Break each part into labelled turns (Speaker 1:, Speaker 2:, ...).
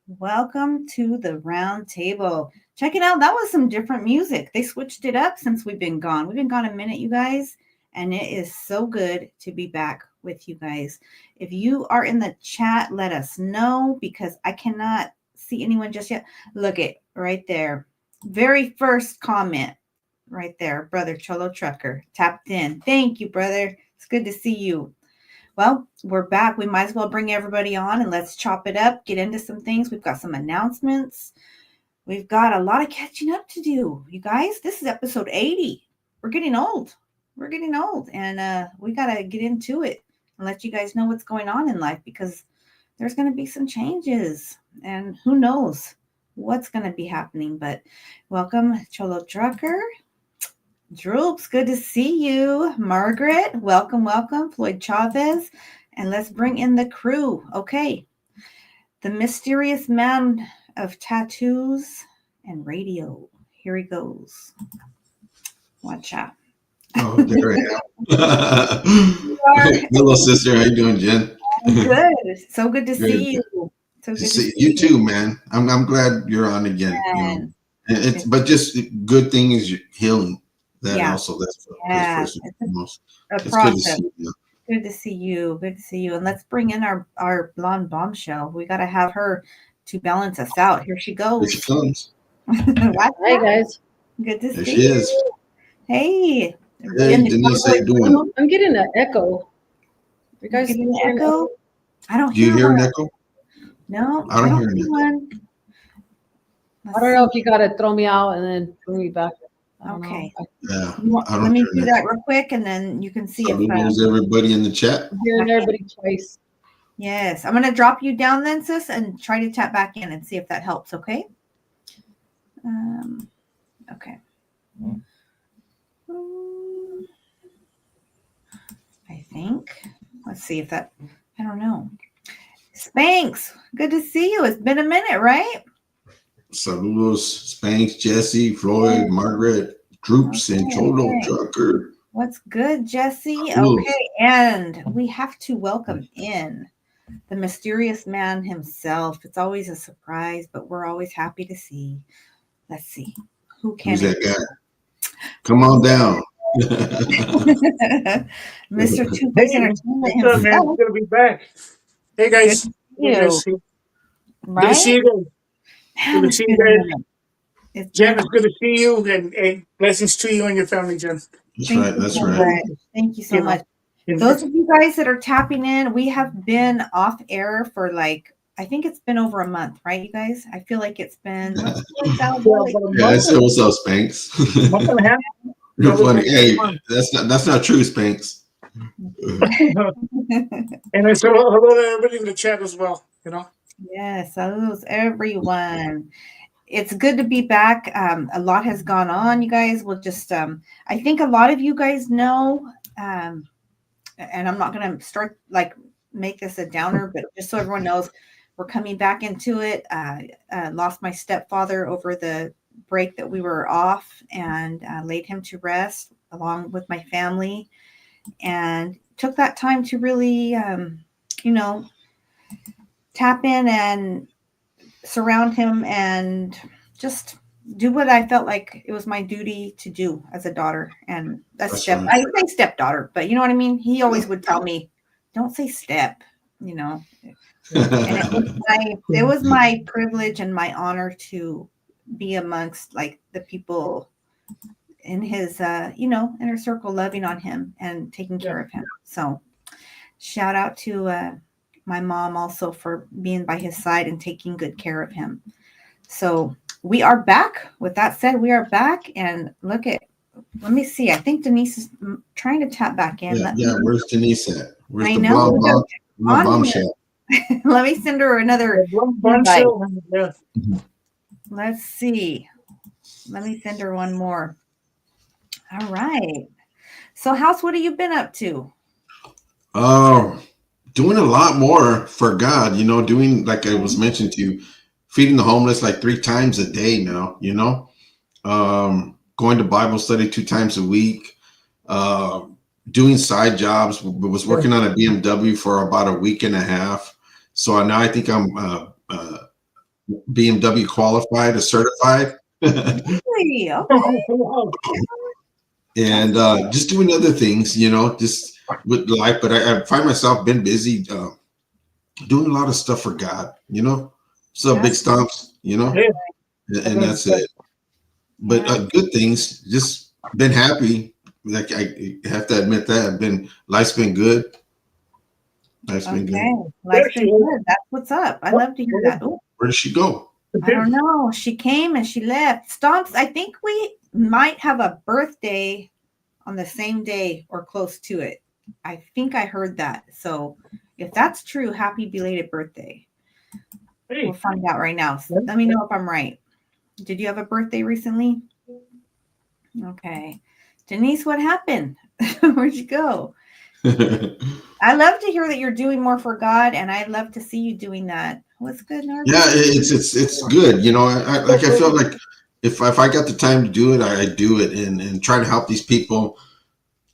Speaker 1: Welcome to the round table. Check it out. That was some different music. They switched it up since we've been gone. We've been gone a minute, you guys, and it is so good to be back with you guys. If you are in the chat, let us know because I cannot see anyone just yet. Look it right there. Very first comment right there, brother Cholo Trucker tapped in. Thank you, brother. It's good to see you. Well, we're back. We might as well bring everybody on and let's chop it up, get into some things. We've got some announcements. We've got a lot of catching up to do. You guys, this is episode 80. We're getting old. We're getting old. And we got to get into it and let you guys know what's going on in life because there's going to be some changes. And who knows what's going to be happening. But welcome, Cholo Trucker. Droops, good to see you. Margaret, welcome, welcome. Floyd Chavez. And let's bring in the crew. Okay. The mysterious man of tattoos and radio. Here he goes. Watch out.
Speaker 2: Oh, there I am. Hello, sister. How you doing, Jen?
Speaker 1: I'm good. So good to see you. So good to
Speaker 2: see you too, man. I'm glad you're on again. You know, but just good thing is healing. That also that's first and foremost.
Speaker 1: It's good to see you. Good to see you. Good to see you. And let's bring in our blonde bombshell. We got to have her to balance us out. Here she goes.
Speaker 2: Here she comes.
Speaker 3: Hi guys.
Speaker 1: Good to see you.
Speaker 2: There she is.
Speaker 1: Hey.
Speaker 2: Hey, Denise, how you doing?
Speaker 3: I'm getting an echo.
Speaker 1: You guys getting an echo? I don't
Speaker 2: hear. Do you hear an echo?
Speaker 1: No,
Speaker 2: I don't hear one.
Speaker 3: I don't know if you got to throw me out and then bring me back.
Speaker 1: Okay.
Speaker 2: Yeah.
Speaker 1: Let me do that real quick, and then you can see if
Speaker 2: everybody in the chat.
Speaker 3: I'm hearing everybody twice.
Speaker 1: Yes, I'm gonna drop you down then, sis, and try to tap back in and see if that helps. Okay. Okay. I think. Let's see if that. I don't know. Spanx, good to see you. It's been a minute, right?
Speaker 2: Saludos, Spanx, Jesse, Floyd, Margaret, Droops, and Cholo Trucker.
Speaker 1: What's good, Jesse? Okay, and we have to welcome in the mysterious man himself. It's always a surprise, but we're always happy to see. Let's see.
Speaker 2: Who's that guy? Come on down.
Speaker 1: Mr. Two-Face Entertainment himself.
Speaker 4: Man, it's good to be back. Hey, guys.
Speaker 1: Good to see you.
Speaker 4: Good to see you guys. Good to see you guys. Jen, it's good to see you, and blessings to you and your family, Jen.
Speaker 2: That's right.
Speaker 1: Thank you so much. Those of you guys that are tapping in, we have been off air for I think it's been over a month, right, you guys? I feel like it's been.
Speaker 2: Yeah, I said, what's up, Spanx? You're funny. Hey, that's not true, Spanx.
Speaker 4: And I said hello to everybody in the chat as well, you know?
Speaker 1: Yes, saludos everyone. It's good to be back. A lot has gone on, you guys. We'll just, I think a lot of you guys know, and I'm not going to start make this a downer, but just so everyone knows, we're coming back into it. Lost my stepfather over the break that we were off and laid him to rest along with my family and took that time to really, tap in and surround him and just do what I felt like it was my duty to do as a daughter and I say stepdaughter, but you know what I mean? He always would tell me, don't say step, and it was my privilege and my honor to be amongst the people in his, inner circle, loving on him and taking care of him. So shout out to, my mom also for being by his side and taking good care of him. So we are back. With that said, we are back and let me see. I think Denise is trying to tap back in.
Speaker 2: Yeah, where's Denise at? Where's the blonde bombshell?
Speaker 1: Let me send her another invite. Let's see. Let me send her one more. All right. So House, what have you been up to?
Speaker 2: Doing a lot more for God, doing, like I was mentioned to you, feeding the homeless 3 times a day now, going to Bible study 2 times a week, doing side jobs, was working on a BMW for about a week and a half. So now I think I'm BMW qualified, a certified.
Speaker 1: Really? Okay.
Speaker 2: And just doing other things, just with life. But I find myself been busy doing a lot of stuff for God, So big stomps, and that's it. But good things, just been happy. Like I have to admit that life's been good. Life's been good.
Speaker 1: Life's been good. That's what's up. I love to hear that. Ooh.
Speaker 2: Where did she go?
Speaker 1: I don't know. She came and she left. Stomps, I think we might have a birthday on the same day or close to it. I think I heard that. So if that's true, happy belated birthday.
Speaker 4: Hey.
Speaker 1: We'll find out right now. So let me know if I'm right. Did you have a birthday recently? Okay. Denise, what happened? Where'd you go? I love to hear that you're doing more for God, and I love to see you doing that. What's good, Narvis?
Speaker 2: Yeah, it's good. I feel like if I got the time to do it, I do it and try to help these people,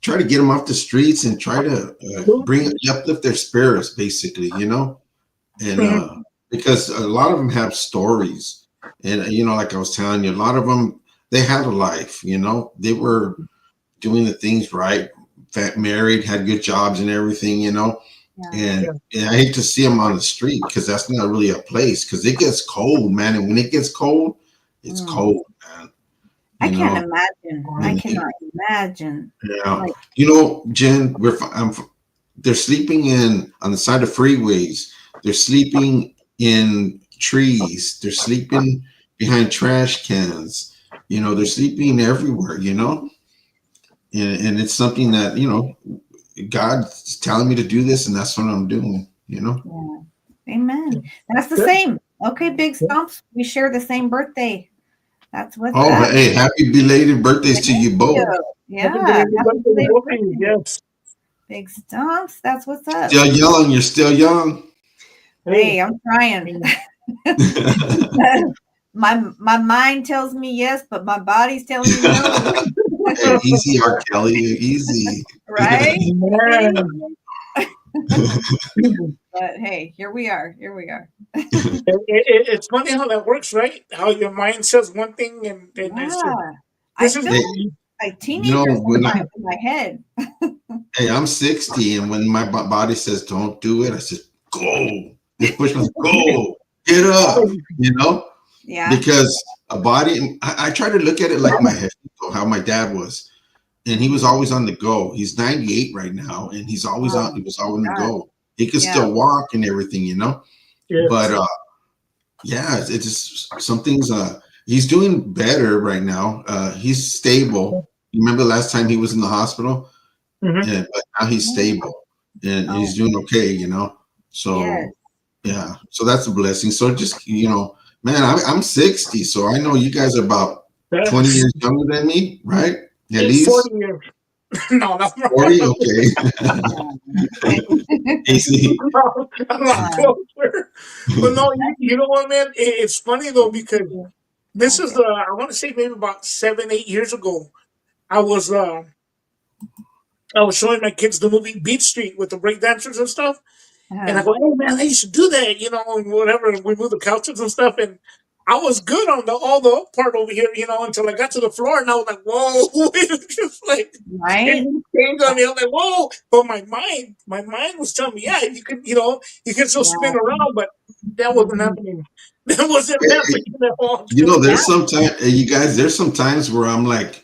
Speaker 2: try to get them off the streets and try to uplift their spirits, basically, and because a lot of them have stories, and like I was telling you, a lot of them, they had a life, they were doing the things right, married, had good jobs and everything, And I hate to see them on the street because that's not really a place, because it gets cold, man. And when it gets cold, it's cold, man.
Speaker 1: I can't imagine. I cannot imagine.
Speaker 2: Yeah. Jen, they're sleeping on the side of freeways. They're sleeping in trees. They're sleeping behind trash cans. They're sleeping everywhere, and it's something that, God's telling me to do this, and that's what I'm doing,
Speaker 1: Yeah. Amen. That's the same. Okay, Big Stomps. We share the same birthday. That's what.
Speaker 2: Oh, hey, happy belated birthdays to you both.
Speaker 1: Yeah. Yes. Big Stomps. That's what's up.
Speaker 2: Still young. You're still young.
Speaker 1: Hey, I'm trying. my mind tells me yes, but my body's telling me no.
Speaker 2: Hey, easy, R. Kelly. Easy.
Speaker 1: Right? But hey, here we are.
Speaker 4: It's funny how that works, right? How your mind says one thing and
Speaker 1: I feel like teenagers in my head.
Speaker 2: Hey, I'm 60, and when my body says don't do it, I said go. Just push my go. Get up.
Speaker 1: Yeah.
Speaker 2: Because a body, I try to look at it like how my dad was, and he was always on the go. He's 98 right now, and he was always on the go. He could still walk and everything,
Speaker 4: Yes.
Speaker 2: But it's just some things. He's doing better right now. He's stable. You remember last time he was in the hospital?
Speaker 4: Mm-hmm.
Speaker 2: Yeah, but now he's stable and he's doing okay, So so that's a blessing. So just man, I'm 60, so I know you guys are about 20 years younger than me, right? At least
Speaker 4: 40 years. No, not
Speaker 2: 40. Okay. Easy.
Speaker 4: I'm not closer. But no, you know what, man? It's funny though, because this is I want to say maybe about 7-8 years ago. I was showing my kids the movie Beat Street with the breakdancers and stuff. And I go, hey man, they should do that, and whatever. And we move the couches and stuff. And I was good on all the up part over here, until I got to the floor, and I was like, whoa, it's just like
Speaker 1: right.
Speaker 4: Changed on me. I was like, whoa. But my mind was telling me, yeah, you can still spin around, but that wasn't happening. That wasn't happening at all.
Speaker 2: There's sometimes, you guys, there's some times where I'm like,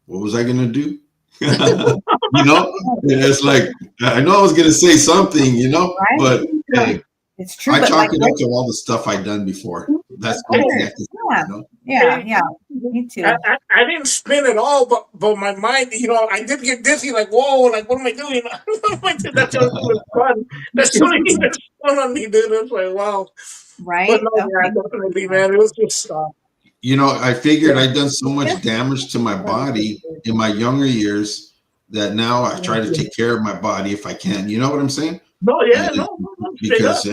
Speaker 2: what was I gonna do? It's like I know I was gonna say something,
Speaker 1: right?
Speaker 2: But hey,
Speaker 1: it's true.
Speaker 2: I chalk it up to all the stuff I've done before. That's good.
Speaker 1: Yeah. Me too.
Speaker 4: I didn't spin at all, but my mind, I did get dizzy. Like, whoa, like what am I doing? That's was fun. That's what it was fun on me, dude. It was like, wow.
Speaker 1: Right.
Speaker 4: But no, definitely, man. It was just.
Speaker 2: I figured I'd done so much damage to my body in my younger years that now I try to take care of my body if I can. You know what I'm saying?
Speaker 4: No, yeah,
Speaker 2: because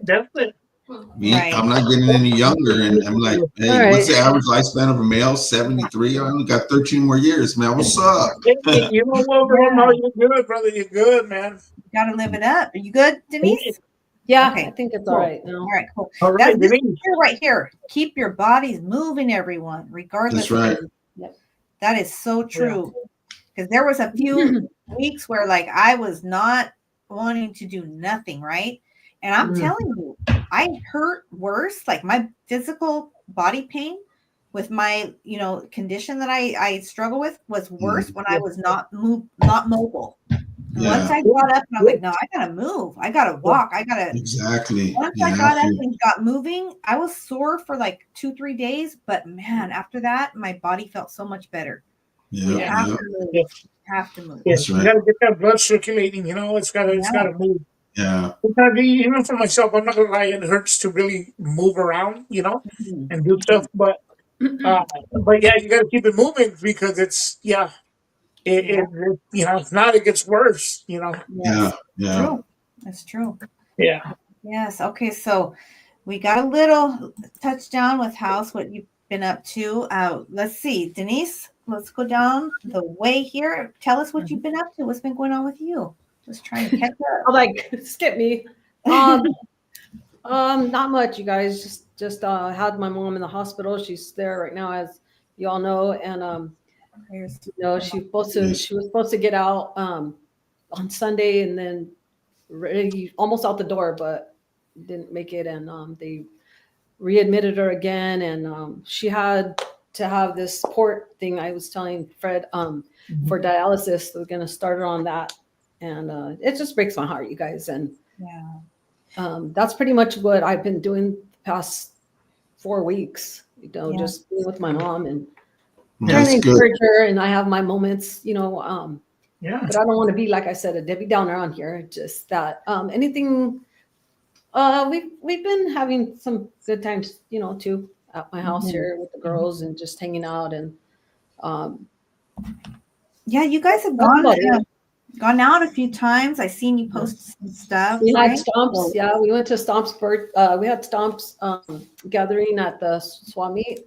Speaker 4: definitely.
Speaker 2: I'm not getting any younger, and I'm like, hey, what's the average lifespan of a male? 73. I only got 13 more years, man. What's up?
Speaker 4: You know what, bro? No, you're good, brother. You're good, man.
Speaker 1: You gotta live it up. Are you good, Denise?
Speaker 3: Yeah,
Speaker 1: Okay.
Speaker 3: I think it's
Speaker 4: Cool.
Speaker 3: all right now.
Speaker 1: All right, cool.
Speaker 4: All
Speaker 1: That's
Speaker 4: right,
Speaker 1: this
Speaker 4: Denise.
Speaker 1: here right here. Keep your bodies moving, everyone, regardless.
Speaker 2: That's right.
Speaker 1: That is so true. Because there was a few weeks where like I was not wanting to do nothing, right? And I'm telling you, I hurt worse, like my physical body pain with my, condition that I struggle with was worse when I was not mobile. And once
Speaker 2: Yeah,
Speaker 1: I got up and I was like, no, I gotta move. I gotta walk. I gotta.
Speaker 2: exactly.
Speaker 1: Once
Speaker 2: You
Speaker 1: I
Speaker 2: have
Speaker 1: got up
Speaker 2: to.
Speaker 1: and got moving, I was sore for like 2-3 days. But man, after that, my body felt so much better. You
Speaker 2: Yeah,
Speaker 1: have
Speaker 2: yeah,
Speaker 1: to move.
Speaker 4: Yeah.
Speaker 1: You have to move.
Speaker 4: Yeah,
Speaker 2: that's
Speaker 4: you
Speaker 2: right.
Speaker 4: gotta get that blood circulating. It's gotta
Speaker 1: Yeah.
Speaker 4: move.
Speaker 2: Yeah,
Speaker 4: Because even for myself, I'm not gonna lie, it hurts to really move around,
Speaker 1: Mhm.
Speaker 4: and do stuff. But yeah, you gotta keep it moving because it's if not, it gets worse.
Speaker 1: Yes.
Speaker 2: yeah, yeah.
Speaker 1: True. That's true.
Speaker 4: Yeah.
Speaker 1: Yes. Okay. So we got a little touchdown with house, what you've been up to. Let's see, Denise, let's go down the way here. Tell us what you've been up to. What's been going on with you? Just trying to catch up.
Speaker 3: I'm like, skip me. Not much, you guys. Just had my mom in the hospital. She's there right now, as you all know, and she was supposed to get out on Sunday, and then ready, almost out the door, but didn't make it, and they readmitted her again, and she had to have this port thing. I was telling Fred for dialysis. We're gonna start her on that, and it just breaks my heart, you guys, and.
Speaker 1: Yeah.
Speaker 3: That's pretty much what I've been doing the past 4 weeks,
Speaker 1: Yeah.
Speaker 3: just being with my mom and
Speaker 2: That's
Speaker 3: trying to
Speaker 2: good.
Speaker 3: encourage her. And I have my moments,
Speaker 4: Yeah.
Speaker 3: but I don't want to be, like I said, a Debbie Downer on here. Just that anything, we've been having some good times, too, at my house here with the girls and just hanging out. And
Speaker 1: Yeah, you guys have
Speaker 3: that's about it.
Speaker 1: gone out a few times. I seen you post some stuff.
Speaker 3: We had
Speaker 1: right?
Speaker 3: Stomps. Yeah, we went to Stomps we had Stomps gathering at the swap meet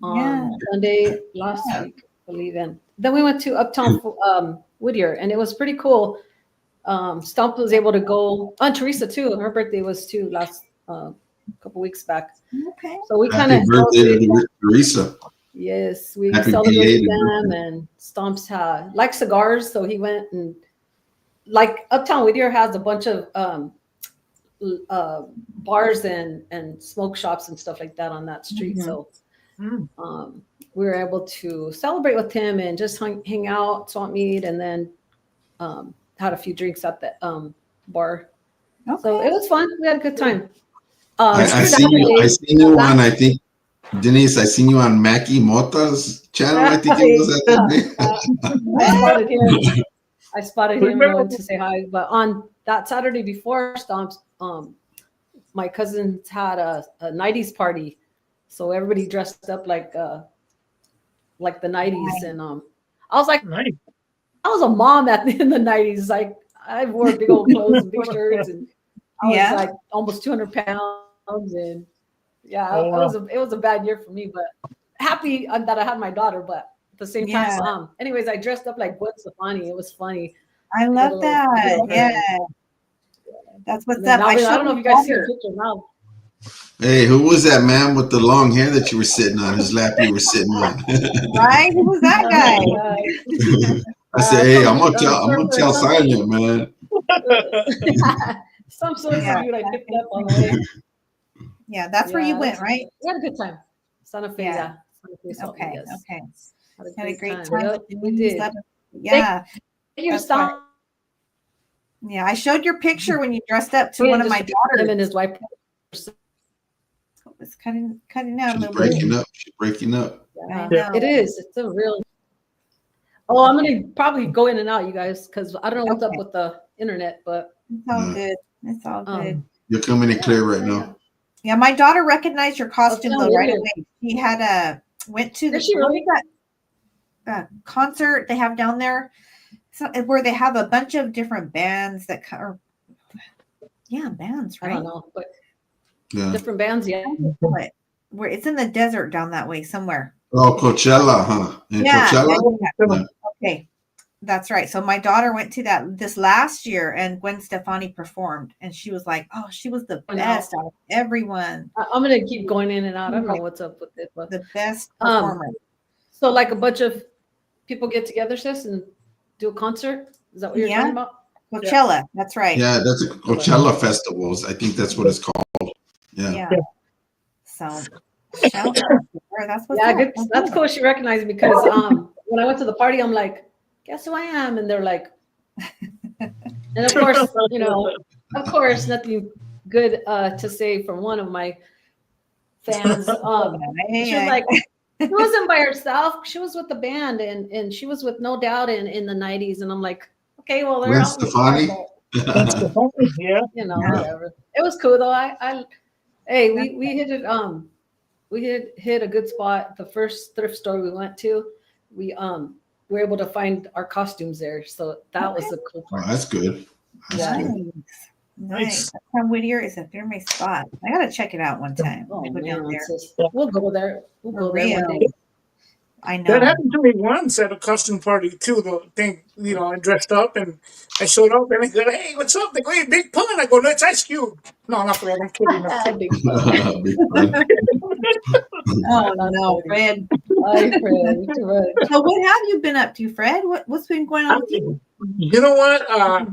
Speaker 3: on
Speaker 1: Yeah.
Speaker 3: Sunday last week, I believe. And then we went to Uptown Whittier, and it was pretty cool. Stomp was able to go. Aunt Teresa too. Her birthday was too last couple weeks back.
Speaker 1: Okay.
Speaker 3: So we kind
Speaker 2: Happy
Speaker 3: of
Speaker 2: birthday to Teresa.
Speaker 3: Yes, we
Speaker 2: Happy
Speaker 3: celebrated
Speaker 2: belated
Speaker 3: them,
Speaker 2: birthday.
Speaker 3: and Stomps like cigars, so he went and like Uptown Whittier has a bunch of bars and smoke shops and stuff like that on that street.
Speaker 1: Mhm.
Speaker 3: So we were able to celebrate with him and just hang out, swap meet, and then had a few drinks at the bar.
Speaker 1: Okay.
Speaker 3: So it was fun. We had a good time.
Speaker 2: I seen you on, I think, Denise, I seen you on Mackie Mota's channel. I think it was at that day.
Speaker 3: I spotted him and went to say hi. But on that Saturday before Stomps, my cousins had a 90s party. So everybody dressed up like the 90s. And I was like,
Speaker 4: Nice.
Speaker 3: I was a mom in the 90s. Like I wore big old clothes and big shirts, and I was like almost 200 pounds. And yeah, it was a bad year for me, but happy that I had my daughter. But at the same time, anyways, I dressed up like Gwen Stefani. It was funny.
Speaker 1: I love that. Yeah. That's what's up.
Speaker 3: I don't know if you guys see the picture now.
Speaker 2: Hey, who was that man with the long hair that you were sitting on? His lap you were sitting on.
Speaker 1: Right? Who was that guy?
Speaker 2: I said, hey, I'm gonna tell Silent, man.
Speaker 3: Some sort of dude I picked up on the way.
Speaker 1: Yeah, that's where you went, right?
Speaker 3: We had a good time. Santa Fe,
Speaker 1: Yeah.
Speaker 3: Okay.
Speaker 1: Okay.
Speaker 3: Had
Speaker 1: a great time.
Speaker 3: Yep, we did.
Speaker 1: Yeah.
Speaker 3: Thank you, Stomp.
Speaker 1: Yeah, I showed your picture when you dressed up to one of my daughters.
Speaker 3: Him and his wife.
Speaker 1: It's cutting out a little
Speaker 2: bit. She's breaking up.
Speaker 3: Yeah, it is. It's a real. Oh, I'm gonna probably go in and out, you guys, because I don't know what's up with the internet, but
Speaker 1: it's all good. It's all good.
Speaker 2: You're coming in clear right now.
Speaker 1: Yeah, my daughter recognized your costume though right away. She had went to the concert they have down there, where they have a bunch of different bands that are bands, right?
Speaker 3: I don't know, but different bands,
Speaker 1: Where it's in the desert down that way somewhere.
Speaker 2: Oh, Coachella, huh?
Speaker 1: Coachella? Yeah. Okay. That's right. So my daughter went to that this last year, and Gwen Stefani performed, and she was like, "Oh, she was the
Speaker 3: I know.
Speaker 1: best out of everyone,
Speaker 3: I'm gonna keep going in and out. I don't know what's up with it, but
Speaker 1: the best
Speaker 3: Um,
Speaker 1: performer."
Speaker 3: so like a bunch of people get together, sis, and do a concert. Is that what you're
Speaker 1: Yeah.
Speaker 3: talking about?
Speaker 1: Coachella. That's right.
Speaker 2: Yeah, that's a Coachella festivals. I think that's what it's called. Yeah.
Speaker 1: Yeah. So shout out to her. That's what's
Speaker 3: Yeah,
Speaker 1: up.
Speaker 3: good. That's cool. She recognized me because when I went to the party, I'm like, guess who I am? And they're like, and of course, of course, nothing good to say from one of my fans. She was like, she wasn't by herself. She was with the band, and she was with No Doubt in the '90s. And I'm like, okay, well, they're
Speaker 2: Gwen
Speaker 3: out in the car,
Speaker 2: Stefani?
Speaker 3: but,
Speaker 4: Yeah.
Speaker 3: whatever. It was cool though. Hey, we hit it. We hit a good spot. The first thrift store we went to, we were able to find our costumes there. So that was the cool
Speaker 2: Oh,
Speaker 3: part.
Speaker 2: that's good. That's
Speaker 3: Yeah.
Speaker 2: good.
Speaker 1: Nice. Tom Whittier is a fair spot. I gotta check it out one time.
Speaker 3: Oh
Speaker 1: I go down
Speaker 3: man,
Speaker 1: there.
Speaker 3: we'll go there. We'll
Speaker 1: For
Speaker 3: go there one
Speaker 1: real.
Speaker 3: day.
Speaker 1: I know.
Speaker 4: That happened to me once at a costume party too. The thing, I dressed up and I showed up and they go, "Hey, what's up?" They go, "Hey, Big Pun." I go, "No, it's Ice Cube." No, not Fred. I'm kidding. I'm kidding.
Speaker 2: Big fun.
Speaker 1: Oh no, Fred.
Speaker 3: Hi, Fred.
Speaker 1: So what have you been up to, Fred? What's been going on with you?
Speaker 4: You know what?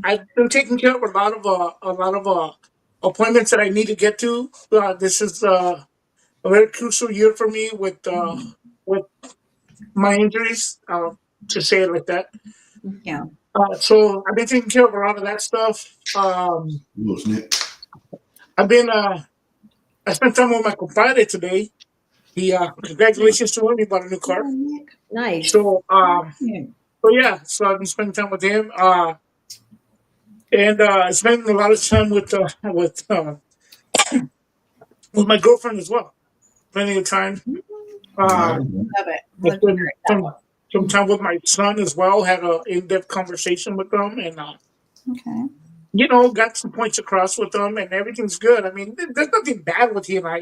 Speaker 4: I've been taking care of a lot of appointments that I need to get to. This is a very crucial year for me with my injuries. To say it like that.
Speaker 1: Yeah.
Speaker 4: So I've been taking care of a lot of that stuff.
Speaker 2: Little snip.
Speaker 4: I've been I spent time with my compadre today. He congratulations to him. He bought a new car.
Speaker 3: Nice.
Speaker 4: So so I've been spending time with him. And spending a lot of time with my girlfriend as well. Plenty of time.
Speaker 2: Right.
Speaker 1: Love it.
Speaker 4: I
Speaker 1: Love to
Speaker 4: spent
Speaker 1: hear it.
Speaker 4: some time with my son as well. Had an in-depth conversation with them, and
Speaker 1: Okay.
Speaker 4: got some points across with them, and everything's good. I mean, there's nothing bad with he and I,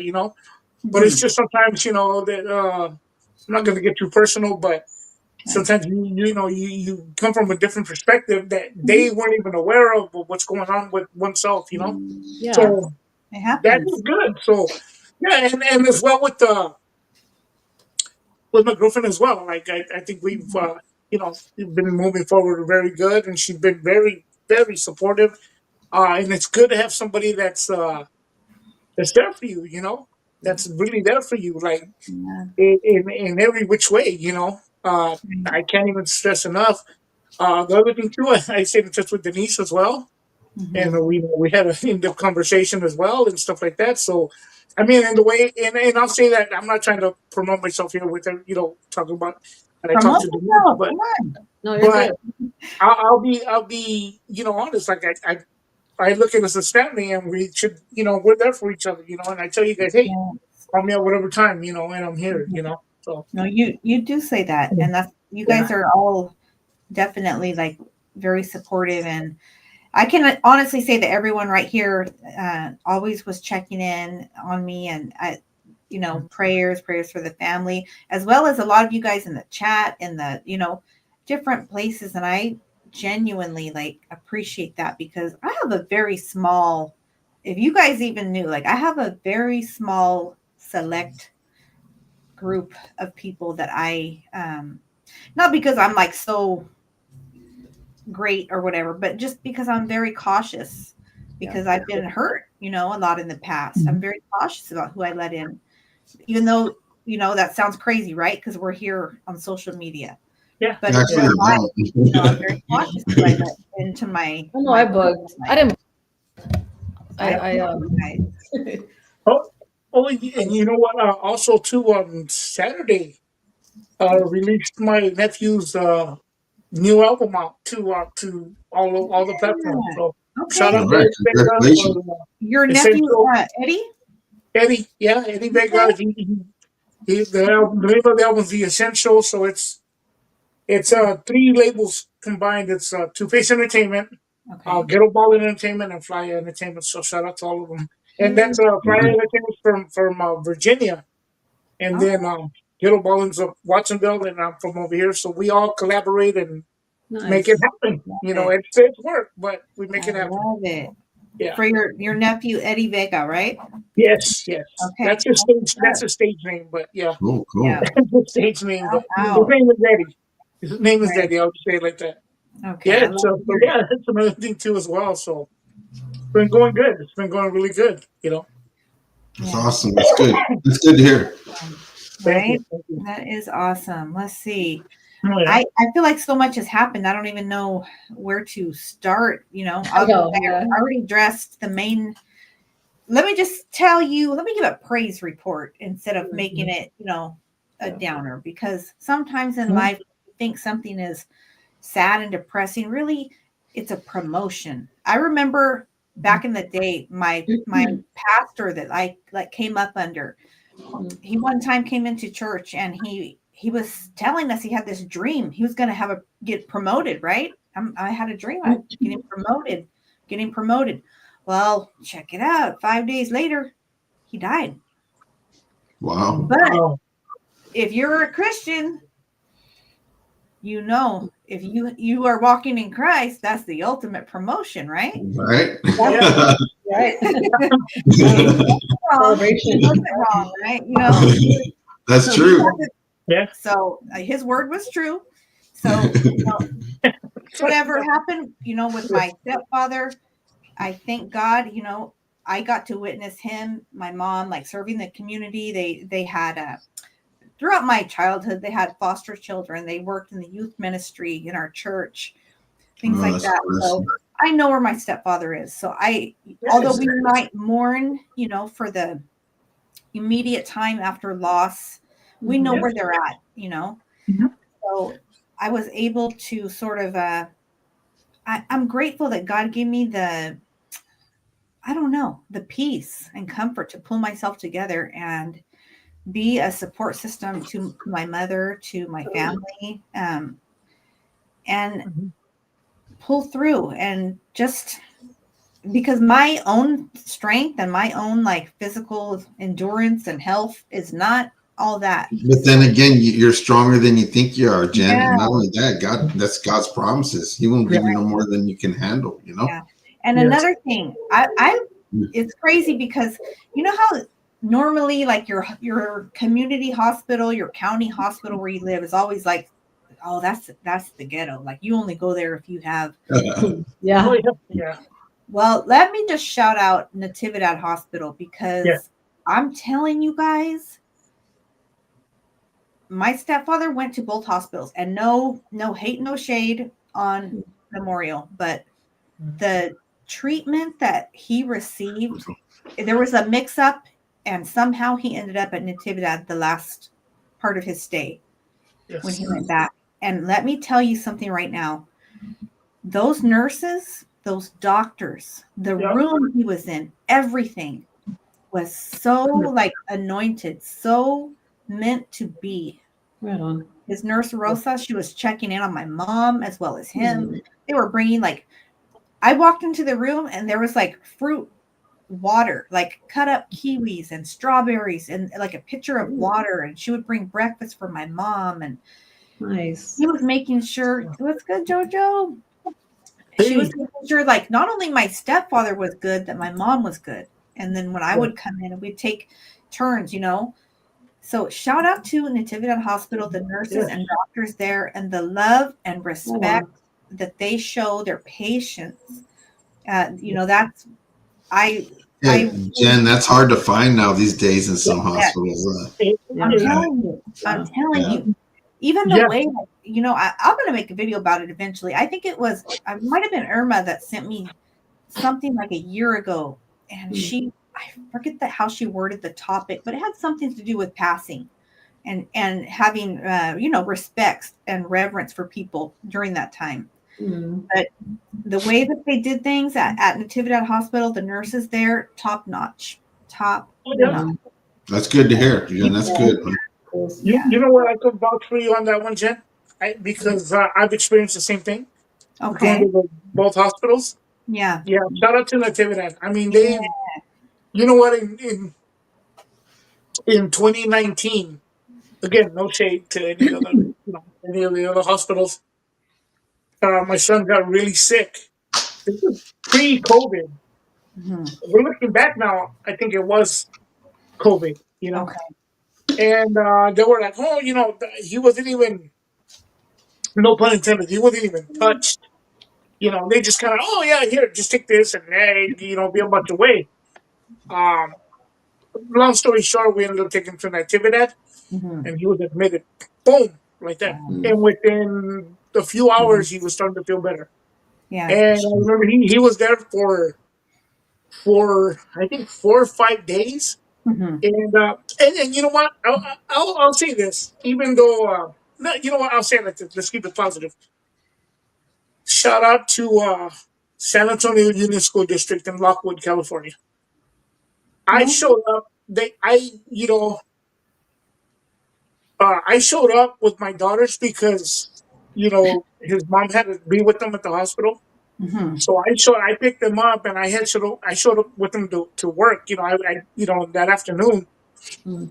Speaker 4: but it's just sometimes, that I'm not going to get too personal, but sometimes you come from a different perspective that they weren't even aware of what's going on with oneself,
Speaker 3: Yeah.
Speaker 4: So
Speaker 1: It
Speaker 4: that
Speaker 1: happens.
Speaker 4: is good. So yeah, and as well with my girlfriend as well. Like I think we've been moving forward very good, and she's been very very supportive. And it's good to have somebody that's there for you. That's really there for you. Like
Speaker 1: Yeah.
Speaker 4: in every which way. I can't even stress enough. The other thing too, I stayed in touch with Denise as well, and
Speaker 1: Mhm.
Speaker 4: we had an in-depth conversation as well and stuff like that. So, I mean, in the way, and I'll say that I'm not trying to promote myself here with talking about that I talked
Speaker 1: Promote
Speaker 4: to Denise,
Speaker 1: yourself.
Speaker 4: but
Speaker 1: Come on.
Speaker 3: No, you're
Speaker 4: but
Speaker 3: good.
Speaker 4: I'll be honest. Like I look at us as family, and we should we're there for each other. And I tell you guys, hey,
Speaker 1: Yeah.
Speaker 4: call me at whatever time, and I'm here. So
Speaker 1: No, you do say that, and that's you
Speaker 4: Yeah.
Speaker 1: guys are all definitely like very supportive, and I can honestly say that everyone right here always was checking in on me, and prayers for the family, as well as a lot of you guys in the chat and the different places, and I genuinely like appreciate that because I have a very small. If you guys even knew, like I have a very small select group of people that I not because I'm like so great or whatever, but just because I'm very cautious because I've been hurt, a lot in the past. I'm very cautious about who I let in, even though, that sounds crazy, right? Because we're here on social media.
Speaker 4: Yeah.
Speaker 1: But
Speaker 2: Actually,
Speaker 1: in my
Speaker 2: no.
Speaker 1: life, I'm very cautious who I let into my.
Speaker 3: Oh, no, I bugged. I didn't.
Speaker 4: Oh, and you know what? Also, too, on Saturday, released my nephew's new album out to all the platforms. So shout
Speaker 1: Okay.
Speaker 4: out
Speaker 2: All
Speaker 4: to
Speaker 2: right.
Speaker 4: Eddie Vega
Speaker 2: Congratulations.
Speaker 4: for
Speaker 1: Your nephew,
Speaker 4: Essential.
Speaker 1: Eddie?
Speaker 4: Eddie, yeah, Eddie Vega. The name of the album is The Essential. So it's 3 labels combined. It's Two Face Entertainment,
Speaker 1: Okay.
Speaker 4: Ghetto Ball Entertainment, and Fly Entertainment. So shout out to all of them. And that's Fly Entertainment from Virginia. And then Ghetto Ballins of Watsonville, and I'm from over here. So we all collaborate and make
Speaker 3: Nice.
Speaker 4: it happen. You know, it's work, but we make
Speaker 1: I
Speaker 4: it happen.
Speaker 1: love it.
Speaker 4: Yeah.
Speaker 1: For your nephew Eddie Vega, right?
Speaker 4: Yes, yes.
Speaker 1: Okay.
Speaker 4: That's his stage. That's his stage name, but yeah,
Speaker 2: Cool, cool.
Speaker 1: Yeah.
Speaker 4: that's his stage name. But his
Speaker 1: Wow.
Speaker 4: name is Eddie. His name is
Speaker 1: Right.
Speaker 4: Eddie. I'll just say it like that.
Speaker 1: Okay.
Speaker 4: Yeah.
Speaker 1: I love
Speaker 4: So
Speaker 1: to hear it.
Speaker 4: yeah, that's another thing too as well. So it's been going good. It's been going really good. You know.
Speaker 2: That's
Speaker 1: Yeah.
Speaker 2: awesome. That's good. That's good to hear.
Speaker 4: Thank
Speaker 1: Right?
Speaker 4: you. Thank you.
Speaker 1: That is awesome. Let's see.
Speaker 4: Oh, yeah.
Speaker 1: I feel like so much has happened. I don't even know where to start. You know,
Speaker 3: I know,
Speaker 1: I
Speaker 3: yeah.
Speaker 1: already addressed the main. Let me just tell you, let me give a praise report instead of making it, you know, a downer, because sometimes in life, you think something is sad and depressing. Really, it's a promotion. I remember back in the day, my pastor that I like came up under, he one time came into church and he was telling us he had this dream. He was going to get promoted, right? I had a dream. I getting promoted. Well, check it out. 5 days later, he died.
Speaker 2: Wow.
Speaker 1: But
Speaker 4: Oh,
Speaker 1: if you're a Christian, you know, if you are walking in Christ, that's the ultimate promotion, right?
Speaker 2: Right.
Speaker 4: yeah.
Speaker 3: Right.
Speaker 1: Wrong.
Speaker 3: Celebration.
Speaker 1: He wasn't wrong, right? You know,
Speaker 2: That's
Speaker 1: so
Speaker 2: true.
Speaker 4: Yeah.
Speaker 1: So his word was true. So you know, whatever happened, you know, with my stepfather, I thank God, you know, I got to witness him, my mom, like serving the community. They had throughout my childhood, they had foster children. They worked in the youth ministry in our church, things
Speaker 2: Oh,
Speaker 1: like
Speaker 2: that's
Speaker 1: that. So
Speaker 2: awesome.
Speaker 1: I know where my stepfather is. So although we might mourn, you know, for the immediate time after loss, we know
Speaker 4: Yeah.
Speaker 1: where they're at, you know.
Speaker 4: Mhm.
Speaker 1: So I was able to sort of I'm grateful that God gave me I don't know, the peace and comfort to pull myself together and be a support system to my mother, to my family, and
Speaker 4: Mhm.
Speaker 1: pull through. And just because my own strength and my own like physical endurance and health is not all that.
Speaker 2: But then again, you're stronger than you think you are, Jen.
Speaker 1: Yeah.
Speaker 2: And not only that, that's God's promises. He won't give you no more than you can handle, you know?
Speaker 1: Yeah. And
Speaker 4: Yes.
Speaker 1: another thing, it's crazy because you know how normally like your community hospital, your county hospital where you live is always like, oh, that's the ghetto. Like you only go there if you have.
Speaker 3: Yeah.
Speaker 4: Oh, yeah. Yeah.
Speaker 1: Well, let me just shout out Natividad Hospital because
Speaker 4: Yeah.
Speaker 1: I'm telling you guys, my stepfather went to both hospitals, and no hate, no shade on Memorial, but the treatment that he received, there was a mix up, and somehow he ended up at Natividad the last part of his stay when he
Speaker 4: Yes.
Speaker 1: went back. And let me tell you something right now. Those nurses, those doctors, the
Speaker 4: Yeah.
Speaker 1: room he was in, everything was so like anointed, so meant to be.
Speaker 3: Right on.
Speaker 1: His nurse Rosa, she was checking in on my mom as well as him.
Speaker 3: Mhm.
Speaker 1: They were bringing like, I walked into the room and there was like fruit water, like cut up kiwis and strawberries and like a pitcher of water. And she would bring breakfast for my mom. And
Speaker 3: Nice.
Speaker 1: he was making sure, what's good, Jojo? She was making sure like not only my stepfather was good, that my mom was good. And then when I would come in, we'd take turns, you know. So shout out to Natividad Hospital, the nurses and doctors there, and the love and respect that they show their patients. You know, that's
Speaker 2: Yeah, Jen, that's hard to find now these days in some hospitals.
Speaker 1: I'm telling you. I'm telling you. Even the way, you know, I'm going to make a video about it eventually. I think it might have been Irma that sent me something like a year ago. And I forget how she worded the topic, but it had something to do with passing and having, you know, respect and reverence for people during that time. But the way that they did things at Natividad Hospital, the nurses there, top notch.
Speaker 2: That's good to hear, Jen. That's good.
Speaker 4: You know what? I could vouch for you on that one, Jen, because I've experienced the same thing.
Speaker 1: Okay.
Speaker 4: Going to both hospitals.
Speaker 1: Yeah.
Speaker 4: Yeah. Shout out to Natividad. I mean, you know what? In 2019, again, no shade to any other, any of the other hospitals. my son got really sick. This was pre-COVID.
Speaker 1: Mhm.
Speaker 4: We're looking back now. I think it was COVID.
Speaker 1: Okay.
Speaker 4: And they were like, "Oh, he wasn't even, no pun intended, he wasn't even touched." They just kind of, "Oh yeah, here, just take this and hey, be a bunch away." Um, Long story short, we ended up taking him to Natividad,
Speaker 1: Mhm.
Speaker 4: and he was admitted. Boom, like that.
Speaker 1: Wow.
Speaker 4: And within a few hours, he was starting to feel better.
Speaker 1: Yeah.
Speaker 4: And I remember he was there for I think 4 or 5 days.
Speaker 1: Mhm.
Speaker 4: And you know what? I'll say this, even though no, you know what? I'll say it like this. Let's keep it positive. Shout out to San Antonio Union School District in Lockwood, California. I
Speaker 1: Yeah.
Speaker 4: showed up. I showed up with my daughters because his mom had to be with them at the hospital.
Speaker 1: Mhm.
Speaker 4: So I picked them up and I showed up with them to work. That afternoon.
Speaker 3: Mm.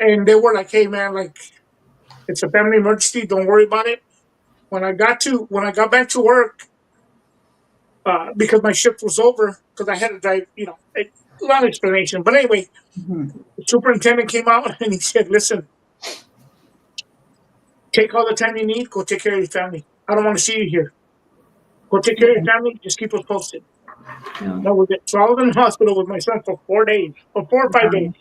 Speaker 4: And they were like, "Hey man, like it's a family emergency. Don't worry about it." When I got back to work, because my shift was over, because I had to drive. A long explanation, but anyway,
Speaker 1: Mhm.
Speaker 4: the superintendent came out and he said, "Listen, take all the time you need. Go take care of your family. I don't want to see you here. Go take care of your family. Just keep us posted."
Speaker 3: Yeah.
Speaker 4: That was it. So I was in the hospital with my son for 4 days, or 4 or 5 days.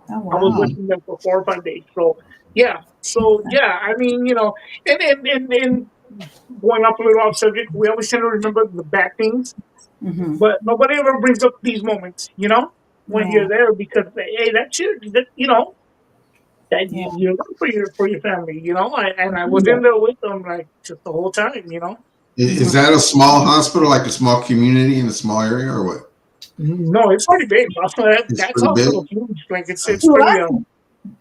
Speaker 1: Oh
Speaker 4: I was
Speaker 1: wow.
Speaker 4: with him there for 4 or 5 days. So yeah. I mean, and going up a little off subject, we always tend to remember the bad things,
Speaker 1: Mhm.
Speaker 4: but nobody ever brings up these moments, when
Speaker 1: Yeah.
Speaker 4: you're there because hey, that's your, that
Speaker 1: Yeah.
Speaker 4: you're there for your family, and I was in there with them like just the whole time.
Speaker 2: Is
Speaker 1: Mhm.
Speaker 2: that a small hospital, like a small community in a small area, or what?
Speaker 4: No, it's pretty big.
Speaker 2: It's
Speaker 4: That's
Speaker 2: pretty
Speaker 4: also
Speaker 2: big.
Speaker 4: huge. Like it's
Speaker 1: To
Speaker 4: pretty.
Speaker 1: us,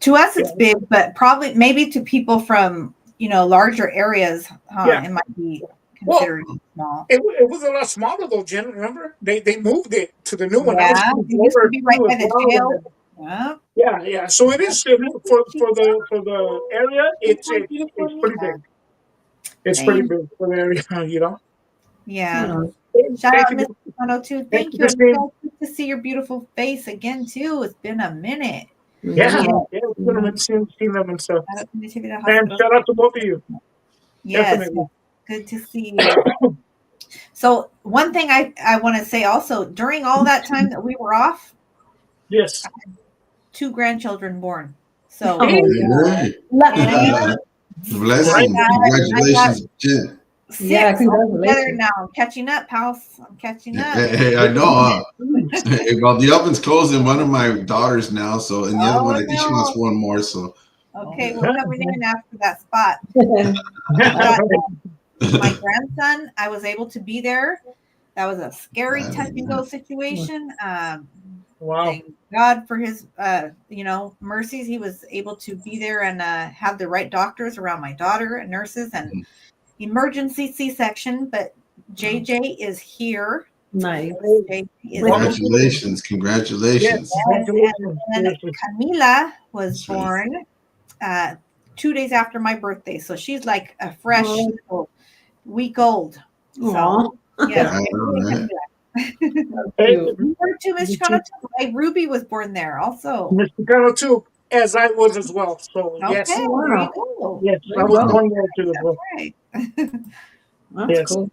Speaker 1: to us,
Speaker 4: Yeah,
Speaker 1: it's big, but probably maybe to people from larger areas,
Speaker 4: yeah.
Speaker 1: it might be
Speaker 4: Well,
Speaker 1: considered small.
Speaker 4: it was a lot smaller though, Jen. Remember they moved it to the new one. That was
Speaker 1: Yeah,
Speaker 4: pretty
Speaker 1: it used to
Speaker 4: clever
Speaker 1: be right
Speaker 4: too
Speaker 1: by
Speaker 4: as
Speaker 1: the
Speaker 4: well. And
Speaker 1: jail.
Speaker 4: then,
Speaker 1: Yeah.
Speaker 4: yeah. So it is for the area. It's pretty big. It's pretty
Speaker 1: Thank,
Speaker 4: big for the area.
Speaker 1: yeah.
Speaker 3: Yeah.
Speaker 1: Shout
Speaker 4: Thank
Speaker 1: out,
Speaker 4: you,
Speaker 1: Miss 102.
Speaker 4: thank
Speaker 1: Thank
Speaker 4: you,
Speaker 1: you. And
Speaker 4: Christine.
Speaker 1: good to see your beautiful face again too. It's been a minute.
Speaker 4: Yeah,
Speaker 3: Yeah.
Speaker 1: Yeah.
Speaker 4: it's good to see them and stuff.
Speaker 1: Shout out to Natividad
Speaker 4: And
Speaker 1: Hospital.
Speaker 4: shout out to both of you.
Speaker 1: Yes,
Speaker 4: Definitely.
Speaker 1: good to see you. So one thing I want to say also, during all that time that we were off,
Speaker 4: Yes.
Speaker 1: 2 grandchildren born. So
Speaker 3: Oh,
Speaker 2: Hey,
Speaker 1: lucky me.
Speaker 2: hey.
Speaker 1: I
Speaker 2: Blessing.
Speaker 1: got
Speaker 2: Congratulations, Jen.
Speaker 3: yeah.
Speaker 1: 6 all together
Speaker 3: Congratulations.
Speaker 1: now. I'm catching up, house. I'm catching up.
Speaker 2: Hey, I know. Hey, well, the oven's closing. One of my daughters now, so and the other one,
Speaker 1: Oh
Speaker 2: I think she wants
Speaker 1: no.
Speaker 2: one more. So
Speaker 1: Okay,
Speaker 2: yeah.
Speaker 1: we're coming in after that spot. My grandson, I was able to be there. That was a scary touch and go situation.
Speaker 4: Wow.
Speaker 1: Thank God for his mercies. He was able to be there and have the right doctors around my daughter and nurses and emergency C-section. But JJ is here.
Speaker 3: Nice.
Speaker 1: JJ is
Speaker 4: Welcome.
Speaker 2: Congratulations,
Speaker 4: Yes,
Speaker 2: congratulations.
Speaker 4: congratulations.
Speaker 1: and
Speaker 4: Seriously.
Speaker 1: Camila was
Speaker 2: That's right.
Speaker 1: born 2 days after my birthday. So she's like a fresh little week old.
Speaker 3: Aw.
Speaker 1: So yes.
Speaker 2: All right.
Speaker 4: Hey,
Speaker 1: You were too, Miss Chicano, too. Hey, Ruby was born there also.
Speaker 4: Mr. Carlo too, as I was as well. So
Speaker 1: Okay,
Speaker 4: yes,
Speaker 1: well, there you go.
Speaker 4: yes,
Speaker 3: There
Speaker 4: I
Speaker 3: you
Speaker 4: was
Speaker 3: go.
Speaker 4: born there too as
Speaker 1: That's
Speaker 4: well.
Speaker 1: right.
Speaker 3: That's
Speaker 4: Yes.
Speaker 3: cool.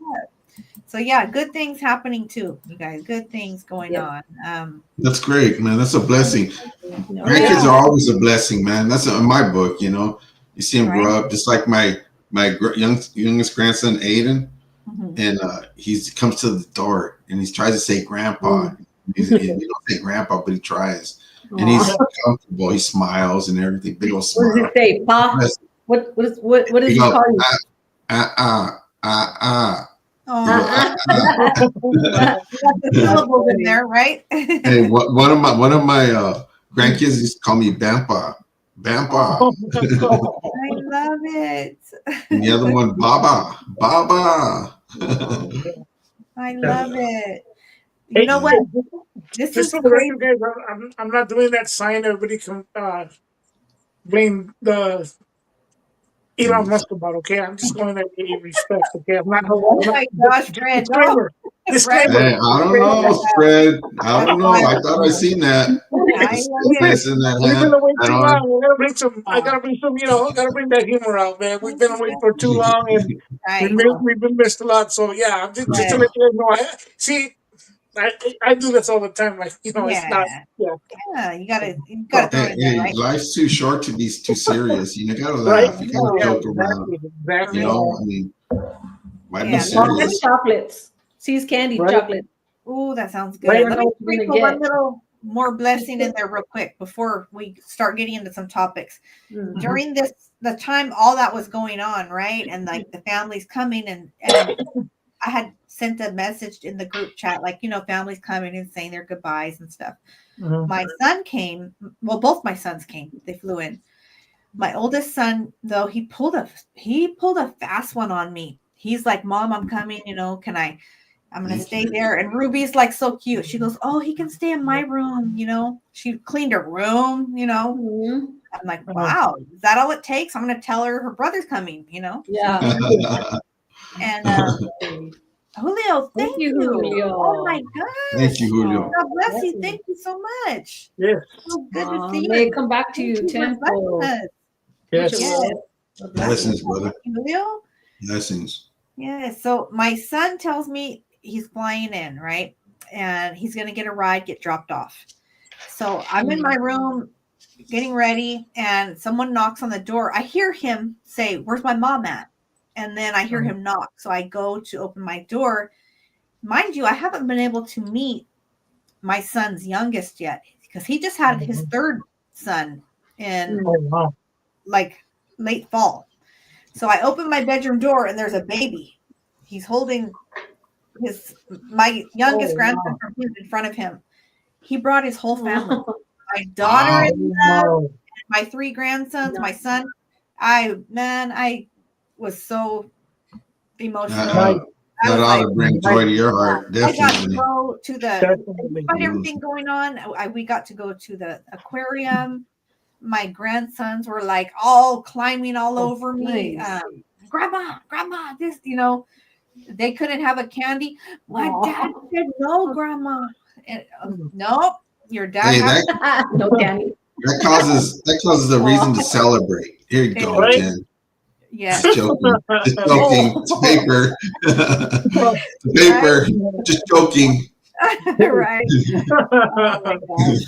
Speaker 1: So yeah, good things happening too, you guys. Good things going
Speaker 3: Yeah.
Speaker 1: on.
Speaker 2: That's great, man. That's a blessing.
Speaker 3: Yeah.
Speaker 2: Grandkids are always a blessing, man. That's in my book. You see him grow
Speaker 1: Right.
Speaker 2: up, just like my youngest grandson, Aiden,
Speaker 1: Mhm.
Speaker 2: and he comes to the door and he tries to say "grandpa." He don't say "grandpa," but he tries, and he's
Speaker 3: Aw.
Speaker 2: comfortable. He smiles and everything, big old
Speaker 3: What does
Speaker 2: smile.
Speaker 3: it say, Pa? What does
Speaker 2: He
Speaker 3: he
Speaker 2: goes,
Speaker 3: call you?
Speaker 1: Oh,
Speaker 2: You go,
Speaker 1: you got the syllables in there, right?
Speaker 2: Hey, one of my grandkids used to call me Bampa, Bampa,
Speaker 1: I love it.
Speaker 2: and the other one Baba, Baba.
Speaker 1: I love it. You
Speaker 4: Hey,
Speaker 1: know what? This
Speaker 4: just
Speaker 1: is
Speaker 4: for the
Speaker 1: crazy.
Speaker 4: record, guys, I'm not doing that sign. Everybody can blame the Elon Musk about, okay? I'm just going to give you respect, okay? I'm not.
Speaker 1: Oh my gosh, Fred, no.
Speaker 4: Disclaimer. Disclaimer.
Speaker 2: Hey, I don't know, Fred. I don't know. I thought I seen that.
Speaker 1: I
Speaker 2: It's
Speaker 1: know it.
Speaker 2: nice in that
Speaker 4: We've been
Speaker 2: hand.
Speaker 4: away
Speaker 2: Hat
Speaker 4: too
Speaker 2: on.
Speaker 4: long. We gotta bring some. I gotta bring some. I gotta bring that humor out, man. We've been away for too long, and
Speaker 1: Right.
Speaker 4: we've been missed a lot. So yeah, I'm just to
Speaker 1: Yeah.
Speaker 4: let you guys know. See, I do this all the time. Like it's not.
Speaker 1: Yeah.
Speaker 4: Yeah.
Speaker 1: Yeah, you gotta throw it in there,
Speaker 2: Hey,
Speaker 1: right?
Speaker 2: life's too short to be too serious. You gotta
Speaker 4: Right.
Speaker 2: laugh. You gotta
Speaker 4: Yeah.
Speaker 2: joke around.
Speaker 4: Exactly.
Speaker 2: You know, I mean, why be
Speaker 1: Yeah.
Speaker 3: Mom has
Speaker 2: serious?
Speaker 3: chocolates. Sees candy,
Speaker 4: Right.
Speaker 3: chocolate.
Speaker 1: Ooh, that sounds
Speaker 4: Right.
Speaker 1: good. Let me
Speaker 3: What you're
Speaker 1: sprinkle
Speaker 3: gonna
Speaker 1: one
Speaker 3: get.
Speaker 1: little more blessing in there real quick before we start getting into some topics.
Speaker 3: Mm.
Speaker 1: During the time all that was going on, right? And like the families coming and I had sent a message in the group chat, like, families coming and saying their goodbyes and stuff.
Speaker 4: Mhm.
Speaker 1: My son came, well, both my sons came, they flew in. My oldest son, though, he pulled a fast one on me. He's like, Mom, I'm coming, I'm gonna
Speaker 2: Thank
Speaker 1: stay
Speaker 2: you.
Speaker 1: there. And Ruby's like so cute. She goes, oh, he can stay in my room, She cleaned her room,
Speaker 3: Mhm.
Speaker 1: I'm like, wow, is that all it takes? I'm gonna tell her brother's coming,
Speaker 3: Yeah.
Speaker 1: And Julio, thank
Speaker 3: you,
Speaker 1: you.
Speaker 3: Julio.
Speaker 1: Oh my gosh.
Speaker 2: Thank you, Julio.
Speaker 1: God bless you. Thank you so much.
Speaker 4: Yes.
Speaker 1: So good to see
Speaker 3: May
Speaker 1: you.
Speaker 3: it come back to you
Speaker 1: Thank you for
Speaker 3: tenfold.
Speaker 1: blessing us.
Speaker 4: Yes.
Speaker 1: Yes.
Speaker 2: Blessings, brother.
Speaker 1: Julio?
Speaker 2: Blessings.
Speaker 1: Yeah. So my son tells me he's flying in, right? And he's going to get a ride, get dropped off. So I'm in my room getting ready, and someone knocks on the door. I hear him say, where's my mom at? And then I hear him knock. So I go to open my door. Mind you, I haven't been able to meet my son's youngest yet because he just had his third son in
Speaker 4: Oh, wow.
Speaker 1: like late fall. So I open my bedroom door and there's a baby. He's holding my youngest grandson from him in front of him. He brought his whole family. My daughter in love, my 3 grandsons, my son. I was so emotional.
Speaker 2: That ought to bring joy to your heart,
Speaker 1: I got to
Speaker 2: definitely.
Speaker 1: go to despite everything going on, we got to go to the aquarium. My grandsons were like all climbing all over me.
Speaker 3: Nice.
Speaker 1: Grandma, this, they couldn't have a candy. My dad said, no, Grandma. And, nope, your dad
Speaker 2: Hey,
Speaker 3: No, Danny.
Speaker 2: that causes a reason to celebrate. Here you go,
Speaker 4: Right.
Speaker 2: Jen.
Speaker 1: Yeah.
Speaker 2: Just joking. Just joking. It's paper. It's paper. Just joking.
Speaker 1: Right. Oh my gosh.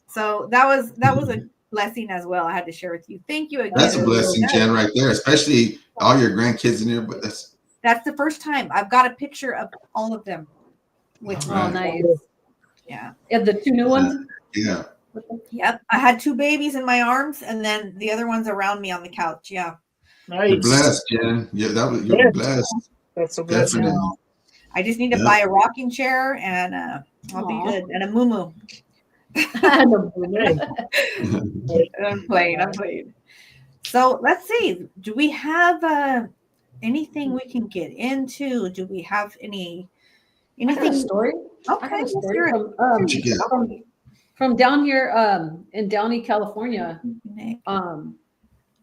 Speaker 1: So that was a blessing as well. I had to share with you. Thank you again.
Speaker 2: That's a blessing, Jen, right there. Especially all your grandkids in there. But
Speaker 1: that's the first time I've got a picture of all of them with me.
Speaker 3: Oh, nice.
Speaker 1: Yeah.
Speaker 3: And the 2 new ones?
Speaker 2: yeah.
Speaker 1: Yep. I had 2 babies in my arms and then the other ones around me on the couch. Yeah.
Speaker 4: Nice.
Speaker 2: You're blessed, Jen. Yeah, you're blessed.
Speaker 4: That's a blessing.
Speaker 2: Definitely.
Speaker 1: I just need to buy a rocking chair and I'll be good. And a moo. I'm playing. So let's see. Do we have anything we can get into? Do we have anything?
Speaker 3: I got a story.
Speaker 1: Okay,
Speaker 3: I got a
Speaker 1: let's
Speaker 3: story
Speaker 1: hear it.
Speaker 3: from down here in Downey, California.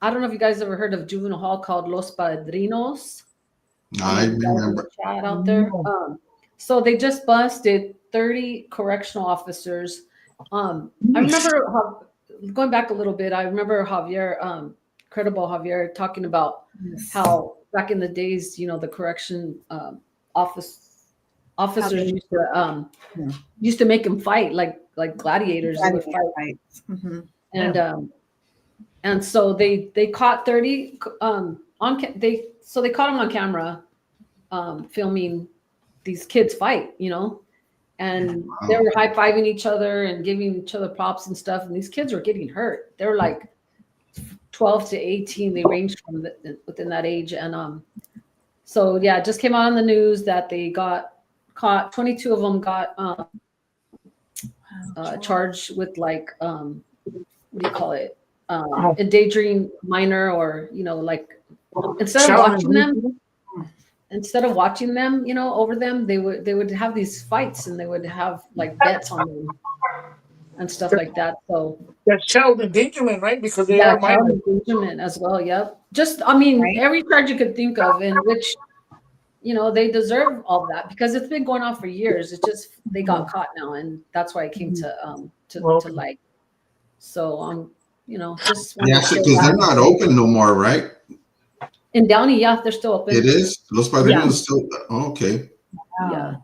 Speaker 3: I don't know if you guys ever heard of juvenile hall called Los Padrinos.
Speaker 2: I remember.
Speaker 3: Chat out there. So they just busted 30 correctional officers. I remember going back a little bit. I remember Javier, Credible Javier, talking about how back in the days, the correction officers used to make them fight like gladiators. They would fight.
Speaker 1: Mm-hmm.
Speaker 3: And so they caught 30 they caught them on camera filming these kids fight, and they were high-fiving each other and giving each other props and stuff, and these kids were getting hurt. They were like 12 to 18. They ranged from within that age. And so yeah, it just came out on the news that they got caught. 22 of them got charged with like what do you call it, endangering minor, or like instead of watching them over them, they would have these fights, and they would have like bets on them. and stuff like that. So
Speaker 4: That's child endangerment, right? Because they
Speaker 3: yeah,
Speaker 4: are
Speaker 3: child
Speaker 4: minors.
Speaker 3: endangerment as well. Yep. Just, I mean,
Speaker 1: Right.
Speaker 3: every charge you could think of, in which, you know, they deserve all that because it's been going on for years. It's just they got caught now, and that's why it came to light. So you know, just wanted
Speaker 2: Yeah,
Speaker 3: to share
Speaker 2: because they're
Speaker 3: that.
Speaker 2: not open no more, right?
Speaker 3: In Downey, yeah, they're still
Speaker 2: It
Speaker 3: open.
Speaker 2: is. Los Padrinos
Speaker 3: Yeah.
Speaker 2: still. Oh, okay.
Speaker 3: Yeah.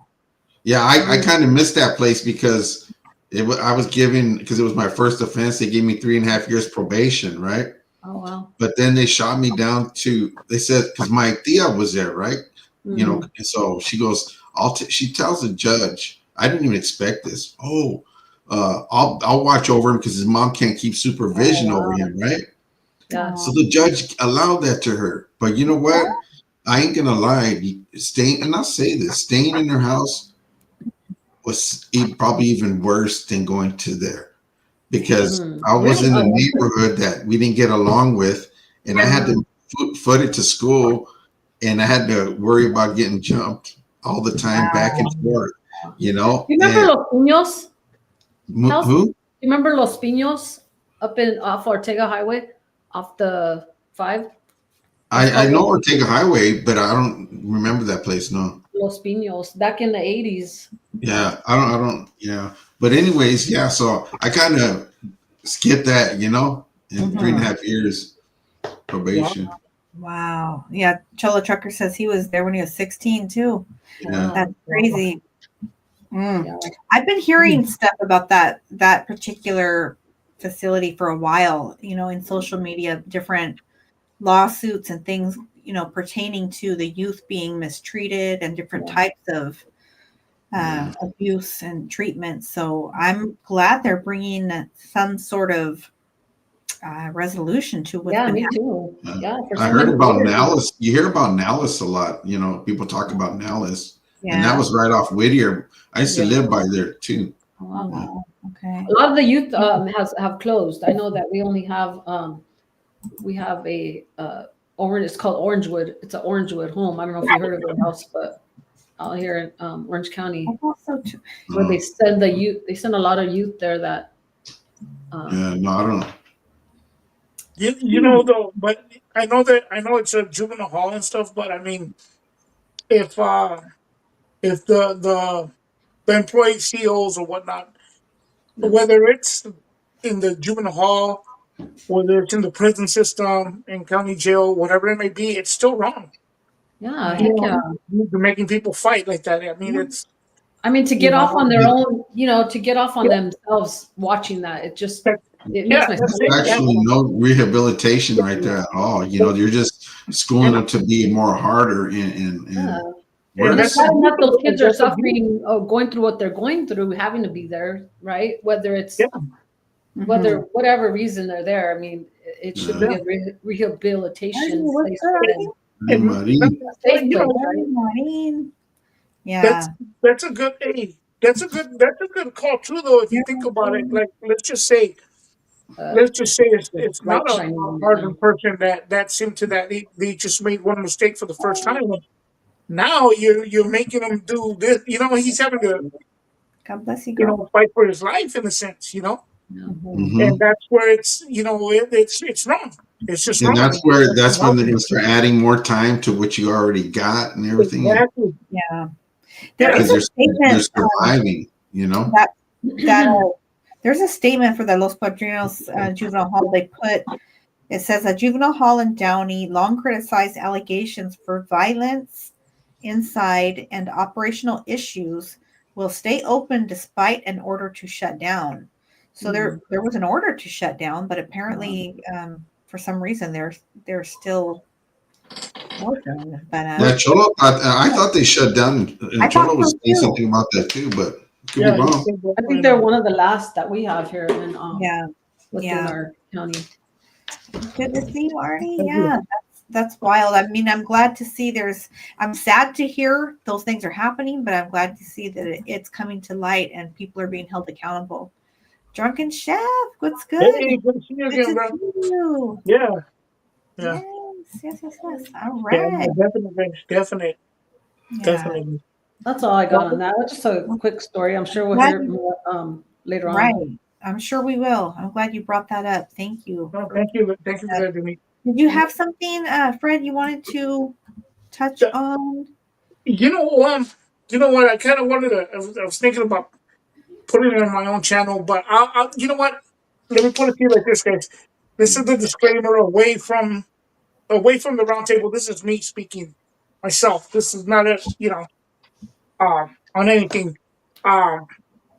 Speaker 2: Yeah, I kind of missed that place because I was given, because it was my first offense. They gave me 3.5 years probation, right?
Speaker 3: Oh wow.
Speaker 2: But then they shot me down to. They said because my tia was there, right? You know, and so she goes. She tells the judge, I didn't even expect this. Oh, I'll watch over him because his mom can't keep supervision over him, right?
Speaker 3: Yeah.
Speaker 2: So the judge allowed that to her. But you know what? I ain't gonna lie. Staying, and I'll say this: staying in her house was probably even worse than going to there, because I was in a neighborhood that we didn't get along with, and I had to foot it to school, and I had to worry about getting jumped all the time, back and forth. You know.
Speaker 3: You remember Los Pinos?
Speaker 2: Who?
Speaker 3: You remember Los Pinos up in off Ortega Highway, off the 5?
Speaker 2: I know Ortega Highway, but I don't remember that place. No.
Speaker 3: Los Pinos back in the 80s.
Speaker 2: Yeah, I don't. Yeah, but anyways, yeah. So I kind of skipped that, you know, in 3.5 years probation.
Speaker 1: Wow. Yeah. Cholo Trucker says he was there when he was 16 too.
Speaker 2: Yeah.
Speaker 1: That's crazy.
Speaker 3: Yeah.
Speaker 1: I've been hearing stuff about that particular facility for a while, you know, in social media, different lawsuits and things, you know, pertaining to the youth being mistreated and different types of abuse and treatment. So I'm glad they're bringing some sort of resolution to what's been
Speaker 3: me
Speaker 1: happening.
Speaker 3: too. Yeah, for
Speaker 2: I
Speaker 3: so
Speaker 2: heard
Speaker 3: many
Speaker 2: about
Speaker 3: years.
Speaker 2: Nallis. You hear about Nallis a lot. You know, people talk about Nallis,
Speaker 1: Yeah.
Speaker 2: and that was right off Whittier. I used to live by there too.
Speaker 1: Wow. Okay.
Speaker 3: A lot of the youth have closed. I know that we only have we have a orange. It's called Orangewood. It's an Orangewood home. I don't know if you heard of it else, but out here in Orange County,
Speaker 1: I thought so too.
Speaker 3: where they send the youth. They send a lot of youth there that.
Speaker 2: Yeah, no, I don't know.
Speaker 4: You know though, but I know it's a juvenile hall and stuff. But I mean, if the employee CEOs or whatnot, whether it's in the juvenile hall, whether it's in the prison system, in county jail, whatever it may be, it's still wrong.
Speaker 3: Yeah, heck yeah.
Speaker 4: You're making people fight like that. I mean, it's.
Speaker 3: I mean, to get off on their own, you know, to get off on themselves watching that, it just it makes my stomach.
Speaker 2: Actually, no rehabilitation right there at all. You know, you're just schooling them to be more harder and
Speaker 3: And it's bad enough those kids are suffering, going through what they're going through, having to be there, right? Whether it's whatever reason they're there. I mean, it should be a rehabilitation place for them.
Speaker 1: Yeah,
Speaker 4: That's a good call too, though. If you think about it, like let's just say it's not a hardened person that seemed to that they just made one mistake for the first time. Now you're making him do this. You know, he's having to,
Speaker 1: God bless you,
Speaker 4: you know, fight for his life in a sense. You know, and that's where it's it's wrong. It's just
Speaker 2: and
Speaker 4: wrong.
Speaker 2: that's when they're going to start adding more time to what you already got and everything.
Speaker 4: Exactly.
Speaker 1: Yeah, there is a statement.
Speaker 2: You're surviving. You know
Speaker 1: that there's a statement for the Los Padrinos juvenile hall. They put, it says a juvenile hall in Downey long criticized allegations for violence inside and operational issues will stay open despite an order to shut down. So there was an order to shut down, but apparently for some reason they're still open. But
Speaker 2: Cholo, I thought they shut down. Cholo was saying something about that too, but could be wrong.
Speaker 3: I think they're one of the last that we have here in within our county.
Speaker 1: Good to see you, Artie. Yeah, that's wild. I mean, I'm glad to see I'm sad to hear those things are happening, but I'm glad to see that it's coming to light and people are being held accountable. Drunken Chef, what's good?
Speaker 4: Hey, good to see you again, bro. Yeah.
Speaker 1: Yes. All right.
Speaker 4: Yeah, definitely.
Speaker 3: That's all I got on that. Just a quick story. I'm sure we'll hear more later on.
Speaker 1: Right. I'm sure we will. I'm glad you brought that up. Thank you.
Speaker 4: No, thank you for that, Denise.
Speaker 1: Did you have something, Fred, you wanted to touch
Speaker 4: Yeah.
Speaker 1: on?
Speaker 4: You know what? I kind of wanted to. I was thinking about putting it on my own channel, but you know what? Let me put it to you like this, guys. This is the disclaimer away from the roundtable. This is me speaking myself. This is not on anything. Um,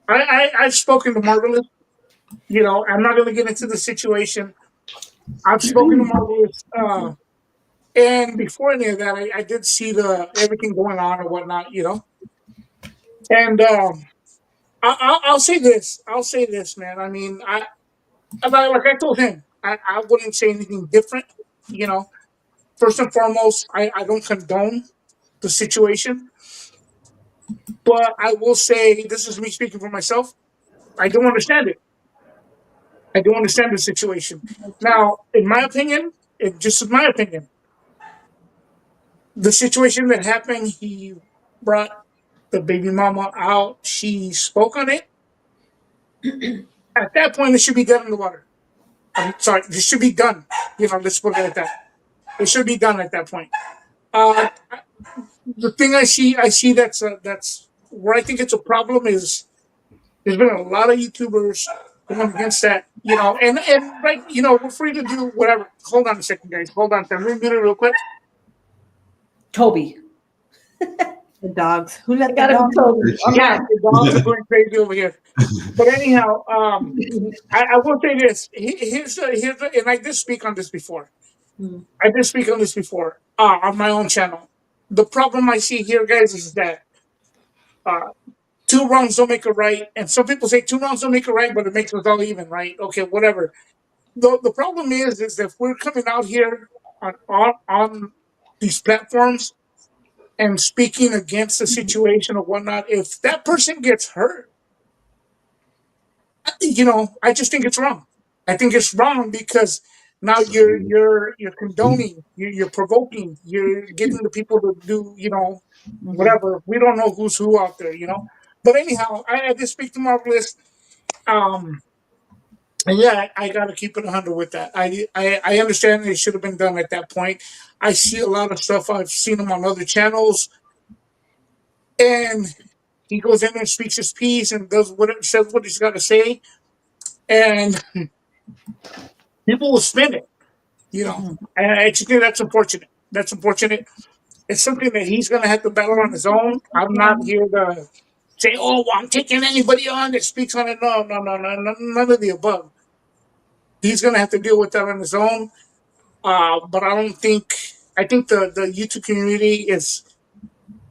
Speaker 4: I've spoken to Marvelous. I'm not going to get into the situation. I've spoken to Marvelous, and before any of that, I did see the everything going on or whatnot. And I'll say this. I'll say this, man. I mean, like I told him, I wouldn't say anything different. You know, First and foremost, I don't condone the situation, but I will say this is me speaking for myself. I don't understand it. I don't understand the situation. Now, in my opinion, just in my opinion, the situation that happened, he brought the baby mama out. She spoke on it. At that point, it should be done in the water. I'm sorry, this should be done. Let's put it like that. It should be done at that point. Uh, the thing I see that's where I think it's a problem is there's been a lot of YouTubers going against that, and right, we're free to do whatever. Hold on a second, guys. Hold on, let me mute it real quick.
Speaker 3: Toby.
Speaker 1: The dogs. Who let the
Speaker 3: Gotta
Speaker 1: dogs?
Speaker 3: be Toby. I'm
Speaker 4: Yeah,
Speaker 3: not.
Speaker 4: the dogs are going crazy over here. But anyhow, I will say this. Here's and I did speak on this before. I did speak on this before on my own channel. The problem I see here, guys, is that uh, two wrongs don't make a right, and some people say two wrongs don't make a right, but it makes us all even, right? Okay, whatever. The problem is that if we're coming out here on these platforms and speaking against the situation or whatnot, if that person gets hurt, I just think it's wrong. I think it's wrong because now you're condoning, you're provoking, you're getting the people to do, whatever. We don't know who's who out there. But anyhow, I did speak to Marvelous. Um, and yeah, I got to keep it 100 with that. I understand it should have been done at that point. I see a lot of stuff. I've seen him on other channels, and he goes in and speaks his piece and says what he's got to say, and people will spin it. And I just think that's unfortunate. That's unfortunate. It's something that he's going to have to battle on his own. I'm not here to say, "Oh, well, I'm taking anybody on that speaks on it." No, no, no, no, no, none of the above. He's going to have to deal with that on his own. But I don't think. I think the YouTube community is.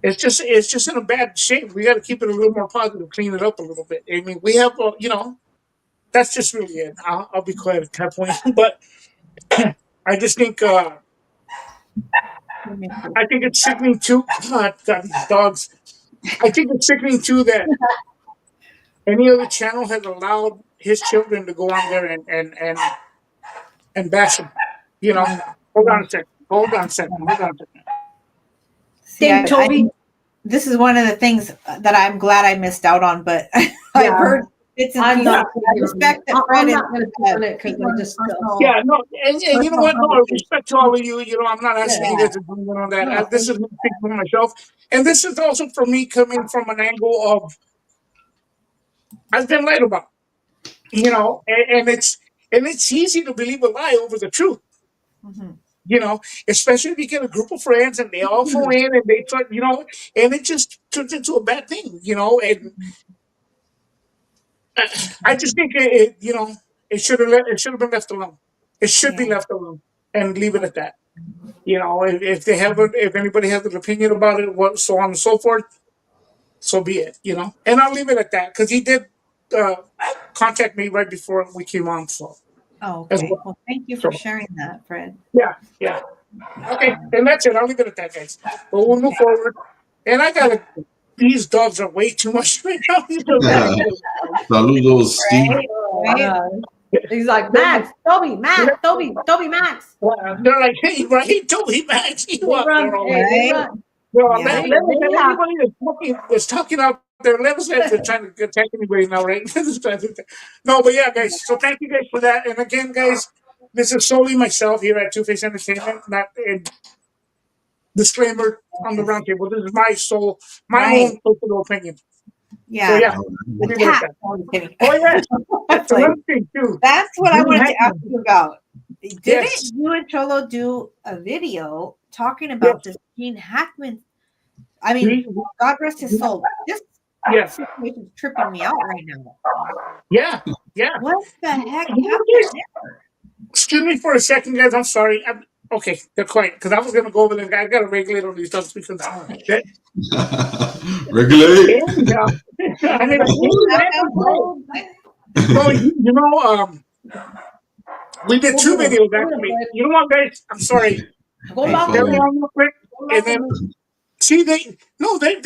Speaker 4: It's just in a bad shape. We got to keep it a little more positive, clean it up a little bit. I mean, we have, that's just really it. I'll be quiet at that point. But I just think. I think it's sickening too. God, these dogs. I think it's sickening too that any other channel has allowed his children to go on there and bash him. Hold on a second. Hold on a second.
Speaker 1: See,
Speaker 3: Dang, Toby.
Speaker 1: this is one of the things that I'm glad I missed out on, but I've heard bits and
Speaker 3: I'm
Speaker 1: pieces.
Speaker 3: not.
Speaker 1: I respect that Fred
Speaker 3: I'm
Speaker 1: is
Speaker 3: not going to put it because I just.
Speaker 4: Yeah, no, and you know what? No, respect to all of you. I'm not asking you
Speaker 1: Yeah.
Speaker 4: guys to do on that.
Speaker 3: No,
Speaker 4: This is me speaking for myself, and this is also for me coming from an angle of I've been lied about, and it's easy to believe a lie over the truth.
Speaker 1: Mhm.
Speaker 4: Especially if you get a group of friends and they all go in and they try, and it just turns into a bad thing, and I just think it should have been left alone. It should be
Speaker 1: Yeah.
Speaker 4: left alone and leave it at that. If anybody has an opinion about it, what so on and so forth, so be it. And I'll leave it at that because he did uh, contact me right before we came on. So
Speaker 1: Oh,
Speaker 4: as
Speaker 1: okay.
Speaker 4: well.
Speaker 1: Well, thank you
Speaker 4: So
Speaker 1: for sharing that, Fred.
Speaker 4: yeah. Okay, and that's it. I'll leave it at that, guys. But we'll move forward. And I gotta. These dogs are way too much right now. These are really good.
Speaker 2: Saludos, Steve.
Speaker 1: Right?
Speaker 3: He's like, Max, Toby, Max.
Speaker 4: They're like, hey, right, Toby Max,
Speaker 3: They run.
Speaker 4: they're all
Speaker 3: Hey, they
Speaker 1: Right?
Speaker 3: run.
Speaker 4: No,
Speaker 1: Yeah.
Speaker 4: let anybody that's talking out their left sides are trying to attack anybody now, right? No, but yeah, guys. So thank you guys for that. And again, guys, this is solely myself here at Two Face Entertainment. Not a disclaimer on the roundtable. This is my
Speaker 1: Right.
Speaker 4: own personal opinion. So
Speaker 1: Yeah.
Speaker 4: yeah,
Speaker 2: Oh,
Speaker 4: we'll leave it at
Speaker 1: Attack.
Speaker 4: that.
Speaker 1: Oh, I'm kidding.
Speaker 4: Oh yeah, that's
Speaker 1: Like,
Speaker 4: another thing too.
Speaker 1: that's what I
Speaker 4: Gene
Speaker 1: wanted to
Speaker 4: Hackman.
Speaker 1: ask you about. Didn't
Speaker 4: Yes.
Speaker 1: you and Cholo do a video talking about this Gene Hackman? I mean,
Speaker 4: He-
Speaker 1: God rest his soul. This
Speaker 4: Yeah,
Speaker 1: situation is tripping me out right now.
Speaker 4: yeah.
Speaker 1: What the heck
Speaker 4: You know,
Speaker 1: happened
Speaker 4: guys,
Speaker 1: there?
Speaker 4: excuse me for a second, guys. I'm sorry. Okay, they're quiet because I was gonna go over there. I gotta regulate on these stuff because that,
Speaker 2: Regulate.
Speaker 4: yeah. I mean, so you know, we did two videos actually. You know what, guys? I'm sorry.
Speaker 3: Go
Speaker 2: Hey,
Speaker 3: lock
Speaker 4: Stay
Speaker 2: folks.
Speaker 3: them.
Speaker 4: around real quick,
Speaker 3: Go
Speaker 4: and
Speaker 3: lock
Speaker 4: then
Speaker 3: them.
Speaker 4: see they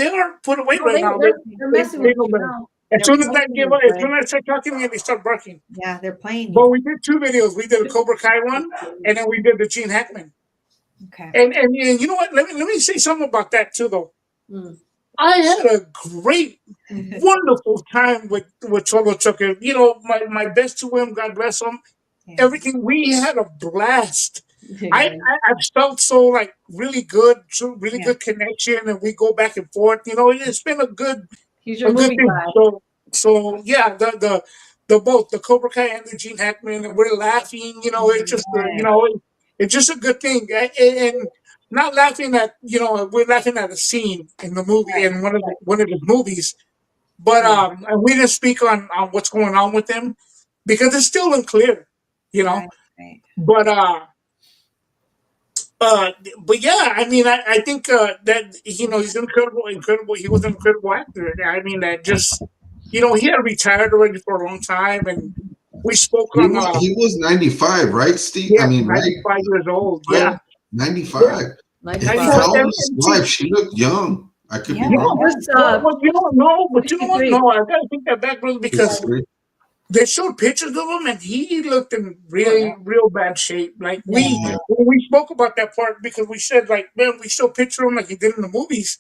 Speaker 4: are put away
Speaker 3: No,
Speaker 4: right now.
Speaker 3: they're messing with you now.
Speaker 4: As soon as I
Speaker 1: playing
Speaker 4: give
Speaker 1: you,
Speaker 4: up, as
Speaker 1: Fred.
Speaker 4: soon as I start talking to you, they start barking.
Speaker 1: Yeah, they're playing
Speaker 4: But
Speaker 1: you.
Speaker 4: we did two videos. We did a Cobra Kai one, and then we did the Gene Hackman.
Speaker 1: Okay.
Speaker 4: And you know what? Let me say something about that too, though.
Speaker 3: Mm.
Speaker 4: I had a great, wonderful time with Cholo Chucker. You know, my best to him. God bless him.
Speaker 1: Yeah.
Speaker 4: Everything, we had a blast. I felt so like really good, really
Speaker 1: Yeah.
Speaker 4: good connection, and we go back and forth. You know, it's been a good
Speaker 3: He's your
Speaker 4: a good
Speaker 3: movie
Speaker 4: thing.
Speaker 3: guy.
Speaker 4: So yeah, the both the Cobra Kai and the Gene Hackman, and we're laughing. You know, it's just you know, it's just a good thing, and not laughing at we're laughing at a scene in the movie
Speaker 1: Right.
Speaker 4: in one of the movies, but and we didn't speak on what's going on with them because it's still unclear, you know.
Speaker 1: Right.
Speaker 4: But but yeah, I mean, I think that he's incredible. He was an incredible actor. I mean, that just he had retired already for a long time, and we spoke on
Speaker 2: He was 95, right, Steve?
Speaker 4: yeah,
Speaker 2: I mean, right?
Speaker 4: 95 years old.
Speaker 2: Fred?
Speaker 4: Yeah,
Speaker 2: 95.
Speaker 3: Like,
Speaker 2: And
Speaker 4: wow.
Speaker 2: how old is his wife? She looked young. I could
Speaker 1: Yeah.
Speaker 2: be wrong.
Speaker 4: Well, you don't know, but you know what?
Speaker 3: 63.
Speaker 4: No, I gotta take that back, brother, because
Speaker 2: 63.
Speaker 4: they showed pictures of him, and he looked in real bad shape. Like
Speaker 2: Yeah.
Speaker 4: when we spoke about that part, because we said, like, man, we still picture him like he did in the movies,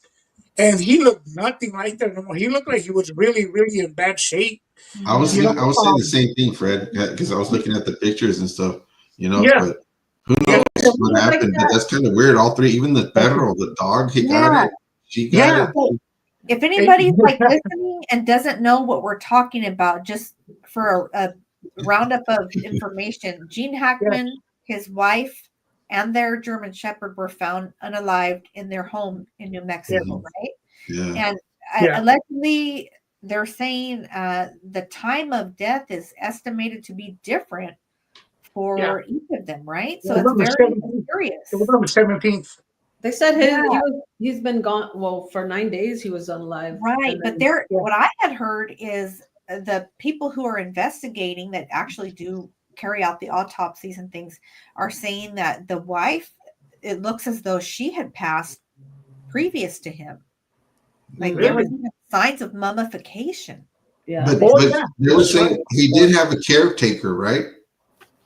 Speaker 4: and he looked nothing like that anymore. He looked like he was really in bad shape.
Speaker 2: I was
Speaker 4: You know,
Speaker 2: saying the same thing, Fred, because I was looking at the pictures and stuff,
Speaker 4: Yeah.
Speaker 2: but who knows what happened? But that's kind of weird. All three, even the Perro, the dog, he got it. She got it.
Speaker 1: If anybody's like listening and doesn't know what we're talking about, just for a roundup of information, Gene Hackman, his wife, and their German Shepherd were found unalived in their home in New Mexico, right?
Speaker 2: Yeah.
Speaker 1: And allegedly, they're saying the time of death is estimated to be different for each of them, right? So it's very mysterious.
Speaker 4: It was on the 17th.
Speaker 3: They said he's been gone. Well, for 9 days he was unalive.
Speaker 1: Right, but what I had heard is the people who are investigating that actually do carry out the autopsies and things are saying that the wife, it looks as though she had passed previous to him. Like there was even signs of mummification.
Speaker 3: Yeah.
Speaker 2: But they were saying he did have a caretaker, right?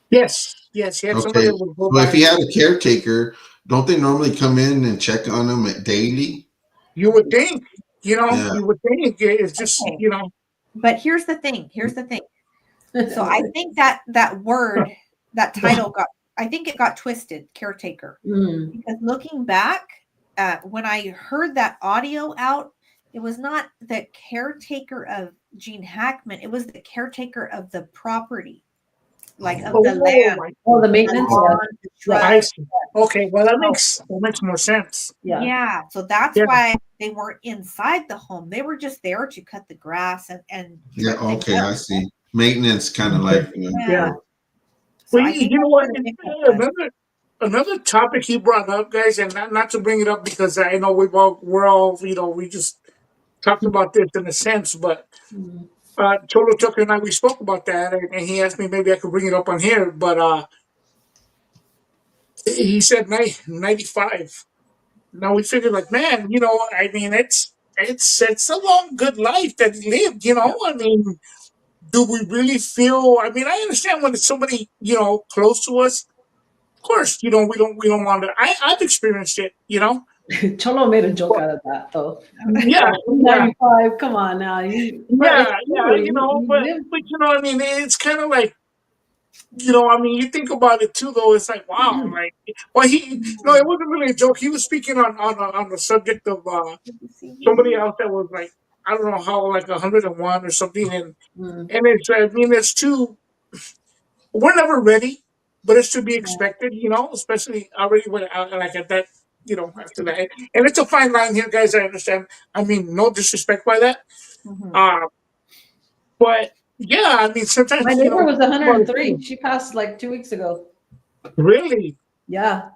Speaker 4: Yes. He had somebody that would go
Speaker 2: So if
Speaker 4: by.
Speaker 2: he had a caretaker, don't they normally come in and check on him daily?
Speaker 4: You would think, you would think it's just,
Speaker 1: But here's the thing. So I think that word, that title it got twisted, caretaker. Because looking back, when I heard that audio out, it was not the caretaker of Gene Hackman. It was the caretaker of the property, like of the land.
Speaker 3: Oh, the maintenance.
Speaker 4: I see. Okay, well that makes more sense.
Speaker 1: Yeah. So that's why they weren't inside the home. They were just there to cut the grass and
Speaker 2: Yeah. Okay, I see. Maintenance, kind of like.
Speaker 1: So
Speaker 4: Well, you know what? Another topic he brought up, guys, and not to bring it up because I know we're all we just talked about this in a sense, but Cholo Chucker and I, we spoke about that, and he asked me maybe I could bring it up on here, but he said 95. Now we figured, like, man, I mean, it's a long, good life that he lived, I mean, do we really feel? I mean, I understand when it's somebody close to us. Of course, we don't want to. I've experienced it,
Speaker 3: Cholo made a joke out of that, though.
Speaker 4: Yeah, yeah,
Speaker 3: 95. Come on now. But it's
Speaker 4: yeah, yeah.
Speaker 3: true.
Speaker 4: You know,
Speaker 3: You live.
Speaker 4: but you know, I mean, it's kind of like, you know, I mean, you think about it too, though. It's like, wow, like, well, no, it wasn't really a joke. He was speaking on the subject of somebody else that was like, I don't know how, like 101 or something, and
Speaker 3: Mm,
Speaker 4: it's, I mean, it's too. We're never ready, but it's to be expected, you know, especially already when like at that, you know, after that. And it's a fine line here, guys. I understand. I mean, no disrespect by that.
Speaker 1: Mhm.
Speaker 4: Uh, but yeah, I mean,
Speaker 3: My
Speaker 4: sometimes, you
Speaker 3: neighbor
Speaker 4: know,
Speaker 3: was 103. She passed like 2 weeks ago.
Speaker 4: really,
Speaker 3: Yeah.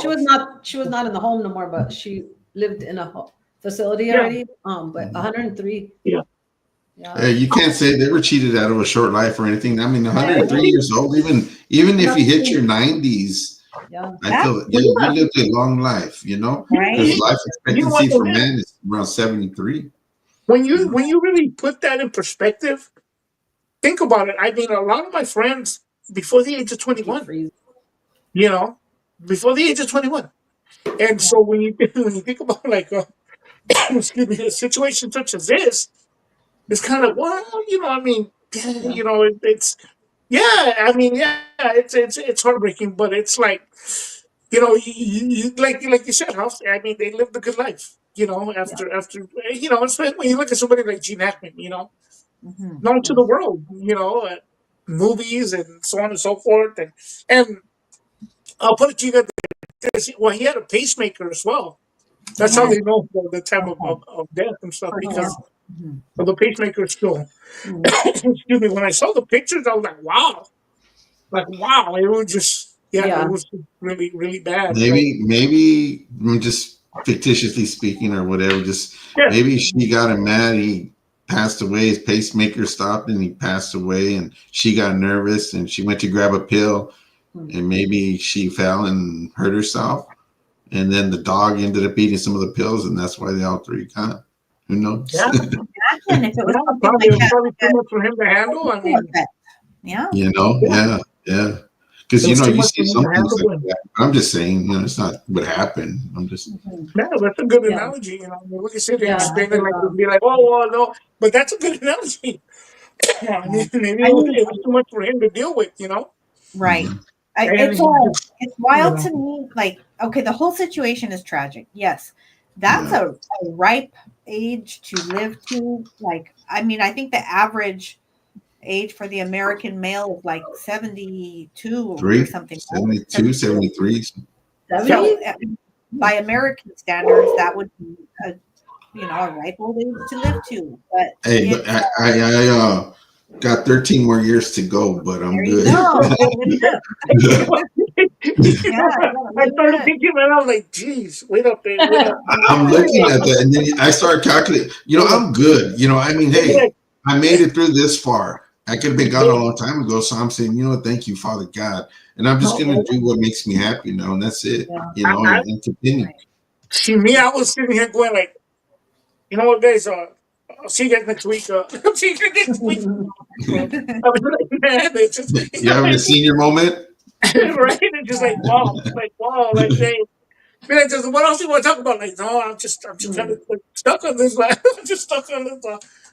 Speaker 3: She
Speaker 4: wow,
Speaker 3: was not. She was not in the home no more, but she lived in a facility
Speaker 4: yeah,
Speaker 3: already. But 103.
Speaker 4: yeah.
Speaker 3: Yeah.
Speaker 2: You can't say they were cheated out of a short life or anything. I mean,
Speaker 3: Yeah.
Speaker 2: 103 years old, even if you hit your
Speaker 3: Nothing.
Speaker 2: 90s,
Speaker 3: Yeah.
Speaker 2: I
Speaker 1: That's
Speaker 2: feel that you lived a long life, you know, because
Speaker 1: right.
Speaker 2: life
Speaker 4: You know what?
Speaker 2: expectancy for man is around 73.
Speaker 4: When you really put that in perspective, think about it. I mean, a lot of my friends before the age of
Speaker 3: Keep
Speaker 4: 21,
Speaker 3: freezing.
Speaker 4: you know, before the age of 21. And so when you when you think about like excuse me, a situation such as this, it's kind of well, you know, I mean,
Speaker 3: Yeah.
Speaker 4: you know, it's yeah, I mean, yeah, it's heartbreaking, but it's like you know, like you said, House. I mean, they lived a good life, you know.
Speaker 3: Yeah.
Speaker 4: After you know, especially when you look at somebody like Gene Hackman, you know,
Speaker 1: Mhm.
Speaker 4: known to
Speaker 3: Yeah.
Speaker 4: the world, you know, movies and so on and so forth, and I'll put it to you that well, he had a pacemaker as well. That's how
Speaker 1: Yes.
Speaker 4: they know the time
Speaker 1: Okay.
Speaker 4: of death and stuff
Speaker 1: For sure.
Speaker 4: because
Speaker 1: Mhm.
Speaker 4: of the pacemaker still.
Speaker 3: Mm.
Speaker 4: Excuse me. When I saw the pictures, I was like, wow, it was just, yeah, it
Speaker 3: Yeah.
Speaker 4: was really, really bad. But
Speaker 2: Maybe I'm just fictitiously speaking or whatever. Just
Speaker 4: yeah,
Speaker 2: maybe she got him mad. He passed away. His pacemaker stopped, and he passed away. And she got nervous, and she went to grab a pill,
Speaker 3: Mm.
Speaker 2: and maybe she fell and hurt herself. And then the dog ended up eating some of the pills, and that's why they all three got. Who knows?
Speaker 4: yeah,
Speaker 1: Imagine if it was
Speaker 4: yeah.
Speaker 1: something
Speaker 4: Probably
Speaker 1: like
Speaker 4: it was
Speaker 1: that,
Speaker 4: probably too
Speaker 1: like
Speaker 4: much for him to handle. I
Speaker 1: a ripple
Speaker 4: mean,
Speaker 1: effect. Yeah.
Speaker 2: You know?
Speaker 4: yeah,
Speaker 2: Yeah, yeah. Because
Speaker 4: it was too
Speaker 2: you
Speaker 4: much
Speaker 2: see
Speaker 4: for him
Speaker 2: some
Speaker 4: to
Speaker 2: things like
Speaker 4: handle. And
Speaker 2: that. I'm just saying, it's not what happened. I'm just
Speaker 1: Mhm.
Speaker 4: yeah, that's a good
Speaker 3: Yeah.
Speaker 4: analogy. You know, I mean, we can sit here and
Speaker 3: Yeah. I
Speaker 4: explain it
Speaker 3: think.
Speaker 4: like we'd be like, oh, well, no, but that's a good analogy. I
Speaker 1: Yeah.
Speaker 4: mean, maybe
Speaker 1: I mean,
Speaker 4: it was too much for him to deal with. You know,
Speaker 1: right.
Speaker 2: mhm.
Speaker 4: and
Speaker 1: It's
Speaker 4: he just,
Speaker 1: it's
Speaker 4: you
Speaker 1: wild
Speaker 4: know,
Speaker 1: to me. Like, okay, the whole situation is tragic. Yes, that's
Speaker 2: Yeah.
Speaker 1: a ripe age to live to. Like, I mean, I think the average age for the American male is like 72 or
Speaker 2: 3,
Speaker 1: something. Right?
Speaker 2: 72, 73.
Speaker 4: yeah,
Speaker 1: So, by American standards, that would be a a ripe old age to live to. But
Speaker 2: Hey, but
Speaker 1: it's
Speaker 2: I got 13 more years to go, but I'm
Speaker 1: there you
Speaker 2: good.
Speaker 1: go. You gotta live it up.
Speaker 4: you know, you
Speaker 1: Yeah,
Speaker 4: know,
Speaker 1: you gotta
Speaker 4: I
Speaker 1: live it
Speaker 4: started
Speaker 1: up.
Speaker 4: thinking, and I was like, geez, wait up there, wait up.
Speaker 2: I'm looking at that, and then I started calculating. I'm good. I mean, hey, I made it through this far. I could have been gone a long time ago. So I'm saying, thank you, Father God, and I'm just gonna do what makes me happy now, and that's it.
Speaker 3: Yeah.
Speaker 2: And continue.
Speaker 4: See me, I was sitting here going like, you know what, guys? I'll see you guys next week. I'll see you guys next week. I was like, man, it's just,
Speaker 2: You having a senior moment?
Speaker 4: right? It's just like wow, like hey, man, just what else you want to talk about? Like, no, I'm just kind
Speaker 3: Mm.
Speaker 4: of like, stuck on this. Like, I'm just stuck on this.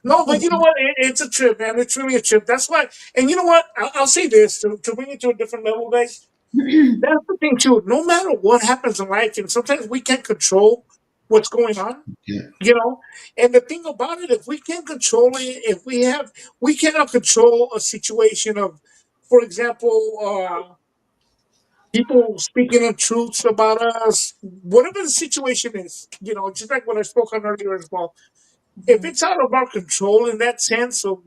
Speaker 4: No, but you know what? It's a trip, man. It's really a trip. That's why. And you know what? I'll say this to bring it to a different level, guys. That's the thing too. No matter what happens in life, and sometimes we can't control what's going on.
Speaker 2: Yeah.
Speaker 4: And the thing about it, if we can't control it, we cannot control a situation of, for example, people speaking untruths about us, whatever the situation is. Just like what I spoke on earlier as well. If it's out of our control in that sense of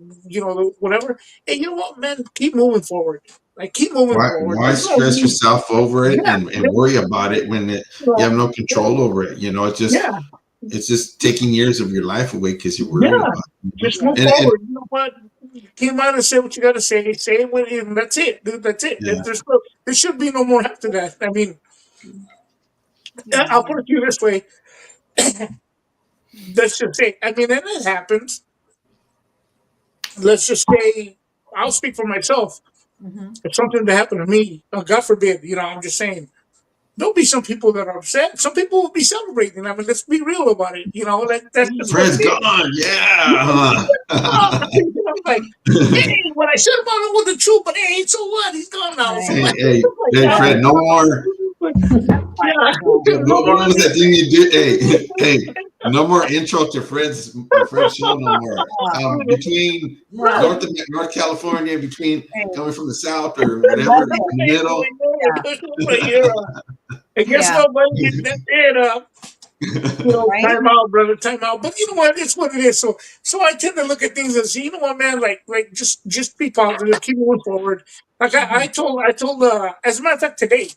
Speaker 4: whatever, hey, you know what, man, keep moving forward. Like keep moving forward.
Speaker 2: Why
Speaker 4: There's no
Speaker 2: stress
Speaker 4: need.
Speaker 2: yourself over it
Speaker 4: Yeah,
Speaker 2: and worry about it when you have no control over it?
Speaker 4: yeah,
Speaker 2: It's just taking years of your life away because you're worried
Speaker 4: yeah.
Speaker 2: about it.
Speaker 4: Just move
Speaker 2: And
Speaker 4: forward. You know what? Came out and say what you got to say. Say it with it, and that's it, dude. That's it.
Speaker 2: yeah,
Speaker 4: There should be no more after that. I mean,
Speaker 1: Yeah.
Speaker 4: I'll put it to you this way. Let's just say, I mean, and it happens. Let's just say, I'll speak for myself.
Speaker 1: Hmm.
Speaker 4: If something to happen to me, God forbid, I'm just saying, there'll be some people that are upset. Some people will be celebrating. I mean, let's be real about it. You know, like that's just what
Speaker 2: Fred's
Speaker 4: it is.
Speaker 2: gone. Yeah.
Speaker 4: I'm like, hey, what I said about him was the truth, but hey, so what? He's gone now. So
Speaker 2: hey,
Speaker 4: what?
Speaker 2: hey,
Speaker 4: Like
Speaker 2: hey,
Speaker 4: that.
Speaker 2: Fred, no more.
Speaker 4: Yeah. No
Speaker 2: What
Speaker 4: more.
Speaker 2: was that thing you did? Hey, hey, no more intro to Fred's show no more. Between
Speaker 4: Right.
Speaker 2: North California, between
Speaker 1: Right.
Speaker 2: coming from the south or whatever, in the middle.
Speaker 4: Right here. And guess
Speaker 1: Yeah.
Speaker 4: what, buddy? That's it. You know,
Speaker 1: Right?
Speaker 4: time out, brother, time out. But you know what? It's what it is. So I tend to look at things and say, you know what, man, like just be positive, keep moving forward. Like I told as a matter of fact today,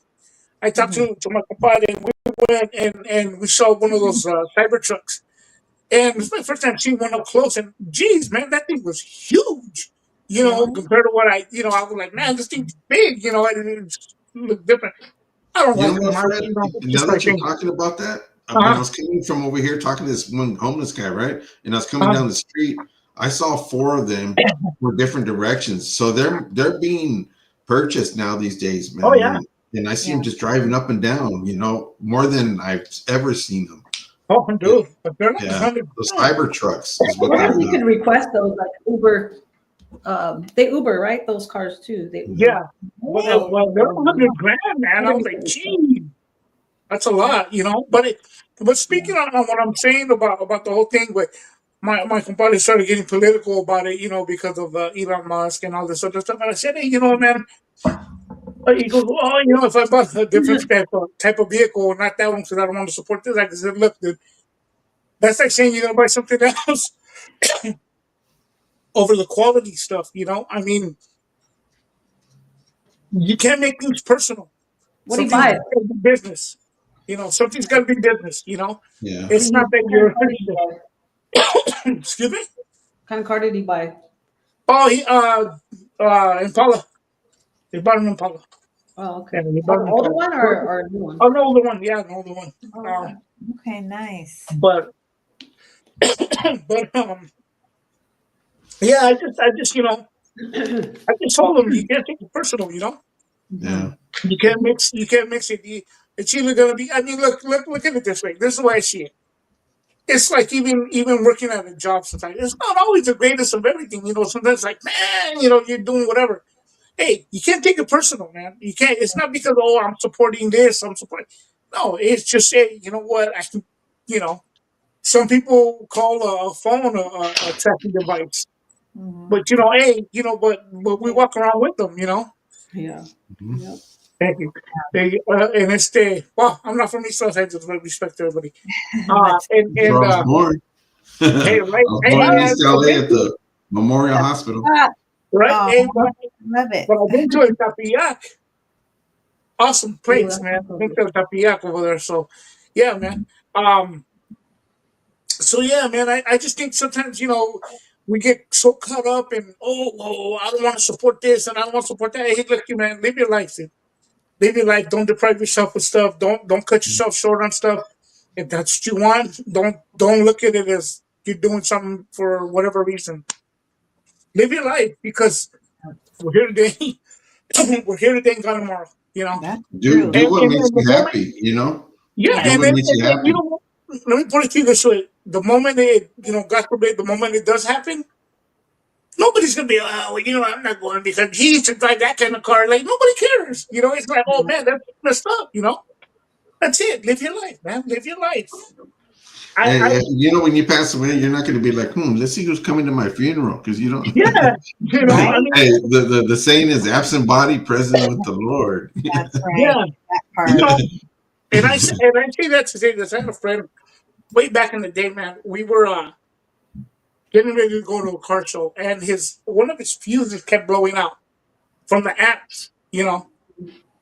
Speaker 4: I talked to my compadre and we went and we saw one of those cyber trucks. And it's my first time seeing one up close and geez, man, that thing was huge. You know,
Speaker 1: Really?
Speaker 4: compared to what I was like, man, this thing's big, you know, it just looked different. I don't
Speaker 2: You
Speaker 4: like
Speaker 2: know
Speaker 4: them,
Speaker 2: what, Fred?
Speaker 4: you know, it's
Speaker 2: Now
Speaker 4: just my
Speaker 2: that you're
Speaker 4: thing.
Speaker 2: talking about that, when I
Speaker 4: Uh-huh.
Speaker 2: was coming from over here talking to this one homeless guy, right? And I was coming
Speaker 4: Uh-huh.
Speaker 2: down the street, I saw 4 of them for different directions. So they're being purchased now these days,
Speaker 4: Oh
Speaker 2: man.
Speaker 4: yeah.
Speaker 2: And I see
Speaker 1: Yeah.
Speaker 2: them just driving up and down, more than I've ever seen them.
Speaker 4: Oh, dude, but they're not
Speaker 2: Yeah,
Speaker 4: 100.
Speaker 2: those cyber trucks is what they're
Speaker 3: You can request those like Uber. They Uber, right? Those cars too. They Uber.
Speaker 4: Yeah. Well, they're 100 grand, man. I was like, gee, that's a lot, you know. But speaking on what I'm saying about the whole thing, but my compadre started getting political about it, you know, because of Elon Musk and all this other stuff. And I said, hey, you know, man. He goes, well, you know, if I bought a different type of vehicle, not that one, because I don't want to support this. I said, look, dude, that's like saying you're gonna buy something else over the quality stuff, you know. I mean, you can't make things personal.
Speaker 3: What do you
Speaker 4: Something's
Speaker 3: buy?
Speaker 4: got to be business. You know, something's got to be business. You know,
Speaker 2: yeah.
Speaker 4: it's not that
Speaker 3: What kind
Speaker 4: you're.
Speaker 3: of car did you buy?
Speaker 4: Excuse me.
Speaker 3: What kind of car did he buy?
Speaker 4: Oh, he Impala. He bought an Impala.
Speaker 3: Oh, okay.
Speaker 4: Yeah, he
Speaker 3: Oh,
Speaker 4: bought an
Speaker 3: the older
Speaker 4: Impala.
Speaker 3: one or a new one?
Speaker 4: Oh, an older one. Yeah, an older one.
Speaker 3: Oh, okay.
Speaker 1: Okay, nice.
Speaker 4: But but yeah, I just I just told him you can't take it personal. You know,
Speaker 2: Yeah.
Speaker 4: you can't mix it. It's either gonna be. I mean, look at it this way. This is the way I see it. It's like even working at a job sometimes. It's not always the greatest of everything. You know, sometimes like, man, you know, you're doing whatever. Hey, you can't take it personal, man. You can't. It's not because I'm supporting this. I'm supporting. No, it's just hey, you know what? I can, you know, some people call a phone a tracking device,
Speaker 1: Mhm.
Speaker 4: but you know, hey, you know, but we walk around with them. You know.
Speaker 3: Yeah.
Speaker 2: Mhm.
Speaker 3: Yep.
Speaker 4: Thank you. And it's the well, I'm not from East Los Angeles, but respect to everybody.
Speaker 1: That's
Speaker 4: And
Speaker 2: That's where I was born.
Speaker 4: hey,
Speaker 2: I
Speaker 4: right,
Speaker 2: was
Speaker 4: hey,
Speaker 2: born in
Speaker 4: man,
Speaker 2: East LA at the Memorial Hospital.
Speaker 4: right,
Speaker 1: oh,
Speaker 4: hey,
Speaker 1: love it.
Speaker 4: but I've been to El Tapiac. Awesome
Speaker 3: Ooh,
Speaker 4: place,
Speaker 3: that
Speaker 4: man.
Speaker 3: sounds so
Speaker 4: I think
Speaker 3: good.
Speaker 4: there's Tapiac over there. So, yeah, man. Um, so yeah, man. I just think sometimes we get so caught up in I don't want to support this and I don't want to support that. Hey, look, you man, live your life. Dude. Live your life. Don't deprive yourself of stuff. Don't cut yourself short on stuff. If that's what you want, don't look at it as you're doing something for whatever reason. Live your life because we're here today. We're here today and gone tomorrow. You know.
Speaker 1: That's
Speaker 2: Do
Speaker 1: true.
Speaker 2: do what
Speaker 4: And
Speaker 2: makes
Speaker 4: the
Speaker 2: you
Speaker 4: moment
Speaker 2: happy,
Speaker 4: Yeah,
Speaker 1: Yeah.
Speaker 2: Do
Speaker 4: and
Speaker 2: what
Speaker 4: then
Speaker 2: makes you
Speaker 4: you
Speaker 2: happy.
Speaker 4: know, let me put it to you this way: the moment God forbid, the moment it does happen, nobody's gonna be, I'm not going because he used to drive that kind of car. Like nobody cares. You know, it's like, oh man, that's messed up. You know, that's it. Live your life, man. Live your life. I
Speaker 2: Hey, when you pass away, you're not going to be like, let's see who's coming to my funeral, because you don't.
Speaker 4: yeah,
Speaker 1: Right?
Speaker 4: I mean,
Speaker 2: Hey, the saying is absent body present with the Lord.
Speaker 1: That's right.
Speaker 4: yeah,
Speaker 1: That
Speaker 4: you
Speaker 1: part.
Speaker 4: know, and I say that to say this. I had a friend way back in the day, man. We were getting ready to go to a car show, and his one of his fuses kept blowing out from the apps,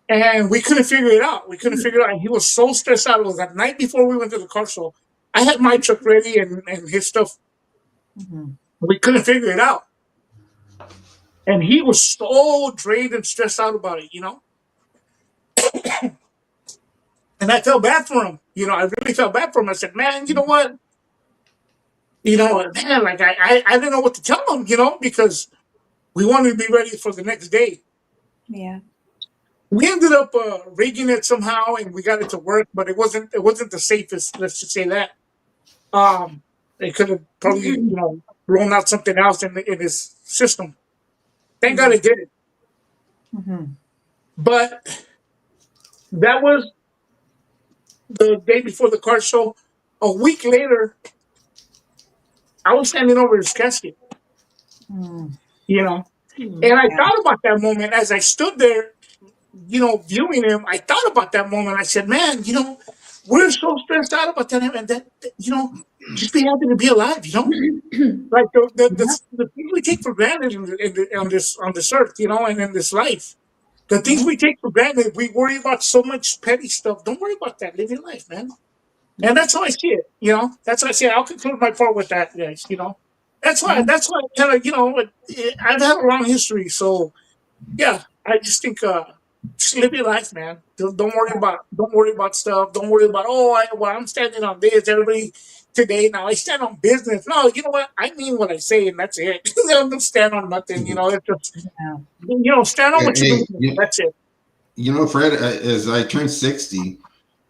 Speaker 4: and we couldn't figure it out. We couldn't figure it out. And he was so stressed out. It was that night before we went to the car show. I had my truck ready and his stuff.
Speaker 1: Mhm.
Speaker 4: We couldn't figure it out. And he was so drained and stressed out about it. And I felt bad for him. I really felt bad for him. I said, man, you know what? Man, like I didn't know what to tell him, because we wanted to be ready for the next day.
Speaker 1: Yeah.
Speaker 4: we ended up rigging it somehow, and we got it to work, but it wasn't the safest. Let's just say that. They could have probably blown out something else in his system. Thank God it did it.
Speaker 1: Mhm.
Speaker 4: But that was the day before the car show. A week later, I was standing over his casket,
Speaker 1: Mm.
Speaker 4: you know,
Speaker 3: Hmm.
Speaker 4: and I
Speaker 1: Yeah.
Speaker 4: thought about that moment as I stood there, viewing him. I thought about that moment. I said, man, we're so stressed out about that, and just be happy to be alive, like
Speaker 1: Yeah.
Speaker 4: the things we take for granted on this earth, and in this life. The things
Speaker 1: Yeah.
Speaker 4: we take for granted, we worry about so much petty stuff. Don't worry about that. Live your life, man. And that's how I see it. That's how I see it. I'll conclude my part with that, guys. That's why.
Speaker 1: Yeah.
Speaker 4: That's why. Kind of. I've had a long history, so yeah. I just think, just live your life, man. Don't worry about stuff. Don't worry about I'm standing on this. Everybody today now I stand on business. No, you know what? I mean what I say, and that's it. Don't stand on nothing. It's just
Speaker 1: Yeah.
Speaker 4: stand on what you
Speaker 2: Hey,
Speaker 4: believe in. That's it.
Speaker 2: Fred, as I turned 60,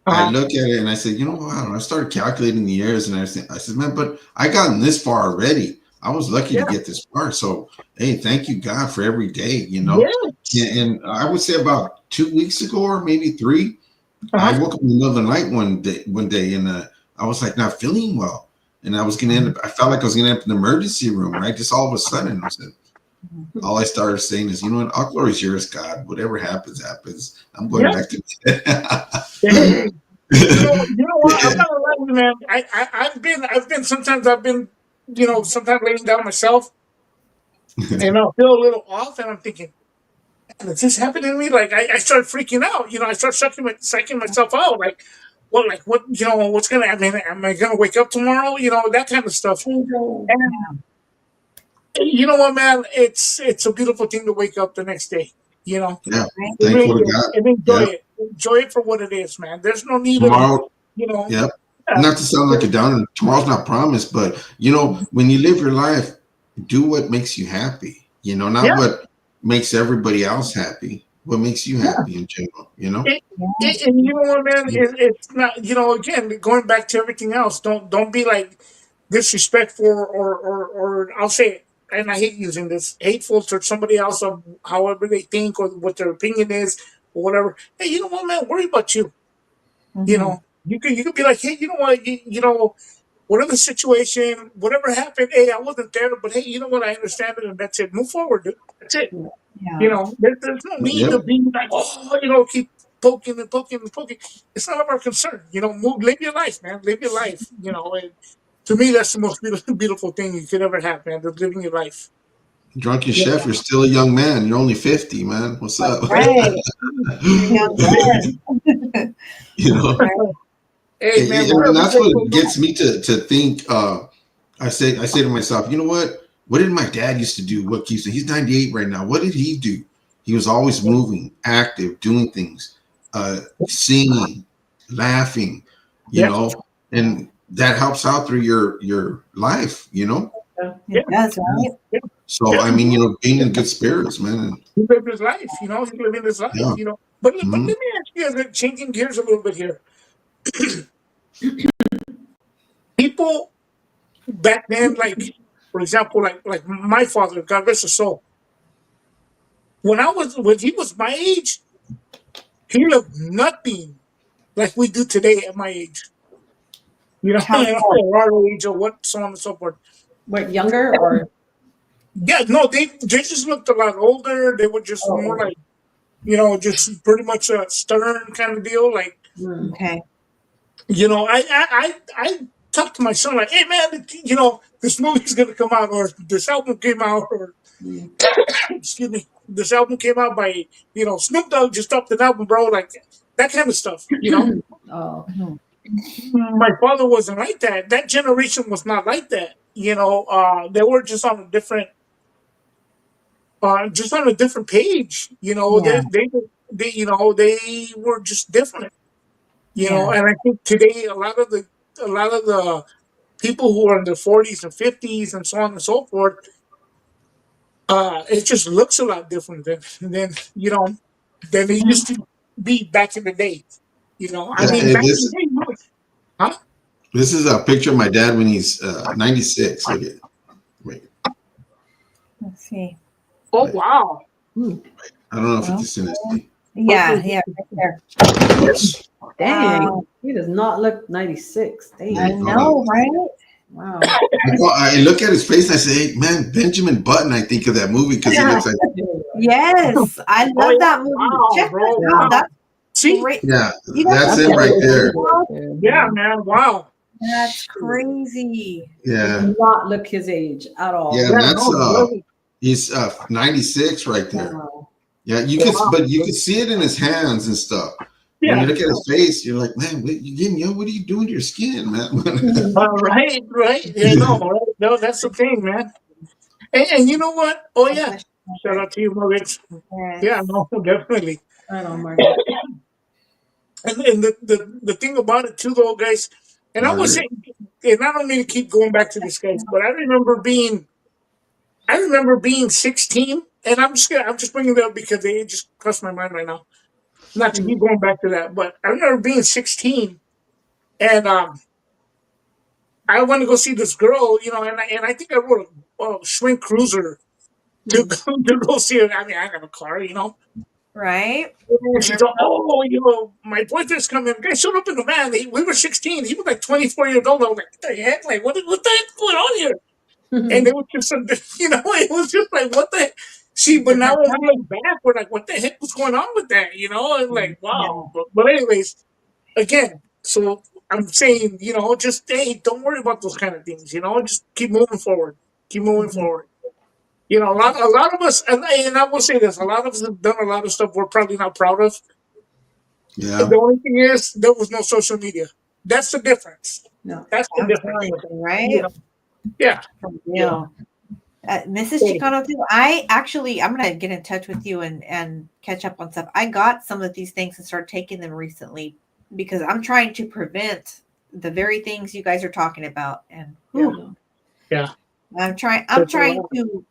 Speaker 2: I
Speaker 4: Uh-huh.
Speaker 2: look at it and I said, wow, I started calculating the years and I said, man, but I gotten this far already. I was lucky to
Speaker 4: Yeah.
Speaker 2: get this far. So, hey, thank you, God, for every day,
Speaker 4: Yes.
Speaker 2: And I would say about 2 weeks ago or maybe 3, I
Speaker 4: Uh-huh.
Speaker 2: woke up in the middle of the night one day and I was like not feeling well. And I was going to end up, I felt like I was going to end up in the emergency room, right? Just all of a sudden, I said, all I started saying is, all glory is yours, God. Whatever happens, happens. I'm going
Speaker 4: Yeah.
Speaker 2: back to bed.
Speaker 4: Hey, you know what? I'm not gonna lie to you, man. I've been sometimes sometimes laying down myself, and I'll feel a little off, and I'm thinking, is this happening to me? Like I start freaking out. I start psyching myself out. Like what? What's gonna happen? Am I gonna wake up tomorrow? That kind of stuff. And you know what, man? It's a beautiful thing to wake up the next day. You know,
Speaker 2: Yeah,
Speaker 1: Right.
Speaker 4: it
Speaker 2: thankful
Speaker 4: really
Speaker 2: to
Speaker 4: is,
Speaker 2: God.
Speaker 4: and enjoy
Speaker 2: Yeah,
Speaker 4: it. Enjoy it for what it is, man. There's no need of
Speaker 2: tomorrow.
Speaker 4: you know.
Speaker 2: Yep.
Speaker 4: Yeah.
Speaker 2: Not to sound like a downer. Tomorrow's not promised, but when you live your life, do what makes you happy.
Speaker 4: Yeah.
Speaker 2: Not what makes everybody else happy. What makes you
Speaker 4: Yeah.
Speaker 2: happy in general.
Speaker 4: It,
Speaker 1: Yeah.
Speaker 4: and you know what, man? It's not. Again, going back to everything else. Don't be like disrespectful or I'll say it, and I hate using this, hateful to somebody else of however they think or what their opinion is or whatever. Hey, you know what, man? Worry about you.
Speaker 1: Mhm.
Speaker 4: You could be like, hey, you know what? Whatever situation, whatever happened. Hey, I wasn't there, but hey, you know what? I understand it, and that's it. Move forward, dude. That's it.
Speaker 1: Yeah.
Speaker 4: There's no need to
Speaker 2: Yep.
Speaker 4: be like, keep poking and poking and poking. It's not of our concern. Live your life, man. Live your life. And to me, that's the most beautiful thing you could ever have, man. Just living your life.
Speaker 2: Drunken
Speaker 4: Yeah.
Speaker 2: chef, you're still a young man. You're only 50, man. What's up?
Speaker 1: Right. You're a young man.
Speaker 2: you know,
Speaker 1: Right.
Speaker 4: Hey, man,
Speaker 2: and
Speaker 4: whatever
Speaker 2: that's
Speaker 4: takes
Speaker 2: what
Speaker 4: so long.
Speaker 2: gets me to think. I say to myself, you know what? What did my dad used to do? What keeps him? He's 98 right now. What did he do? He was always moving, active, doing things, singing, laughing,
Speaker 4: Yeah,
Speaker 2: and that helps out through your life.
Speaker 4: yeah,
Speaker 1: It does, right?
Speaker 4: yeah,
Speaker 2: So
Speaker 4: yeah.
Speaker 2: I mean, being in good spirits, man. And,
Speaker 4: He lived his life. He's living his life.
Speaker 2: yeah.
Speaker 4: But let
Speaker 2: Mhm.
Speaker 4: me ask you, changing gears a little bit here. People back then, like for example, like my father, God rest his soul. When he was my age, he looked nothing like we do today at my age.
Speaker 1: How
Speaker 4: Or our age or what, so on and so forth.
Speaker 3: What, younger or?
Speaker 4: Yeah, no, they just looked a lot older. They were just more
Speaker 3: Oh,
Speaker 4: like, just pretty much a stern kind of deal. Like,
Speaker 3: mm,
Speaker 1: okay.
Speaker 4: I talked to my son like, hey man, this movie's gonna come out or this album came out or
Speaker 3: mm.
Speaker 4: excuse me, this album came out by Snoop Dogg just dropped an album, bro. Like that kind of stuff.
Speaker 3: Oh,
Speaker 1: Mhm.
Speaker 4: My father wasn't like that. That generation was not like that. They were just on a different page.
Speaker 1: Yeah.
Speaker 4: They were just different.
Speaker 1: Yeah.
Speaker 4: And I think today a lot of the people who are in their 40s and 50s and so on and so forth, it just looks a lot different than. than they used to be back in the day. You know, I mean,
Speaker 2: Hey,
Speaker 4: back in the day, huh?
Speaker 2: this is a picture of my dad when he's 96. Look at, wait,
Speaker 1: Let's see.
Speaker 4: Oh, wow.
Speaker 2: I don't know if it's in this thing.
Speaker 1: Yeah, right there.
Speaker 3: Dang,
Speaker 1: Wow.
Speaker 3: he does not look 96. Dang.
Speaker 1: I know, right?
Speaker 3: Wow.
Speaker 2: I look at his face and I say, hey, man, Benjamin Button, I think of that movie because he looks like,
Speaker 1: Yes, I love
Speaker 4: Oh, yeah.
Speaker 1: that movie.
Speaker 4: Wow,
Speaker 1: Check
Speaker 4: bro.
Speaker 1: that out. That's
Speaker 4: See?
Speaker 1: great.
Speaker 2: yeah,
Speaker 1: You guys
Speaker 2: that's
Speaker 1: see
Speaker 2: him right
Speaker 1: that?
Speaker 2: there.
Speaker 4: Yeah, man. Wow.
Speaker 1: That's crazy.
Speaker 2: Yeah,
Speaker 3: Does not look his age at all.
Speaker 2: yeah,
Speaker 4: Yeah,
Speaker 2: that's
Speaker 4: no,
Speaker 2: he's 96 right there.
Speaker 3: Wow.
Speaker 2: Yeah, you can, but you can see it in his hands and stuff. When
Speaker 4: yeah.
Speaker 2: you look at his face, you're like, man, you getting yo? What are you doing to your skin, man?
Speaker 4: Right. Yeah, no, right. No, that's the thing, man. And you know what? Oh, yeah. Shout out to you, Moritz. Yeah, no, definitely.
Speaker 3: I know, Margaret.
Speaker 4: And the thing about it too, though, guys, and I was saying, and I don't mean to keep going back to this, guys, but I remember being 16, and I'm just bringing it up because it just crossed my mind right now. Not to keep going back to that, but I remember being 16, and I went to go see this girl, you know, and I think I rode a Schwinn Cruiser to go see her. I mean, I have a car, you know.
Speaker 1: Right?
Speaker 4: And she thought, oh, you know, my boyfriend's coming. The guy showed up in the van. We were 16. He was like 24 years old. I was like, what the heck? Like, what the heck's going on here? And it was just, you know, it was just like, what the heck? But now when we look back, we're like, what the heck was going on with that? You know, and like, wow. But anyways, again, so I'm saying, you know, just, hey, don't worry about those kind of things, you know, just keep moving forward. Keep moving forward. You know, a lot of us, and I will say this, a lot of us have done a lot of stuff we're probably not proud of.
Speaker 2: Yeah.
Speaker 4: And the only thing is, there was no social media. That's the difference.
Speaker 3: No.
Speaker 4: That's the
Speaker 1: I'm
Speaker 4: difference.
Speaker 1: telling you, right?
Speaker 4: You know? Yeah.
Speaker 1: For real. Mrs. Chicano, too. I'm gonna get in touch with you and catch up on stuff. I got some of these things and started taking them recently because I'm trying to prevent the very things you guys are talking about. And
Speaker 4: Yeah.
Speaker 1: I'm trying to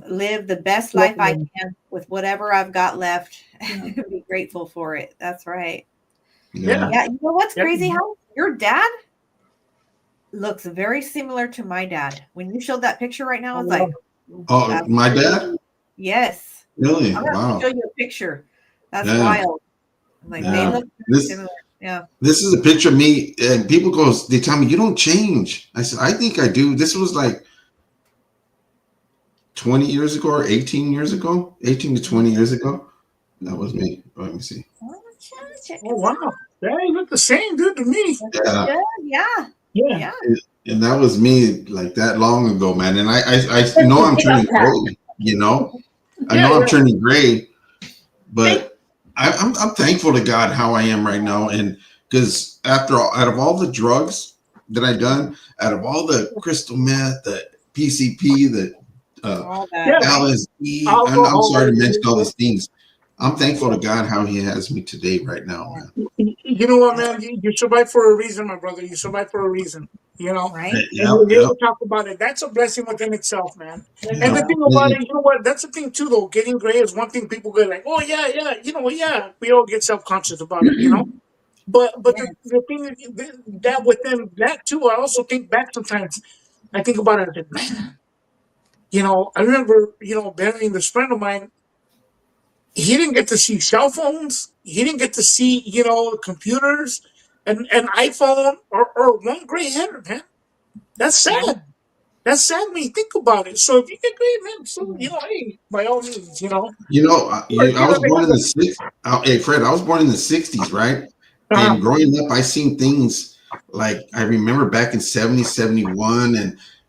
Speaker 1: live the best life I can with whatever I've got left. Be grateful for it. That's right.
Speaker 2: Yeah.
Speaker 1: Yeah. You know what's
Speaker 4: Yeah.
Speaker 1: crazy? How your dad looks very similar to my dad. When you showed that picture right now, it's like,
Speaker 2: Oh, my dad?
Speaker 1: yes.
Speaker 2: Really?
Speaker 1: I'm gonna
Speaker 2: Wow.
Speaker 1: show you a picture. That's
Speaker 2: Yeah.
Speaker 1: wild. Like they
Speaker 2: Yeah.
Speaker 1: look very
Speaker 2: This
Speaker 1: similar. Yeah.
Speaker 2: this is a picture of me, and people they tell me you don't change. I said, I think I do. This was like 20 years ago or 18 years ago, 18 to 20 years ago. That was me. Let me see.
Speaker 1: Check
Speaker 4: Oh, wow. Yeah, you look the same, dude, to me.
Speaker 2: Yeah.
Speaker 1: Yeah.
Speaker 4: Yeah.
Speaker 2: And that was me like that long ago, man. And I know I'm turning gray, you know. I know I'm turning gray, but I'm thankful to God how I am right now. And because out of all the drugs that I've done, out of all the crystal meth, the PCP, the
Speaker 1: All that.
Speaker 2: LSD, I'm sorry to mention all these things. I'm thankful to God how He has me today, right now, man.
Speaker 4: You know what, man? You survived for a reason, my brother. You survived for a reason. You know?
Speaker 1: Right?
Speaker 4: And we're here to talk about it. That's a blessing within itself, man. And the thing about it, you know what? That's the thing too, though. Getting gray is one thing people get like, oh yeah, you know, yeah. We all get self-conscious about it, you know. But the thing that within that too, I also think back sometimes. I think about it, like, man. You know, I remember, you know, burying this friend of mine. He didn't get to see cell phones. He didn't get to see, you know, computers, an iPhone, or one gray hair, man. That's sad. That's sad when you think about it. So if you get gray, man, so you know, hey, by all means, you know.
Speaker 2: You know, I was born in the 60s. Hey, Fred, I was born in the 60s, right? And growing up, I seen things like I remember back in 70, 71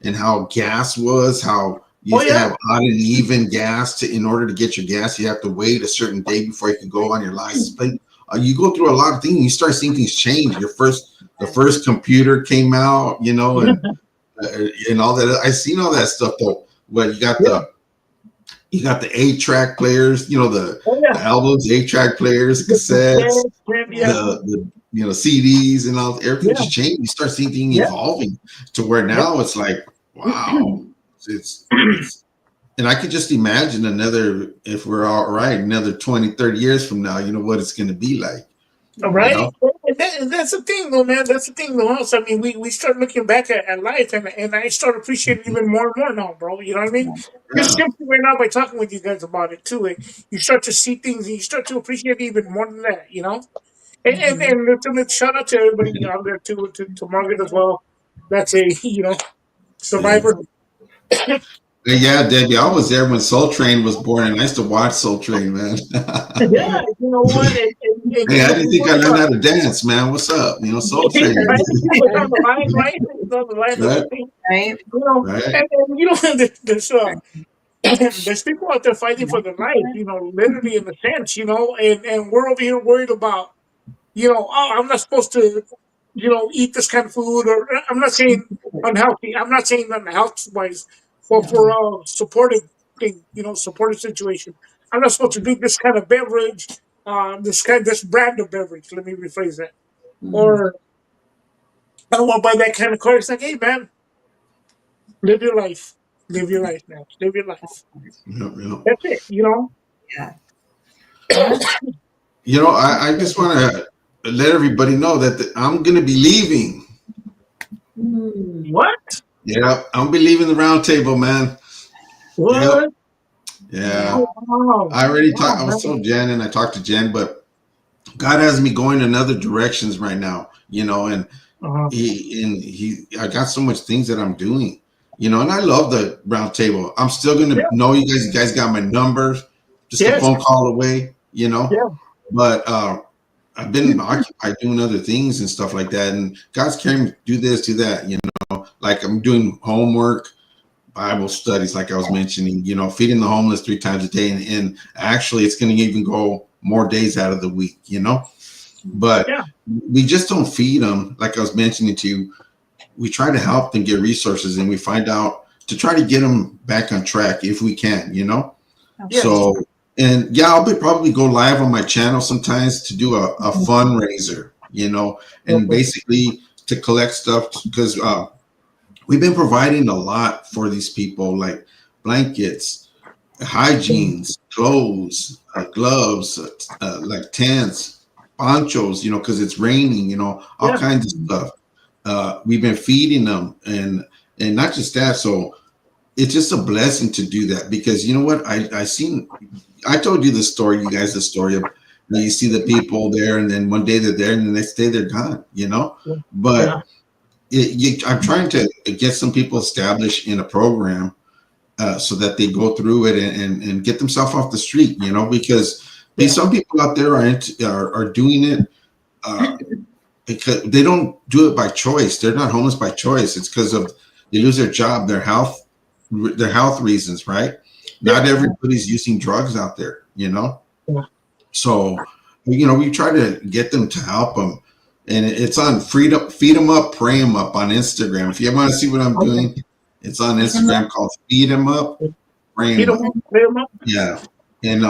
Speaker 2: and how gas was, how you used to have odd and even gas in order to get your gas. You have to wait a certain day before you can go on your license plate. You go through a lot of things. You start seeing things change. The first computer came out, you know, and all that. I seen all that stuff though. Well, you got the 8-track players, you know, the albums, 8-track players, cassettes, the you know, CDs and all. Everything just changed. You start seeing things evolving to where now it's like, wow, it's And I could just imagine if we're all right, another 20, 30 years from now, what it's going to be like.
Speaker 4: All right. And that's the thing, though, man. That's the thing, though. Also, I mean, we start looking back at life, and I start appreciating even more and more now, bro. You know what I mean? Just simply right now by talking with you guys about it too, you start to see things, and you start to appreciate even more than that. And ultimate shout out to everybody out there too, to Margaret as well. That's a survivor.
Speaker 2: Yeah, Debbie, I was there when Soul Train was born, and I used to watch Soul Train, man.
Speaker 4: Yeah, you know what?
Speaker 2: Hey, I didn't think I learned how to dance, man. What's up? Soul Train.
Speaker 4: Right? It's on the line, right? It's on the line.
Speaker 1: Right.
Speaker 4: There's people out there fighting for their life, literally in a sense, and we're over here worried about, oh, I'm not supposed to, eat this kind of food, or I'm not saying unhealthy. I'm not saying unhealth wise, but for a supportive thing, supportive situation. I'm not supposed to drink this kind of beverage, this brand of beverage. Let me rephrase that. Or I don't want to buy that kind of car. It's like, hey, man, live your life. Live your life, man. Live your life.
Speaker 2: Yep.
Speaker 4: That's it,
Speaker 1: Yeah.
Speaker 2: I just want to let everybody know that I'm going to be leaving.
Speaker 4: What?
Speaker 2: Yeah, I'm be leaving the round table, man.
Speaker 4: What?
Speaker 2: Yep. Yeah.
Speaker 4: Wow.
Speaker 2: I already talked. I was told Jen, and I talked to Jen, but God has me going in other directions right now, and I got so much things that I'm doing, and I love the round table. I'm still going to know you guys. You guys got my numbers, just a phone call away, but I've been occupied doing other things and stuff like that. And God's carrying me, do this, do that, like I'm doing homework, Bible studies, like I was mentioning, feeding the homeless 3 times a day. And actually it's going to even go more days out of the week, but we just don't feed them. Like I was mentioning to you, we try to help them get resources, and we find out to try to get them back on track if we can, So, and I'll probably go live on my channel sometimes to do a fundraiser, and basically to collect stuff, because we've been providing a lot for these people, like blankets, hygienes, clothes, gloves, like tents, ponchos, because it's raining, all kinds of stuff. We've been feeding them, and not just that. So it's just a blessing to do that, because you know what? I told you the story, you guys, the story of you see the people there, and then one day they're there, and the next day they're gone, But I'm trying to get some people established in a program so that they go through it and get themselves off the street, because some people out there are doing it because they don't do it by choice. They're not homeless by choice. It's because they lose their job, their health reasons, right? Not everybody's using drugs out there, So, we try to get them to help them. And it's on Feed 'em Up, Pray 'em Up on Instagram. If you want to see what I'm doing, it's on Instagram called Feed 'em Up, Pray 'em Up. Yeah. And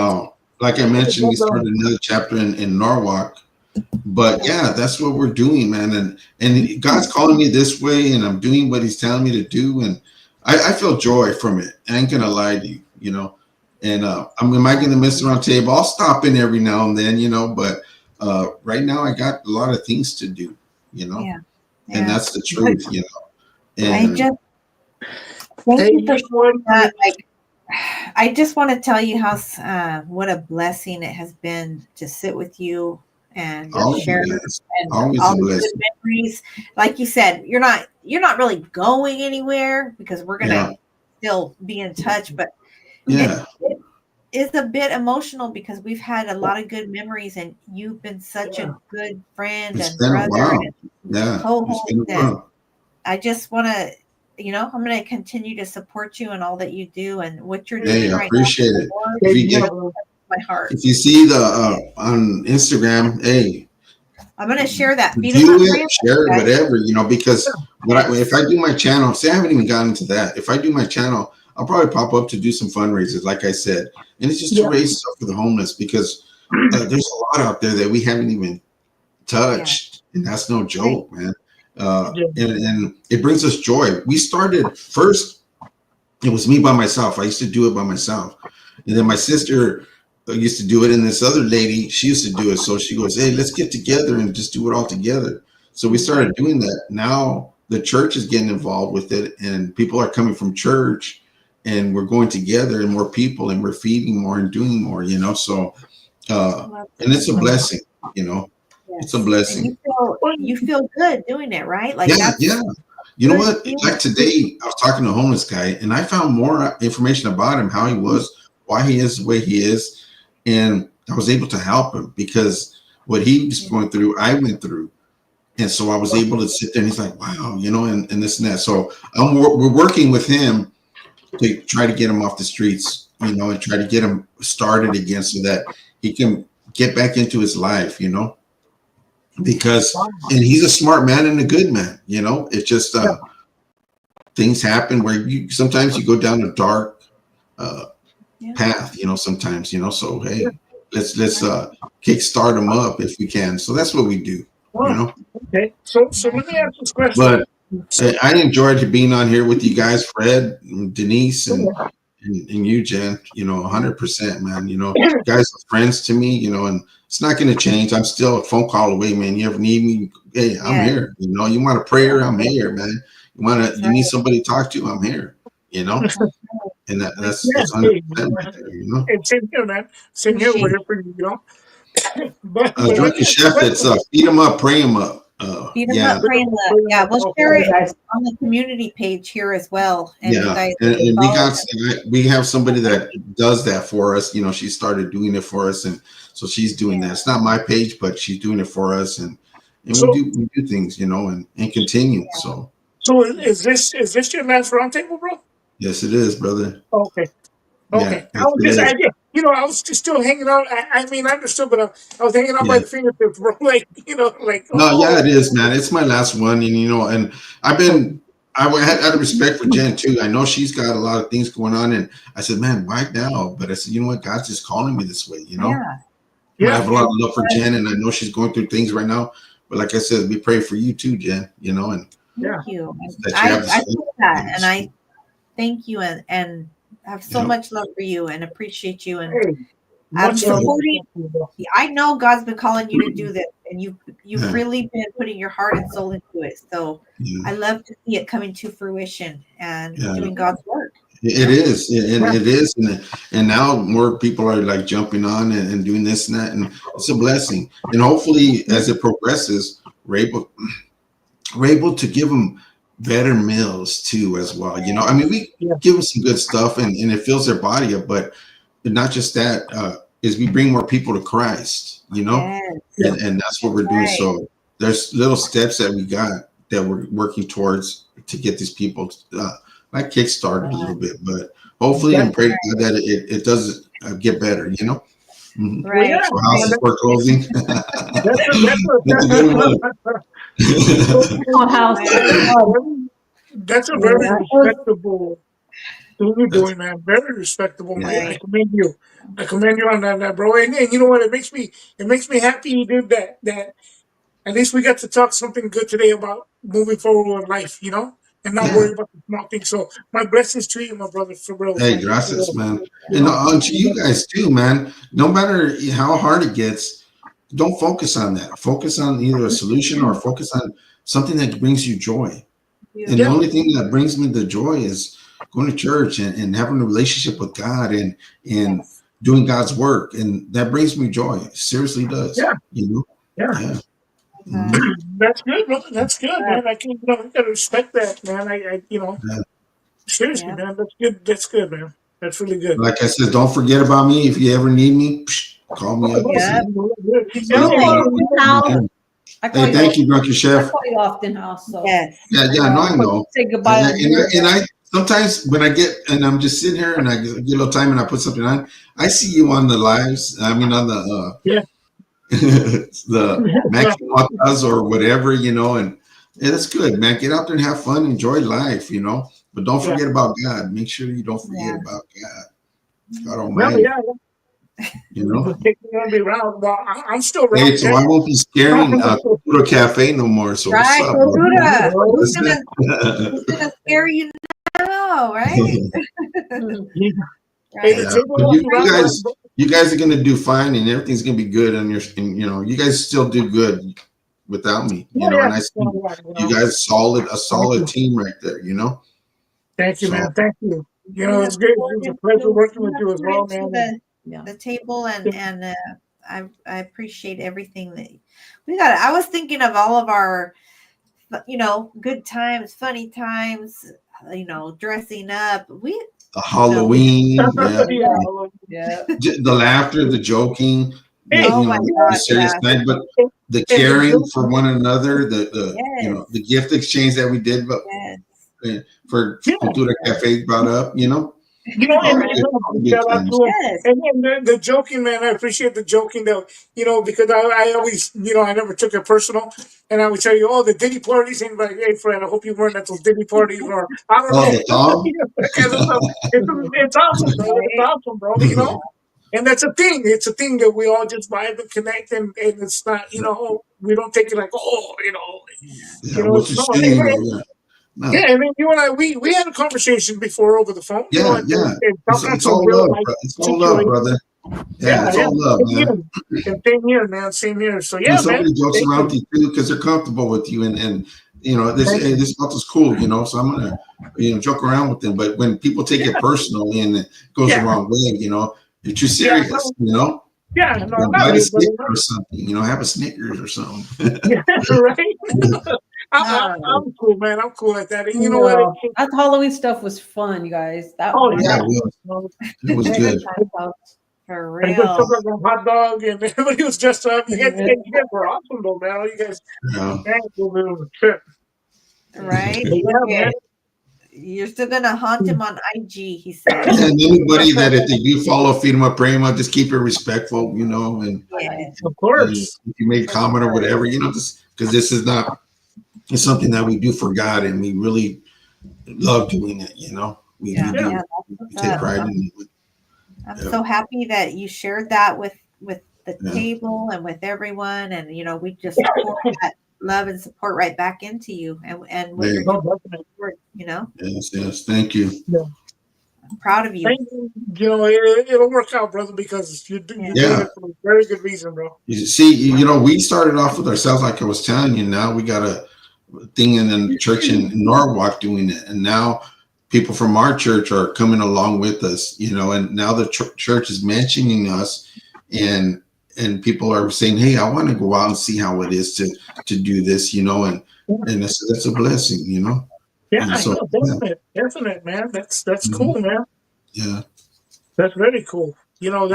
Speaker 2: like I mentioned, we started another chapter in Norwalk. But that's what we're doing, man. And God's calling me this way, and I'm doing what he's telling me to do. And I feel joy from it. I ain't going to lie to you, And am I going to miss the round table? I'll stop in every now and then, but right now I got a lot of things to do, and that's the truth, And
Speaker 1: thank you for sharing that. I just want to tell you how what a blessing it has been to sit with you and share and all the good memories. Like you said, you're not really going anywhere, because we're gonna still be in touch, but it is a bit emotional because we've had a lot of good memories, and you've been such a good friend and brother and co-host. I just want to, I'm going to continue to support you and all that you do and what you're doing right now. I appreciate it. My heart.
Speaker 2: If you see the on Instagram,
Speaker 1: I'm going to share that.
Speaker 2: Share it, whatever, because if I do my channel, I haven't even gotten into that. If I do my channel, I'll probably pop up to do some fundraisers, like I said, and it's just to raise stuff for the homeless, because there's a lot out there that we haven't even touched, and that's no joke, man. And it brings us joy. We started first it was me by myself. I used to do it by myself. And then my sister used to do it. And this other lady, she used to do it. So she goes, hey, let's get together and just do it all together. So we started doing that. Now the church is getting involved with it, and people are coming from church, and we're going together and more people, and we're feeding more and doing more, you know? So, and it's a blessing, you know, it's a blessing.
Speaker 1: And you feel good doing it, right? Like
Speaker 2: Yeah. You know what?
Speaker 1: Yeah.
Speaker 2: Like today, I was talking to a homeless guy, and I found more information about him, how he was, why he is the way he is. And I was able to help him because what he was going through, I went through. And so I was able to sit there, and he's like, wow, you know, and this and that. So we're working with him to try to get him off the streets, you know, and try to get him started again so that he can get back into his life, you know, because, and he's a smart man and a good man, you know, it's just things happen where sometimes you go down a dark path, you know, sometimes, you know, so, hey, let's kickstart him up if we can. So that's what we do, you know.
Speaker 4: Okay, so let me ask this question.
Speaker 2: But I enjoyed being on here with you guys, Fred, Denise, and you, Jen. You know, 100%, man. You know, you guys are friends to me. You know, and it's not going to change. I'm still a phone call away, man. You ever need me? Hey, I'm here. You know, you want a prayer? I'm here, man. You need somebody to talk to? I'm here. You know, and that's 100%, you know.
Speaker 4: And same here, man. Same here. We're here for you, you know. But
Speaker 2: Drunken Chef, it's feed them up, pray them up.
Speaker 1: Feed them up, pray them up. Yeah, we'll share it on the community page here as well. And you guys
Speaker 2: we have somebody that does that for us. You know, she started doing it for us, and so she's doing that. It's not my page, but she's doing it for us, and we do things, you know, and continue.
Speaker 1: Yeah.
Speaker 4: So is this your last roundtable, bro?
Speaker 2: Yes, it is, brother.
Speaker 4: Okay.
Speaker 2: Yeah,
Speaker 4: I was just still hanging out. I mean, I understood, but I was hanging out by the fingertips, bro. Like, you know, like.
Speaker 2: Yeah, it is, man. It's my last one, and you know, and I had out of respect for Jen too. I know she's got a lot of things going on, and I said, man, why now? But I said, you know what? God's just calling me this way, you know. Yeah. I have a lot of love for Jen, and I know she's going through things right now. But like I said, we pray for you too, Jen. You know, and
Speaker 1: thank you. I feel that, and I thank you, and I have so much love for you and appreciate you, and I'm supporting. I know God's been calling you to do this, and you've really been putting your heart and soul into it. So I love to see it coming to fruition and doing God's work.
Speaker 2: It is, it is, and now more people are like jumping on and doing this and that, and it's a blessing. And hopefully, as it progresses, we're able to give them better meals too as well, you know. I mean, we give them some good stuff, and it fills their body up, but not just that, is we bring more people to Christ, you know. And that's what we're doing. So there's little steps that we got that we're working towards to get these people like kickstarted a little bit, but hopefully and pray to God that it does get better, you know.
Speaker 1: Right.
Speaker 2: So houses for closing.
Speaker 4: That's a very respectable thing you're doing, man. Very respectable, man. I commend you. I commend you on that, bro. And you know what? It makes me happy you did that. That at least we got to talk something good today about moving forward with life, you know, and not worry about the small things. So my blessings to you, my brother, for real.
Speaker 2: Hey, gracias, man. And on to you guys too, man. No matter how hard it gets, don't focus on that. Focus on either a solution or focus on something that brings you joy. And the only thing that brings me the joy is going to church and having a relationship with God and doing God's work. And that brings me joy. It seriously does. Yeah. You know?
Speaker 4: That's good, brother. That's good, man. I gotta respect that, man. I seriously, man. That's good. That's good, man. That's really good.
Speaker 2: Like I said, don't forget about me. If you ever need me, call me up. Hey, thank you, Drunken Chef.
Speaker 3: I call you often, house. So.
Speaker 2: Yeah, no, I know.
Speaker 3: Say goodbye.
Speaker 2: And I sometimes when I get and I'm just sitting here and I get a little time and I put something on, I see you on the lives. I mean, on the the Max or whatever, you know, and that's good, man. Get out there and have fun, enjoy life, you know. But don't forget about God. Make sure you don't forget about God. God Almighty. You know,
Speaker 4: well, I'm still around.
Speaker 2: Hey, so I won't be scaring Cultura Cafe no more. So
Speaker 1: right, Cultura. Who's gonna scare you know, right?
Speaker 4: Hey,
Speaker 1: Right.
Speaker 4: the
Speaker 2: Yeah,
Speaker 4: table
Speaker 2: but
Speaker 4: walks around.
Speaker 2: you guys are gonna do fine, and everything's gonna be good. And you guys still do good without me.
Speaker 4: Yeah,
Speaker 2: And I
Speaker 4: yeah,
Speaker 2: see
Speaker 4: yeah,
Speaker 2: you guys a
Speaker 4: Thank
Speaker 2: solid
Speaker 4: you.
Speaker 2: team right there.
Speaker 4: Thank you,
Speaker 2: So
Speaker 4: man. Thank you. You
Speaker 1: You
Speaker 4: know,
Speaker 1: have
Speaker 4: it's good.
Speaker 1: poured
Speaker 4: It's a pleasure working with you as
Speaker 1: poured
Speaker 4: well,
Speaker 1: into
Speaker 4: man.
Speaker 3: Yeah.
Speaker 1: the table,
Speaker 4: Yeah.
Speaker 1: and I appreciate everything that we got. I was thinking of all of our, good times, funny times, dressing up.
Speaker 2: the Halloween,
Speaker 3: Yeah.
Speaker 2: the laughter, the joking,
Speaker 4: Hey,
Speaker 1: Oh my
Speaker 2: the
Speaker 1: gosh,
Speaker 2: serious
Speaker 1: yeah.
Speaker 2: side, but the
Speaker 4: and the
Speaker 2: caring
Speaker 4: joke,
Speaker 2: for one another, the
Speaker 1: Yes.
Speaker 2: the gift exchange that we did, but
Speaker 1: Yes.
Speaker 2: for
Speaker 4: yeah.
Speaker 2: Cultura Cafe brought up,
Speaker 4: You know,
Speaker 2: all
Speaker 4: and
Speaker 2: good, all good
Speaker 4: shout out
Speaker 2: times.
Speaker 4: to him.
Speaker 1: Yes.
Speaker 4: And the joking, man, I appreciate the joking though, because I always, I never took it personal. And I would tell you, oh, the Diddy parties, and like, hey, Fred, I hope you weren't at those Diddy parties, or I don't
Speaker 2: Oh,
Speaker 4: know.
Speaker 2: the Tom?
Speaker 4: Because it's awesome, bro. It's awesome, bro, And that's a thing. It's a thing that we all just vibe and connect, and it's not, we don't take it like,
Speaker 2: Yeah, what you
Speaker 4: no,
Speaker 2: saying? Yeah. No.
Speaker 4: yeah, and then you and I, we had a conversation before over the phone,
Speaker 2: Yeah,
Speaker 4: and,
Speaker 2: yeah.
Speaker 4: and sometimes
Speaker 2: It's
Speaker 4: some
Speaker 2: all
Speaker 4: real
Speaker 2: love,
Speaker 4: life
Speaker 2: bro. It's all love,
Speaker 4: situations.
Speaker 2: brother. Yeah,
Speaker 4: Yeah,
Speaker 2: it's
Speaker 4: yeah.
Speaker 2: all love,
Speaker 4: Same
Speaker 2: man.
Speaker 4: here. And same here, man. Same here. So
Speaker 2: When
Speaker 4: yeah, man.
Speaker 2: somebody jokes
Speaker 4: Thank
Speaker 2: around with
Speaker 4: you.
Speaker 2: you too, because they're comfortable with you, and this
Speaker 4: Thank you.
Speaker 2: this stuff is cool, so I'm gonna joke around with them. But when people take it personally and it goes the
Speaker 4: Yeah.
Speaker 2: wrong way, you're too
Speaker 4: Yeah,
Speaker 2: serious,
Speaker 4: Yeah, no, not
Speaker 2: buy a
Speaker 4: really,
Speaker 2: Snickers
Speaker 4: but
Speaker 2: or something, have a Snickers or something.
Speaker 4: yeah, right.
Speaker 1: No.
Speaker 4: I'm cool, man. I'm cool like that. And you know what?
Speaker 3: No, that Halloween stuff was fun, you guys. That
Speaker 4: Oh
Speaker 3: was
Speaker 2: Yeah,
Speaker 4: yeah.
Speaker 2: it was
Speaker 3: very
Speaker 2: good.
Speaker 3: good time.
Speaker 1: For
Speaker 4: And just
Speaker 1: real.
Speaker 4: took like a hot dog, and everybody was dressed up. You guys were awesome, though, man. You guys,
Speaker 2: Yeah.
Speaker 4: was a trip.
Speaker 1: Right?
Speaker 4: But yeah,
Speaker 1: Look
Speaker 4: man.
Speaker 1: at, you're still gonna haunt him on IG, he says.
Speaker 2: And anybody that if they do follow Firma Prema, just keep it respectful, and
Speaker 1: Yes.
Speaker 4: Of course.
Speaker 2: if you make comment or whatever, just because this is not, it's something that we do for God, and we really love doing it. We
Speaker 1: Yeah.
Speaker 2: do.
Speaker 1: Yeah,
Speaker 2: We
Speaker 1: that's
Speaker 2: take
Speaker 1: what's
Speaker 2: pride
Speaker 1: up.
Speaker 2: in it.
Speaker 1: I'm
Speaker 2: Yeah.
Speaker 1: so happy that you shared that with the
Speaker 2: Yeah.
Speaker 1: table and with everyone, and we just pour that love and support right back into you, and what you're
Speaker 2: Yeah.
Speaker 1: doing
Speaker 4: No, definitely.
Speaker 1: forward,
Speaker 2: Yes. Thank you.
Speaker 1: I'm proud of you.
Speaker 4: Thank you. It'll work out, brother, because you're doing it for a very good reason, bro.
Speaker 2: You see, we started off with ourselves, like I was telling you. Now we got a thing in the church in Norwalk doing it, and now people from our church are coming along with us, and now the church is mentioning us, and people are saying, hey, I want to go out and see how it is to do this, and that's a blessing,
Speaker 4: Yeah,
Speaker 2: And so,
Speaker 4: definite, man. That's
Speaker 2: Mhm.
Speaker 4: cool, man.
Speaker 2: yeah.
Speaker 4: That's very cool. Yeah,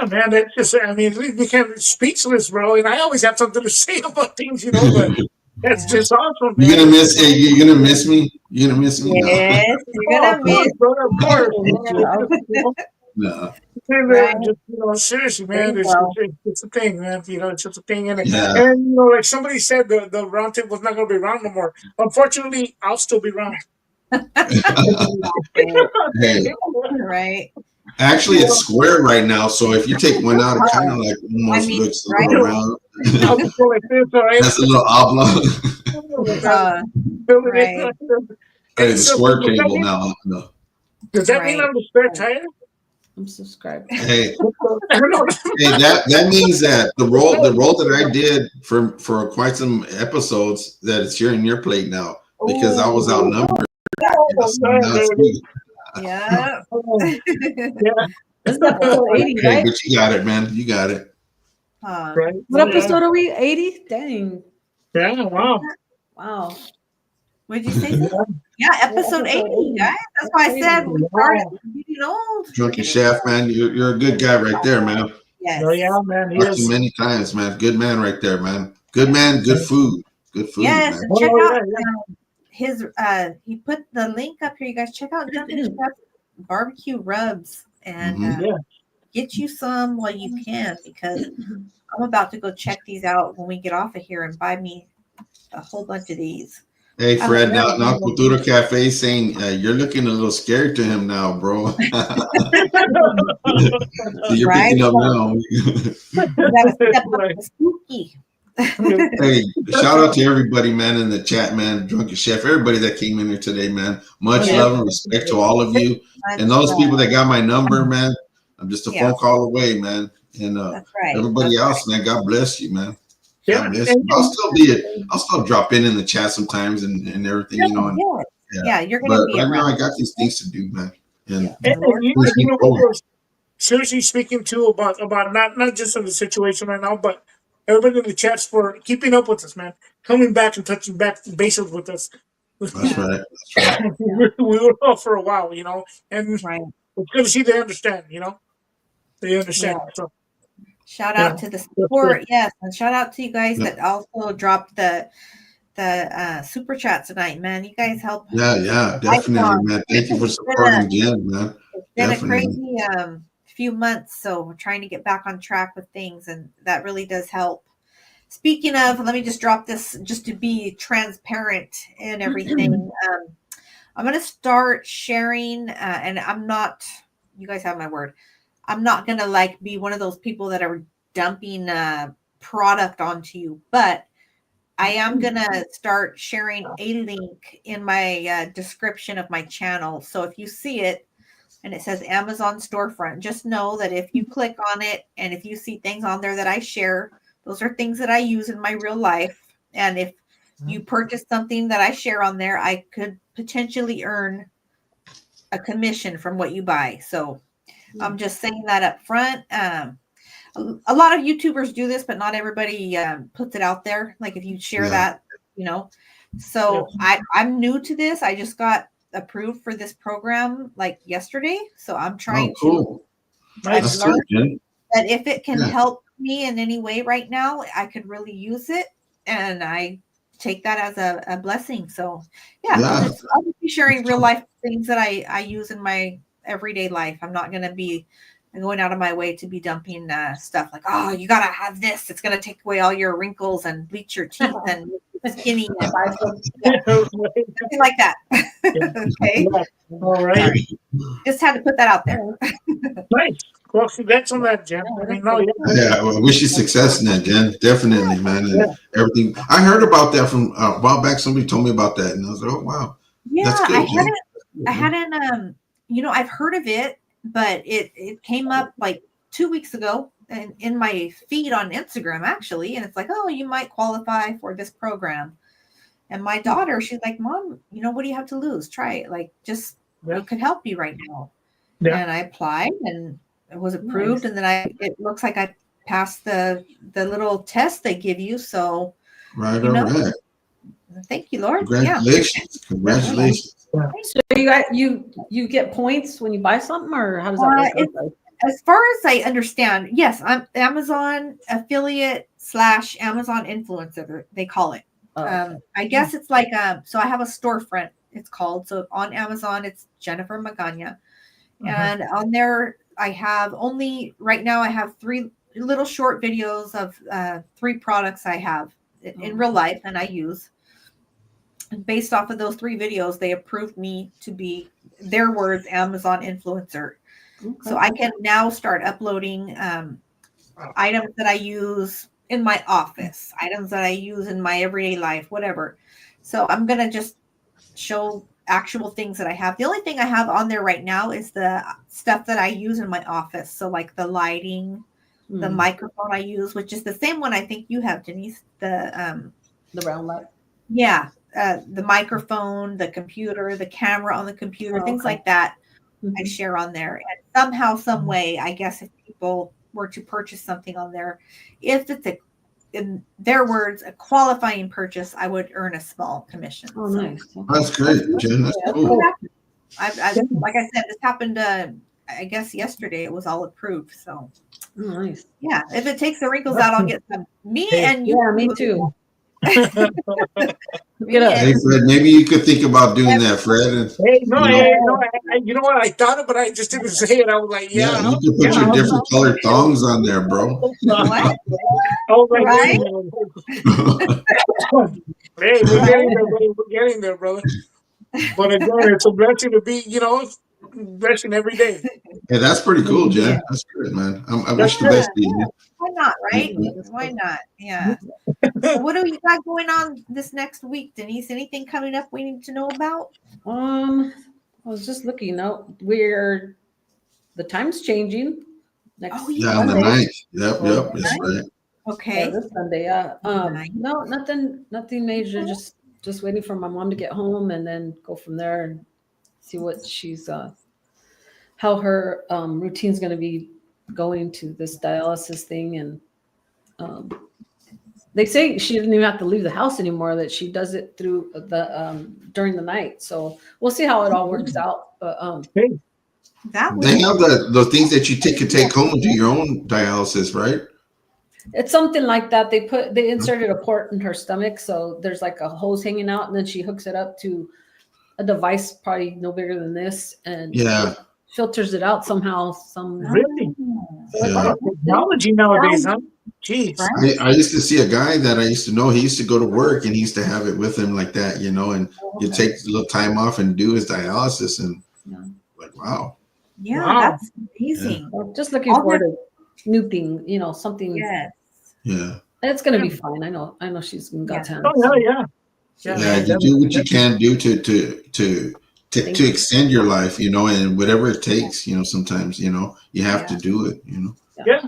Speaker 4: man. That's just, I mean, we became speechless, bro. And I always have something to say about things, but that's just awesome, man.
Speaker 2: You're gonna miss hey, you're gonna miss me. You're gonna miss me.
Speaker 1: Yes, you're gonna
Speaker 4: Of
Speaker 1: miss.
Speaker 4: course, brother. Of course.
Speaker 2: No.
Speaker 1: Right.
Speaker 4: Just, seriously, man.
Speaker 1: Very well.
Speaker 4: It's a thing, man. It's just a thing. And
Speaker 2: Yeah.
Speaker 4: like somebody said, the round table was not going to be round no more. Unfortunately, I'll still be round.
Speaker 2: Hey,
Speaker 1: Right.
Speaker 2: actually, it's square right now. So if you take one out, it kind of like almost looks a little round.
Speaker 4: I'll just go like this, all right?
Speaker 2: That's a little oblong.
Speaker 1: Right.
Speaker 2: Hey, the square table now. No.
Speaker 4: Does that mean I'm the spare tire?
Speaker 3: I'm subscribed.
Speaker 2: Hey, that means that the role that I did for quite some episodes that it's here in your plate now because I was outnumbered.
Speaker 1: Yeah.
Speaker 3: This is episode 80,
Speaker 2: Hey,
Speaker 3: right?
Speaker 2: but you got it, man. You got it.
Speaker 4: Right.
Speaker 3: What episode are we? 80? Dang.
Speaker 4: Yeah, wow.
Speaker 3: Wow.
Speaker 1: What did you say? Yeah, episode 80, guys. That's why I said we started getting old.
Speaker 2: Drunken Chef, man. You're a good guy right there, man.
Speaker 1: Yes.
Speaker 4: Oh, yeah, man.
Speaker 2: Talked to you many times, man. Good man right there, man. Good man, good food. Good food,
Speaker 1: Yes,
Speaker 2: man.
Speaker 1: and check out his he put the link up here. You guys check out Drunken Chef barbecue rubs and get you some while you can, because I'm about to go check these out when we get off of here and buy me a whole bunch of these.
Speaker 2: Hey, Fred, now Cultura Cafe saying you're looking a little scared to him now, bro. So you're picking up now.
Speaker 1: You gotta step up the spooky.
Speaker 2: Hey, shout out to everybody, man, in the chat, man. Drunken Chef, everybody that came in here today, man. Much
Speaker 4: Yeah.
Speaker 2: love and respect to all of you. And those people that got my number, man, I'm just a phone call away, man. And
Speaker 1: That's right.
Speaker 2: everybody
Speaker 1: That's
Speaker 2: else, man, God bless you, man.
Speaker 4: Yeah.
Speaker 2: God bless you. I'll still drop in the chat sometimes and everything, you know. And,
Speaker 1: yeah, you're gonna be
Speaker 2: right now
Speaker 1: around.
Speaker 2: I got these things to do, man. And
Speaker 4: And you
Speaker 2: please
Speaker 4: know
Speaker 2: keep
Speaker 4: what
Speaker 2: going.
Speaker 4: was seriously speaking too about not just in the situation right now, but everybody in the chats for keeping up with us, man. Coming back and touching back bases with us.
Speaker 2: That's right. That's right.
Speaker 4: We were off for a while, you know, and
Speaker 1: Right.
Speaker 4: it's good to see they understand, you know. They understand. So
Speaker 1: Shout
Speaker 4: Yeah.
Speaker 1: out to the support, yes, and shout out to you guys
Speaker 2: Yeah.
Speaker 1: that also dropped the super chat tonight, man. You guys help.
Speaker 2: Yeah, definitely, man. Thank you for supporting Jen, man.
Speaker 1: It's been
Speaker 2: Definitely.
Speaker 1: a crazy few months, so we're trying to get back on track with things, and that really does help. Speaking of, let me just drop this just to be transparent and everything. I'm going to start sharing, and I'm not, you guys have my word, I'm not going to like be one of those people that are dumping product onto you, but I am going to start sharing a link in my description of my channel. So if you see it and it says Amazon storefront, just know that if you click on it and if you see things on there that I share, those are things that I use in my real life. And if you purchase something that I share on there, I could potentially earn a commission from what you buy. So I'm just saying that up front. A lot of YouTubers do this, but not everybody puts it out there. Like if you share that, you know. So I'm new to this. I just got approved for this program like yesterday. So I'm trying
Speaker 2: cool.
Speaker 1: to. I've
Speaker 2: That's
Speaker 1: learned
Speaker 2: good,
Speaker 1: that if it can help me in any way right now, I could really use it, and I take that as a blessing. So I'll just be sharing real life things that I use in my everyday life. I'm not going to be going out of my way to be dumping stuff like, oh, you got to have this. It's going to take away all your wrinkles and bleach your teeth and skinny and something like that. Okay.
Speaker 4: All right.
Speaker 1: Just had to put that out there.
Speaker 4: Nice. Well, congrats on that, Jen. I mean, no,
Speaker 2: well, I wish you success in that, Jen. Definitely, man. And everything. I heard about that from a while back. Somebody told me about that, and I was like, oh wow.
Speaker 1: Yeah,
Speaker 2: that's good,
Speaker 1: I hadn't I've heard of it, but it came up like 2 weeks ago in my feed on Instagram actually, and it's like, oh, you might qualify for this program. And my daughter, she's like, Mom, what do you have to lose? Try it. Like, just it could help you right now. Yeah. And I applied and it was approved. Nice. And then it looks like I passed the little test they give you. So
Speaker 2: right.
Speaker 1: Thank you, Lord.
Speaker 2: Congratulations. Congratulations.
Speaker 3: Yeah. So you get points when you buy something, or how does that work?
Speaker 1: As far as I understand, yes, I'm Amazon affiliate / Amazon influencer, they call it. I guess it's like so I have a storefront, it's called. So on Amazon, it's Jennifer Magana. And on there, I have right now I have 3 little short videos of 3 products I have in real life and I use. And based off of those 3 videos, they approved me to be, their words, Amazon influencer. Okay. So I can now start uploading items that I use in my office, items that I use in my everyday life, whatever. So I'm going to just show actual things that I have. The only thing I have on there right now is the stuff that I use in my office. So like the lighting, the microphone I use, which is the same one I think you have, Denise, the
Speaker 3: round light.
Speaker 1: Yeah. The microphone, the computer, the camera on the computer, things like that. I share on there. And somehow, some way, I guess if people were to purchase something on there, if it's in their words, a qualifying purchase, I would earn a small commission.
Speaker 3: Oh, nice.
Speaker 2: That's great, Jen. That's cool.
Speaker 1: Like I said, this happened, I guess yesterday. It was all approved. So,
Speaker 3: nice.
Speaker 1: Yeah, if it takes the wrinkles out, I'll get some. And you.
Speaker 3: Yeah, me too.
Speaker 2: Hey, Fred, maybe you could think about doing that, Fred.
Speaker 4: You know what? I thought it, but I just didn't say it. I was like,
Speaker 2: you could put your different colored thongs on there, bro.
Speaker 4: Oh, right. Hey, we're getting there, brother. But again, it's a blessing to be, regression every day.
Speaker 2: Hey, that's pretty cool, Jen.
Speaker 1: Yeah.
Speaker 2: That's good, man. I
Speaker 4: That's
Speaker 2: wish the best to
Speaker 1: Yeah,
Speaker 2: you.
Speaker 1: why not, right?
Speaker 2: Yeah.
Speaker 1: Why not? Yeah. So what do you got going on this next week, Denise? Anything coming up we need to know about?
Speaker 3: I was just looking out. The time's changing next
Speaker 1: Oh,
Speaker 2: Yeah, on the
Speaker 3: Sunday.
Speaker 2: 9th. Yep,
Speaker 3: Oh,
Speaker 2: that's right.
Speaker 3: Yeah,
Speaker 1: Okay.
Speaker 3: this Sunday. Yeah.
Speaker 1: Nice.
Speaker 3: No, nothing major. Just waiting for my mom to get home and then go from there and see what she's how her routine's going to be going to this dialysis thing. And they say she didn't even have to leave the house anymore, that she does it through the during the night. So we'll see how it all works out. But
Speaker 4: Hey,
Speaker 1: That would
Speaker 2: They have the things that you can take home and do your own dialysis, right?
Speaker 3: it's something like that. They inserted a port in her stomach, so there's like a hose hanging out, and then she hooks it up to a device probably no bigger than this, and
Speaker 2: Yeah.
Speaker 3: filters it out somehow.
Speaker 4: really?
Speaker 2: Yeah.
Speaker 4: Technology nowadays, huh? Jeez.
Speaker 2: I used to see a guy that I used to know. He used to go to work and he used to have it with him like that, and you take a little time off and do his dialysis, and
Speaker 3: Yeah.
Speaker 2: like, wow.
Speaker 1: Yeah,
Speaker 4: Wow.
Speaker 1: that's amazing.
Speaker 3: So just looking
Speaker 1: All
Speaker 3: forward to new thing, something.
Speaker 1: Yes.
Speaker 2: Yeah.
Speaker 3: It's gonna be fine. I know she's got
Speaker 1: Yeah.
Speaker 3: time.
Speaker 4: Oh yeah.
Speaker 2: Yeah. You do what you can do to extend your life, and whatever it takes, sometimes, you have to do it,
Speaker 4: Yeah.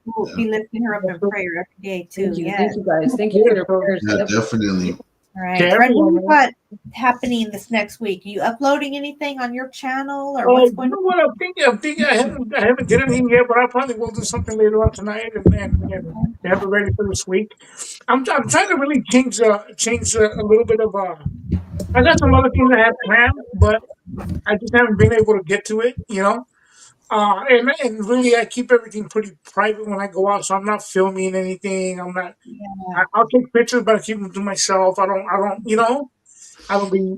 Speaker 1: We'll be lifting her up in prayer every day too.
Speaker 3: Thank you,
Speaker 1: Yes.
Speaker 3: thank you guys. Thank you for your prayers.
Speaker 2: Yeah,
Speaker 3: Yep.
Speaker 2: definitely.
Speaker 1: All right.
Speaker 4: To
Speaker 1: Fred, what
Speaker 4: everyone,
Speaker 1: do you got happening this next week? Are you uploading anything on your channel or what's
Speaker 4: You
Speaker 1: going
Speaker 4: know
Speaker 1: on?
Speaker 4: what? I'm thinking. I haven't did anything yet, but I probably will do something later on tonight, and have it ready for this week. I'm trying to really change a little bit of. I got some other things I have planned, but I just haven't been able to get to it. And really, I keep everything pretty private when I go out, so I'm not filming anything. I'm not.
Speaker 1: Yeah.
Speaker 4: I'll take pictures, but I keep them to myself. I don't be,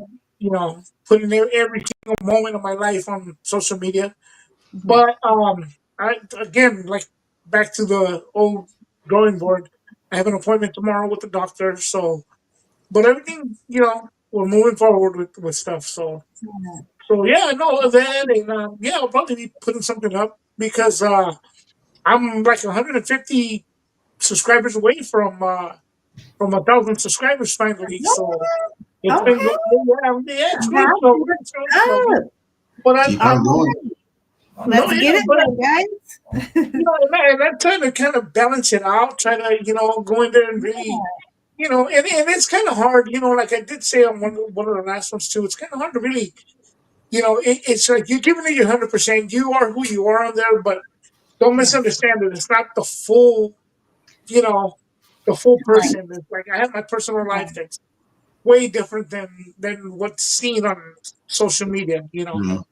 Speaker 4: putting every single moment of my life on social media.
Speaker 1: Mhm.
Speaker 4: But I again, like, back to the old drawing board. I have an appointment tomorrow with the doctor. So, but everything, we're moving forward with stuff.
Speaker 1: Yeah.
Speaker 4: So yeah, no, that, and yeah, I'll probably be putting something up because I'm like 150 subscribers away from 1,000 subscribers finally. So it's been
Speaker 1: Okay.
Speaker 4: good. Yeah, it's going
Speaker 1: That's
Speaker 4: slow. It's going slow.
Speaker 1: up.
Speaker 4: But
Speaker 2: Keep
Speaker 1: All
Speaker 2: on going.
Speaker 1: right. Let's get it done, guys.
Speaker 4: and I'm trying to kind of balance it out, try to, go in there and really, and it's kind of hard, like I did say on one of the last ones too, it's kind of hard to really, it's like you're giving it your 100%. You are who you are on there, but don't misunderstand it. It's not the full, you know, the full
Speaker 1: Right.
Speaker 4: person. It's like I have my personal life that's way different than what's seen on social media.
Speaker 2: Mhm.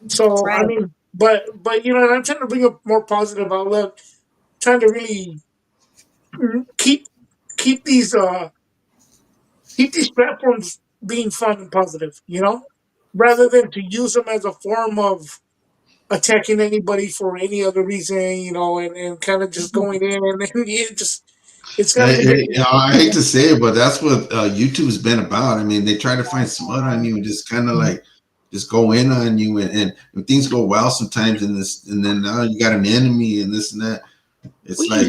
Speaker 4: So I
Speaker 1: Right.
Speaker 4: mean, but and I'm trying to bring a more positive outlook, trying to really keep keep these uh keep these platforms being fun and positive, rather than to use them as a form of attacking anybody for any other reason, and kind of just going in and it's got to be
Speaker 2: I hate to say it, but that's what YouTube's been about. I mean, they try to find smut on you and just kind of like just go in on you, and when things go well sometimes and then now you got an enemy and this and that. It's like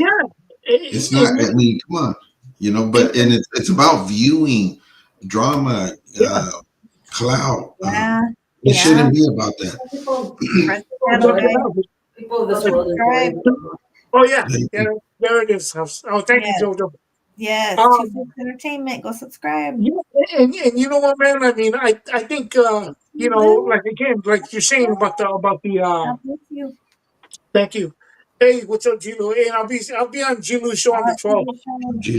Speaker 2: it's not. I mean, come on, but and it's about viewing, drama, clout.
Speaker 1: Yeah.
Speaker 2: It shouldn't be about that.
Speaker 1: Press the channel, guys.
Speaker 3: People of this world
Speaker 1: Subscribe.
Speaker 3: enjoy.
Speaker 4: Oh yeah,
Speaker 2: Thank
Speaker 4: yeah, there it is. Oh, thank
Speaker 1: Yes.
Speaker 4: you, Jojo.
Speaker 1: Yes.
Speaker 4: Um,
Speaker 1: Two Folks Entertainment. Go subscribe.
Speaker 4: and you know what, man? I mean, I think like again, like you're saying about the
Speaker 1: God bless you.
Speaker 4: Thank you. Hey, what's up, Gilu? Hey, and I'll be on Gilu's show on the 12th.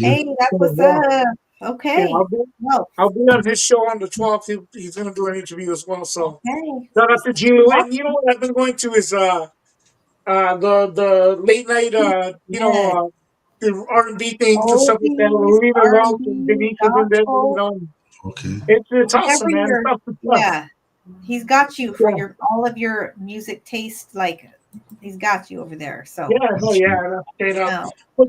Speaker 1: Hey, that's what's up. Okay.
Speaker 4: Yeah,
Speaker 1: Well,
Speaker 4: I'll be on his show on the 12th. He's gonna do an interview as well. So
Speaker 1: okay.
Speaker 4: shout out to Gilu. And you know what I've been going to is the late night the R&B things and stuff like that.
Speaker 1: Oldies,
Speaker 4: Lena Welch and
Speaker 1: R&B,
Speaker 4: Denise and them,
Speaker 1: gospel.
Speaker 2: Okay.
Speaker 4: it's awesome,
Speaker 1: Whatever
Speaker 4: man.
Speaker 1: your-
Speaker 4: It's awesome stuff.
Speaker 1: Yeah. He's got you for
Speaker 4: Yeah.
Speaker 1: all of your music taste. Like he's got you over there. So
Speaker 4: Yeah, no, yeah, that's straight up.
Speaker 1: no.
Speaker 4: But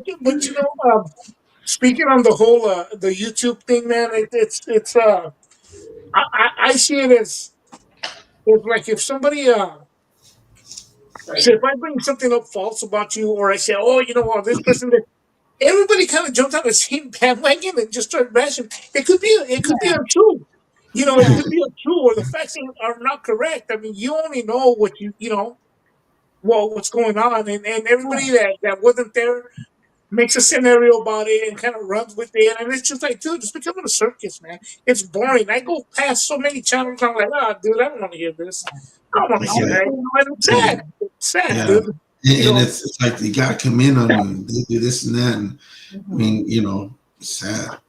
Speaker 4: speaking on the whole the YouTube thing, man, it's I see it as It's like if somebody so if I bring something up false about you, or I say, oh, you know what, this person, everybody kind of jumped on the same bandwagon and just started bashing. It could be untrue. You know, it
Speaker 1: Yeah.
Speaker 4: could be untrue, or the facts are not correct. I mean, you only know what you know, well, what's going on, and everybody that wasn't there makes a scenario about it and kind of runs with it, and it's just like, dude, it's becoming a circus, man. It's boring. I go past so many channels, I'm like, oh, dude, I don't want to hear this. I don't want to hear
Speaker 2: Yeah.
Speaker 4: that. You know, and it's sad. It's sad,
Speaker 2: Yeah.
Speaker 4: dude. You
Speaker 2: And
Speaker 4: know,
Speaker 2: it's like they got to come in on you. They do this and that. And, I
Speaker 1: Mhm.
Speaker 2: mean, you know, it's sad.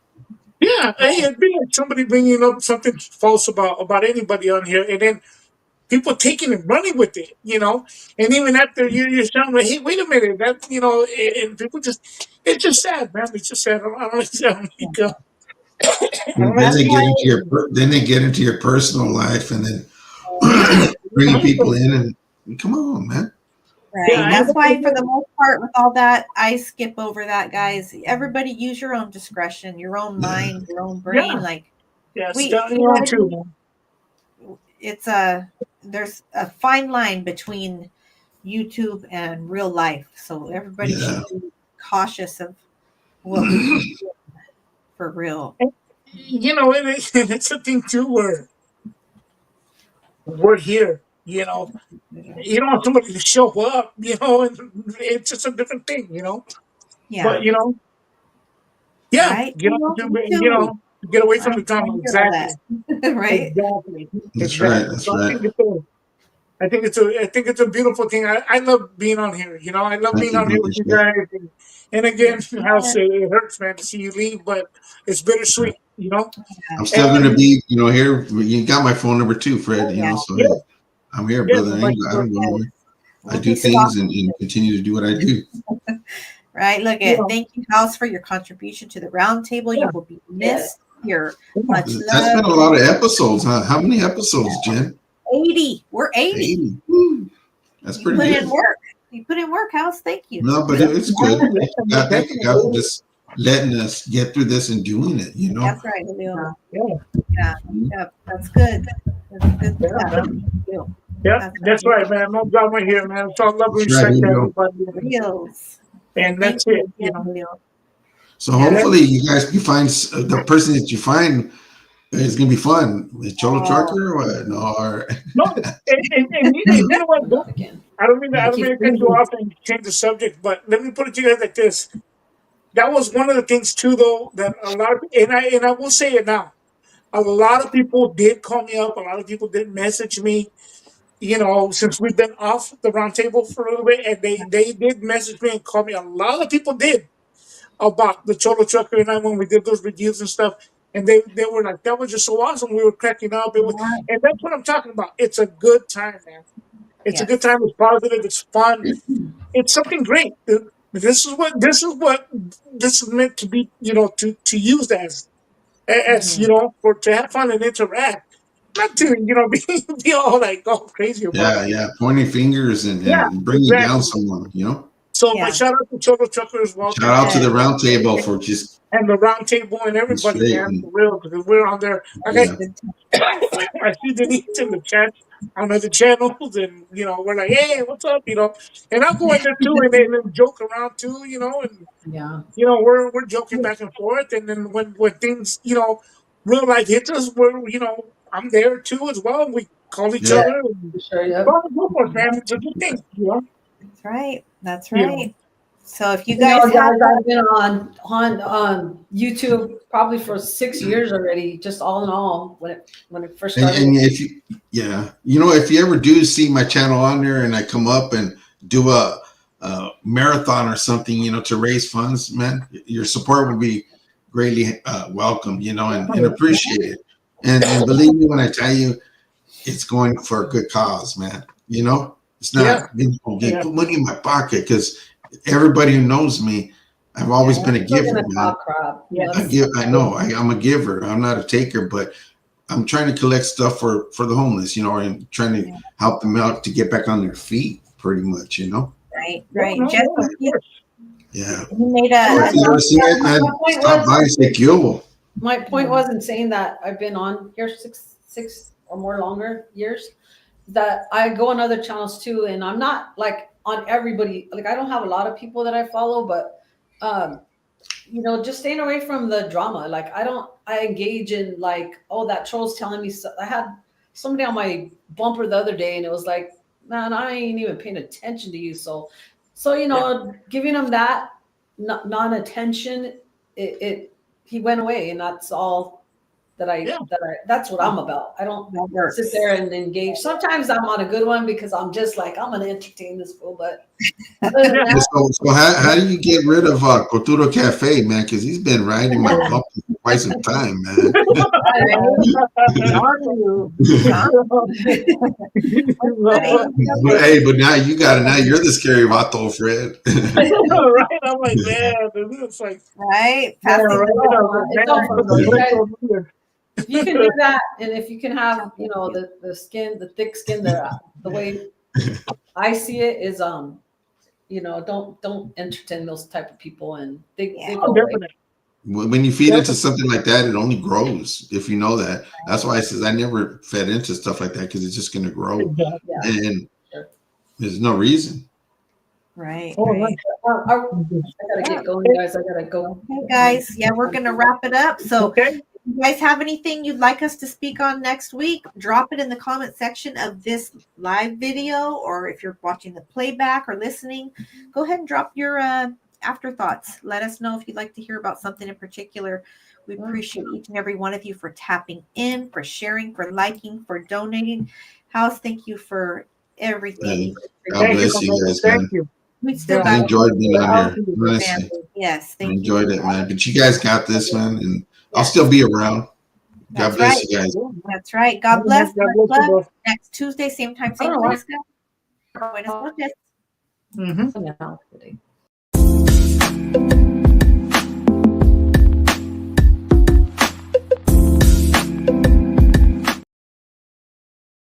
Speaker 4: yeah, hey, it'd be like somebody bringing up something false about anybody on here, and then people taking and running with it, you know. And even after you're sounding like, hey, wait a minute, that you know, and people just, it's just sad, man. It's just sad. I don't like, I don't
Speaker 2: And
Speaker 4: like
Speaker 2: then
Speaker 1: That's
Speaker 2: they
Speaker 4: seeing.
Speaker 2: get
Speaker 1: why,
Speaker 2: into then they get into your personal life, and then bringing
Speaker 4: Yeah,
Speaker 2: people in, and come on, man.
Speaker 1: right.
Speaker 4: I
Speaker 1: That's
Speaker 4: look
Speaker 1: why,
Speaker 4: at
Speaker 1: for the
Speaker 4: it.
Speaker 1: most part, with all that, I skip over that, guys. Everybody use your own discretion, your own
Speaker 2: Yeah.
Speaker 1: mind, your own
Speaker 4: Yeah,
Speaker 1: brain. Like,
Speaker 4: yeah, it's
Speaker 1: we,
Speaker 4: done
Speaker 1: you
Speaker 4: wrong
Speaker 1: gotta
Speaker 4: too,
Speaker 1: be,
Speaker 4: man.
Speaker 1: it's there's a fine line between YouTube and real life. So everybody
Speaker 2: Yeah.
Speaker 1: should be cautious of what we put for real.
Speaker 4: And, you know, and it's a thing too where we're here. You don't want somebody to show up. You know, and it's just a different thing. You know,
Speaker 1: Yeah.
Speaker 4: but you know, yeah,
Speaker 1: Right.
Speaker 4: you know,
Speaker 1: Me
Speaker 4: you
Speaker 1: too.
Speaker 4: know, get away from
Speaker 1: I
Speaker 4: the drama.
Speaker 1: hear all
Speaker 4: Exactly,
Speaker 1: that. Right.
Speaker 4: exactly,
Speaker 2: That's right.
Speaker 4: exactly.
Speaker 2: That's
Speaker 4: So
Speaker 2: right.
Speaker 4: I think it's a beautiful thing. I love being on here. You know, I love
Speaker 2: Thank
Speaker 4: being
Speaker 2: you,
Speaker 4: on here
Speaker 2: brother.
Speaker 4: with you guys. And again,
Speaker 1: Yeah.
Speaker 4: it hurts, man, to see you leave, but it's bittersweet. You know,
Speaker 2: I'm still going to
Speaker 4: and
Speaker 2: be, you know, here. You got my phone number too, Fred.
Speaker 1: Oh,
Speaker 2: You
Speaker 1: yeah.
Speaker 2: know, so
Speaker 4: yeah,
Speaker 2: hey, I'm here,
Speaker 4: yeah,
Speaker 2: brother. I don't go nowhere. I
Speaker 1: We'll
Speaker 2: do
Speaker 1: be
Speaker 2: things
Speaker 1: stalking
Speaker 2: and continue to do what I do.
Speaker 1: right. Look
Speaker 4: you
Speaker 1: at
Speaker 4: know,
Speaker 1: thank you, House, for your contribution to the round table.
Speaker 4: yeah,
Speaker 1: You will be missed. You're
Speaker 4: yeah.
Speaker 1: much
Speaker 2: That's been
Speaker 1: loved.
Speaker 2: a lot of episodes, huh? How many episodes, Jen?
Speaker 1: 80. We're 80.
Speaker 2: 80. Woo. That's
Speaker 1: You
Speaker 2: pretty
Speaker 1: put in
Speaker 2: good.
Speaker 1: work. You put in work, House. Thank you.
Speaker 2: No, but
Speaker 4: Yeah,
Speaker 2: it's good.
Speaker 4: yeah,
Speaker 2: Thank you, God, for
Speaker 4: definitely.
Speaker 2: just letting us get through this and doing it, you know?
Speaker 1: That's right, Julio.
Speaker 4: Yeah,
Speaker 1: Yeah. Yeah. That's good. That's good
Speaker 4: yeah,
Speaker 1: stuff.
Speaker 4: man.
Speaker 1: Julio.
Speaker 4: Yeah,
Speaker 1: That's
Speaker 4: that's right, man. No drama here, man. It's all love and
Speaker 2: That's right,
Speaker 4: respect to
Speaker 2: Julio.
Speaker 4: everybody,
Speaker 1: reals.
Speaker 4: and
Speaker 1: Thank
Speaker 4: that's
Speaker 1: you
Speaker 4: it. You
Speaker 1: again,
Speaker 4: know.
Speaker 1: Julio.
Speaker 2: So
Speaker 1: Yeah.
Speaker 2: hopefully you guys can find the person that you find is going to be fun. The Cholo
Speaker 1: Oh.
Speaker 2: Trucker or what? No, or
Speaker 4: No, and you know what?
Speaker 3: Again.
Speaker 4: I don't mean to
Speaker 3: Keep
Speaker 4: cut you
Speaker 3: breathing.
Speaker 4: off and change the subject, but let me put it to you guys like this. That was one of the things too, though, that a lot of, and I will say it now. A lot of people did call me up. A lot of people did message me. You know, since we've been off the round table for a little bit, and they did message me and call me. A lot of people did about the Cholo Trucker and I when we did those reviews and stuff. And they were like, that was just so awesome. We were cracking up. And that's what I'm talking about. It's a good time, man. It's a good
Speaker 1: Yes.
Speaker 4: time. It's positive. It's fun. It's something great. This is meant to be. You know, to use as you know, for to have fun and interact, not to be all like all crazy about it.
Speaker 2: yeah, pointing fingers
Speaker 4: Yeah,
Speaker 2: and bringing down
Speaker 4: exactly.
Speaker 2: someone, you know?
Speaker 4: So my
Speaker 1: Yeah.
Speaker 4: shout out to Cholo Trucker as well.
Speaker 2: Shout
Speaker 4: Thank
Speaker 2: out to
Speaker 4: you.
Speaker 2: the round table for just
Speaker 4: And the round table and
Speaker 2: being
Speaker 4: everybody,
Speaker 2: straight.
Speaker 4: man,
Speaker 2: And,
Speaker 4: for real, because we're on there. Okay,
Speaker 2: yeah.
Speaker 1: Good time.
Speaker 4: I see Denise in the chat on other channels, and we're like, hey, what's up, And I'll go in there too, and then joke around too, and
Speaker 3: Yeah.
Speaker 4: we're joking back and forth, and then when things, real life hits us, I'm there too as well. We call each
Speaker 2: Yeah.
Speaker 4: other, and
Speaker 3: For sure. Yep.
Speaker 4: so on and so forth, man. It's a good thing.
Speaker 1: That's right. That's
Speaker 4: You know.
Speaker 1: right. So if you
Speaker 3: You know,
Speaker 1: guys have
Speaker 3: guys, I've been on YouTube probably for 6 years already. Just all in all, when it first started.
Speaker 2: And if you, yeah, if you ever do see my channel on there and I come up and do a marathon or something, to raise funds, man, your support would be greatly welcome, and appreciated. And believe me when I tell you, it's going for a good cause, man. It's not,
Speaker 4: Yeah.
Speaker 2: put money in my pocket, because everybody who knows me, I've always been a
Speaker 3: We're
Speaker 2: giver,
Speaker 3: gonna
Speaker 2: man.
Speaker 3: talk crap.
Speaker 4: Yeah.
Speaker 2: I know I'm a giver. I'm not a taker, but I'm trying to collect stuff for the homeless, and trying to help them out to get back on their feet, pretty much,
Speaker 1: right.
Speaker 4: No,
Speaker 1: Jeff,
Speaker 4: of course.
Speaker 2: Yeah.
Speaker 1: you made
Speaker 2: If you ever see it, man, stop by and say "Kyo."
Speaker 3: My point wasn't saying that I've been on here six or more longer years. that I go on other channels too, and I'm not like on everybody. Like I don't have a lot of people that I follow, but you know, just staying away from the drama. Like I engage in like, oh, that troll's telling me. So, I had somebody on my bumper the other day, and it was like, man, I ain't even paying attention to you. So you know, giving him that non-attention, he went away, and that's all
Speaker 4: Yeah.
Speaker 3: that's what I'm about. I don't
Speaker 1: That works.
Speaker 3: sit there and engage. Sometimes I'm on a good one because I'm just like, I'm gonna entertain this fool, but other than
Speaker 2: Yeah,
Speaker 3: that,
Speaker 2: so how do you get rid of Coturo Cafe, man? Because he's been riding my bumper for quite some time, man. But now you got it. Now you're the scary vato, Fred.
Speaker 4: Right? I'm like, man, it's like,
Speaker 1: Right?
Speaker 4: yeah,
Speaker 1: Passing
Speaker 4: right.
Speaker 3: it's all from
Speaker 4: Man,
Speaker 3: you guys. If you can do that, and if you can have, you know, the skin, the thick skin, the way I see it is, you know, don't entertain those type of people, and they
Speaker 1: Yeah.
Speaker 3: go away.
Speaker 4: definitely.
Speaker 2: When you feed into something like that, it only grows. If you know that, that's why I says I never fed into stuff like that because it's just going to grow,
Speaker 4: Yeah.
Speaker 2: and
Speaker 3: Sure.
Speaker 2: there's no reason.
Speaker 1: Right.
Speaker 4: Oh,
Speaker 1: Right.
Speaker 3: I gotta get going, guys. I gotta go.
Speaker 1: Okay, guys. Yeah, we're gonna wrap it up. So
Speaker 4: Okay.
Speaker 1: you guys have anything you'd like us to speak on next week, drop it in the comment section of this live video, or if you're watching the playback or listening, go ahead and drop your afterthoughts. Let us know if you'd like to hear about something in particular. We appreciate each and every one of you for tapping in, for sharing, for liking, for donating. House, thank you for everything.
Speaker 2: God bless you guys, man.
Speaker 4: Thank you.
Speaker 1: We still
Speaker 2: I
Speaker 1: got
Speaker 2: enjoyed being on here.
Speaker 1: family.
Speaker 2: Honestly,
Speaker 1: Yes,
Speaker 2: I
Speaker 1: thank you.
Speaker 2: enjoyed it, man. But you guys got this, man, and I'll still be around. God
Speaker 1: That's
Speaker 2: bless
Speaker 1: right.
Speaker 2: you guys.
Speaker 1: That's right. God bless.
Speaker 4: God
Speaker 1: Much
Speaker 4: bless you
Speaker 1: love.
Speaker 4: both.
Speaker 1: Next Tuesday, same time,
Speaker 3: I
Speaker 1: same
Speaker 3: don't know
Speaker 1: place. Buenas noches.
Speaker 4: Mhm.
Speaker 3: Yeah, today.